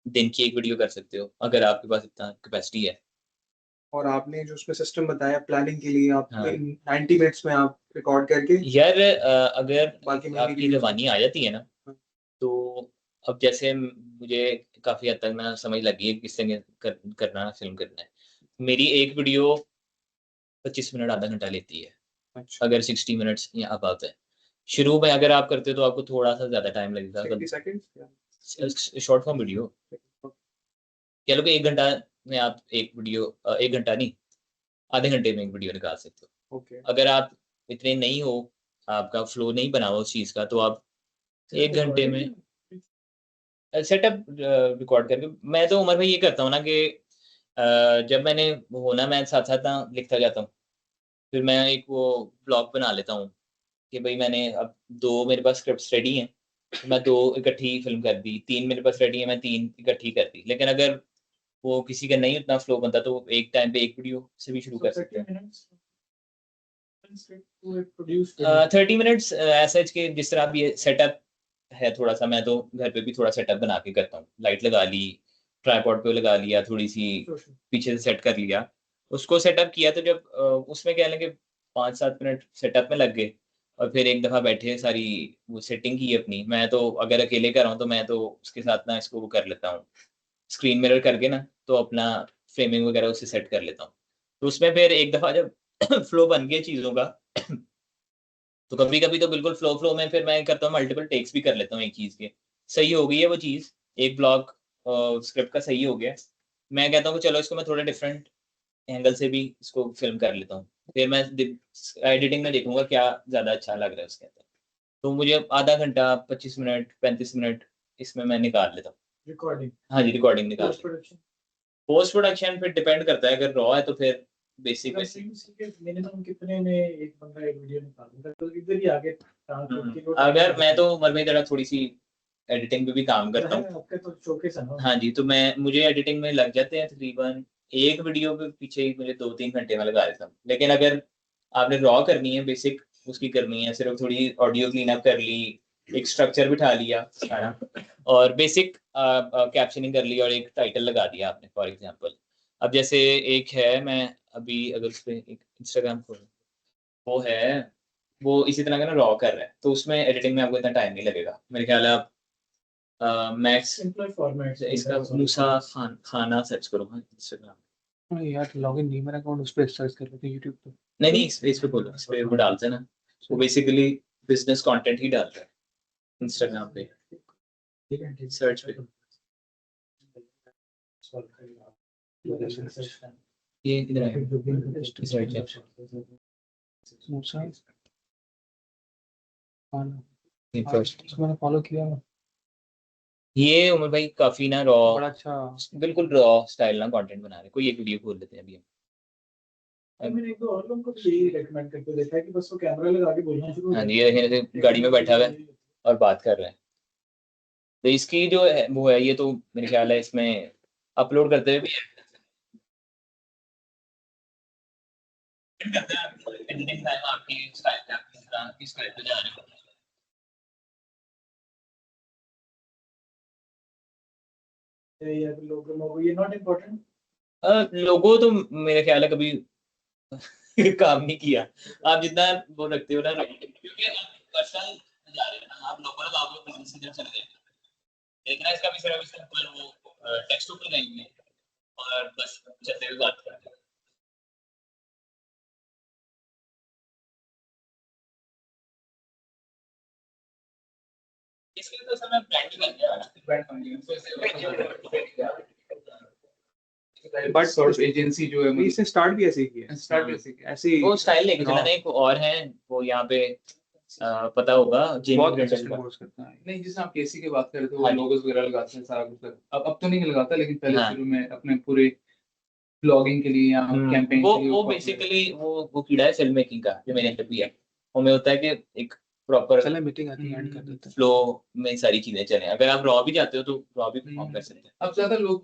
Speaker 2: दिन की 1 वीडियो कर सकते हो अगर आपके पास इतना कैपेसिटी है।
Speaker 3: और आपने जो उसमें सिस्टम बताया प्लानिंग के लिए, आप
Speaker 2: हाँ।
Speaker 3: 90 मिनट्स में आप रिकॉर्ड करके
Speaker 2: यार अगर
Speaker 3: बाकी महीने की
Speaker 2: आपकी
Speaker 3: वीडियोस
Speaker 2: रवानी आ जाती है ना, तो अब जैसे मुझे काफी हद तक ना समझ लगी है किस तरह करना फिल्म करना है। मेरी एक वीडियो 25 मिनट आधा घंटा लेती है।
Speaker 3: अच्छा,
Speaker 2: अगर 60 मिनट्स या अब आता है शुरू में, अगर आप करते हो तो आपको थोड़ा सा ज्यादा टाइम लगेगा।
Speaker 3: 60 सेकंड्स
Speaker 2: शॉर्ट फॉर्म वीडियो कह लो कि 1 घंटा में आप एक वीडियो 1 घंटा नहीं, आधे घंटे में एक वीडियो निकाल सकते हो।
Speaker 3: ओके।
Speaker 2: अगर आप इतने नहीं हो, आपका फ्लो नहीं बना हुआ उस चीज का, तो आप 1 घंटे में सेटअप रिकॉर्ड करके। मैं तो उमर भाई ये करता हूँ ना कि जब मैंने होना, मैं साथ साथ ना लिखता जाता हूँ। फिर मैं एक वो ब्लॉग बना लेता हूँ कि भाई मैंने अब 2 मेरे पास स्क्रिप्ट्स रेडी हैं, तो मैं 2 इकट्ठी फिल्म कर दी, 3 मेरे पास रेडी है, मैं 3 इकट्ठी कर दी। लेकिन अगर वो किसी का नहीं उतना फ्लो बनता तो एक टाइम पे एक वीडियो से भी शुरू कर सकते हैं। 30 मिनट्स ऐसा के जिस तरह आप ये सेटअप है थोड़ा सा, मैं तो घर पे भी थोड़ा सेटअप बना के करता हूँ। लाइट लगा ली, ट्राइपॉड पे लगा लिया, थोड़ी सी पीछे से सेट कर लिया, उसको सेटअप किया। तो जब उसमें क्या लगे 5-7 मिनट सेटअप में लग गए, और फिर एक दफा बैठे सारी वो सेटिंग की अपनी। मैं तो अगर अकेले कर रहा हूँ तो मैं तो उसके साथ ना इसको वो कर लेता हूँ, स्क्रीन मिरर करके ना, तो अपना फ्रेमिंग वगैरह उससे सेट कर लेता हूँ। तो उसमें फिर एक दफा जब फ्लो बन गया चीजों का, तो कभी कभी तो बिल्कुल फ्लो में फिर मैं करता हूँ मल्टीपल टेक्स भी कर लेता हूँ एक चीज के। सही हो गई है वो चीज, एक ब्लॉग स्क्रिप्ट का सही हो गया, मैं कहता हूँ कि चलो इसको मैं थोड़ा डिफरेंट एंगल से भी इसको फिल्म कर लेता हूँ। फिर मैं एडिटिंग में देखूंगा क्या ज्यादा अच्छा लग रहा है उसके अंदर। तो मुझे आधा घंटा, 25 मिनट, 35 मिनट इसमें मैं निकाल लेता हूँ।
Speaker 4: रिकॉर्डिंग?
Speaker 2: हाँ जी, रिकॉर्डिंग निकाल।
Speaker 4: प्रोडक्शन?
Speaker 2: पोस्ट प्रोडक्शन फिर डिपेंड करता है, अगर रॉ है तो फिर बेसिक
Speaker 4: मिनिमम कितने में एक बंदा एक वीडियो निकालेगा? तो इधर ही आगे
Speaker 2: अगर मैं तो उमर में जरा थोड़ी सी एडिटिंग पे भी काम करता हूँ।
Speaker 4: आपके तो शोकेस है ना।
Speaker 2: हाँ जी, तो मुझे एडिटिंग में लग जाते हैं तकरीबन एक वीडियो के पीछे ही मुझे 2-3 घंटे में लगा देता हूँ। लेकिन अगर आपने रॉ करनी है, बेसिक उसकी करनी है, सिर्फ थोड़ी ऑडियो क्लीन अप कर ली, एक स्ट्रक्चर बिठा लिया सारा, और बेसिक कैप्शनिंग कर ली, और एक टाइटल लगा दिया आपने फॉर एग्जांपल। अब जैसे एक है, मैं अभी अगर उस पर एक इंस्टाग्राम खोलूं, वो है, वो इसी तरह का ना रॉ कर रहा है, तो उसमें एडिटिंग में आपको इतना टाइम नहीं लगेगा मेरे ख्याल है। आप मैक्स
Speaker 4: Simpler format.
Speaker 2: इसका मूसा खाना सर्च करो हाँ इंस्टाग्राम।
Speaker 3: यार लॉगिन नहीं मेरा अकाउंट उस पे सर्च कर लेते YouTube पे।
Speaker 2: नहीं इस पे बोलो, इस पे वो डालते हैं ना, वो बेसिकली बिजनेस कंटेंट ही डालता है इंस्टाग्राम पे सर्च पे। ये इधर आएगा इस राइट साइड
Speaker 3: मूसा
Speaker 2: ये फर्स्ट।
Speaker 3: इसको मैंने फॉलो किया है।
Speaker 2: ये उमर भाई काफी ना रॉ,
Speaker 3: बड़ा अच्छा
Speaker 2: बिल्कुल रॉ स्टाइल ना कंटेंट बना रहे। कोई एक वीडियो खोल लेते हैं अभी हम।
Speaker 4: मैंने एक दो और लोगों को भी यही रेकमेंड करके देखा है कि बस वो कैमरा लगा के बोलना शुरू
Speaker 2: हाँ जी, ये देखें जैसे गाड़ी में बैठा हुआ है और बात कर रहा है। तो इसकी जो है वो है, ये तो मेरे ख्याल है इसमें अपलोड करते हुए भी है। एडिटिंग टाइम आपकी स्टाइल पे, आपकी स्टाइल पे जा रहे हो।
Speaker 4: या लोगो ये नॉट इम्पोर्टेंट।
Speaker 2: लोगो तो मेरे ख्याल है कभी काम नहीं किया। आप जितना वो रखते हो ना, क्योंकि आप पर्सनल जा रहे हैं ना, आप लोगों का आप बिजनेस की तरफ चले गए, लेकिन इसका भी सिर्फ सिंपल वो टेक्स्ट ऊपर लगाएंगे और बस चलते हुए बात करते हैं। इसके लिए तो सर मैं ब्रांडिंग कर दिया
Speaker 5: बट सॉर्ट एजेंसी जो है
Speaker 3: इसने स्टार्ट भी ऐसे ही किया
Speaker 5: स्टार्ट बेसिक
Speaker 3: ऐसे ही
Speaker 2: वो स्टाइल लेके चला ना। एक और है वो यहाँ पे पता होगा
Speaker 3: बहुत
Speaker 2: जेमी
Speaker 3: consistent
Speaker 2: ब्रेंडल
Speaker 3: course करता है।
Speaker 5: नहीं, जिससे आप केसी की बात कर रहे थे वो
Speaker 2: हाँ जी।
Speaker 5: लोगोस वगैरह लगाते हैं सारा कुछ। अब तो नहीं लगाता, लेकिन पहले
Speaker 2: हाँ।
Speaker 5: शुरू में अपने पूरे ब्लॉगिंग के लिए या कैंपेन
Speaker 2: वो
Speaker 5: के लिए
Speaker 2: वो बेसिकली वो कीड़ा है फिल्म मेकिंग का, जो मेरे अंदर भी है। हमें होता है कि एक प्रॉपर
Speaker 3: चले मीटिंग आती है एंड कर देते हैं।
Speaker 2: फ्लो में सारी चीजें चलें। अगर आप रॉ भी जाते हो तो रॉ भी परफॉर्म कर सकते हैं।
Speaker 5: अब ज्यादा लोग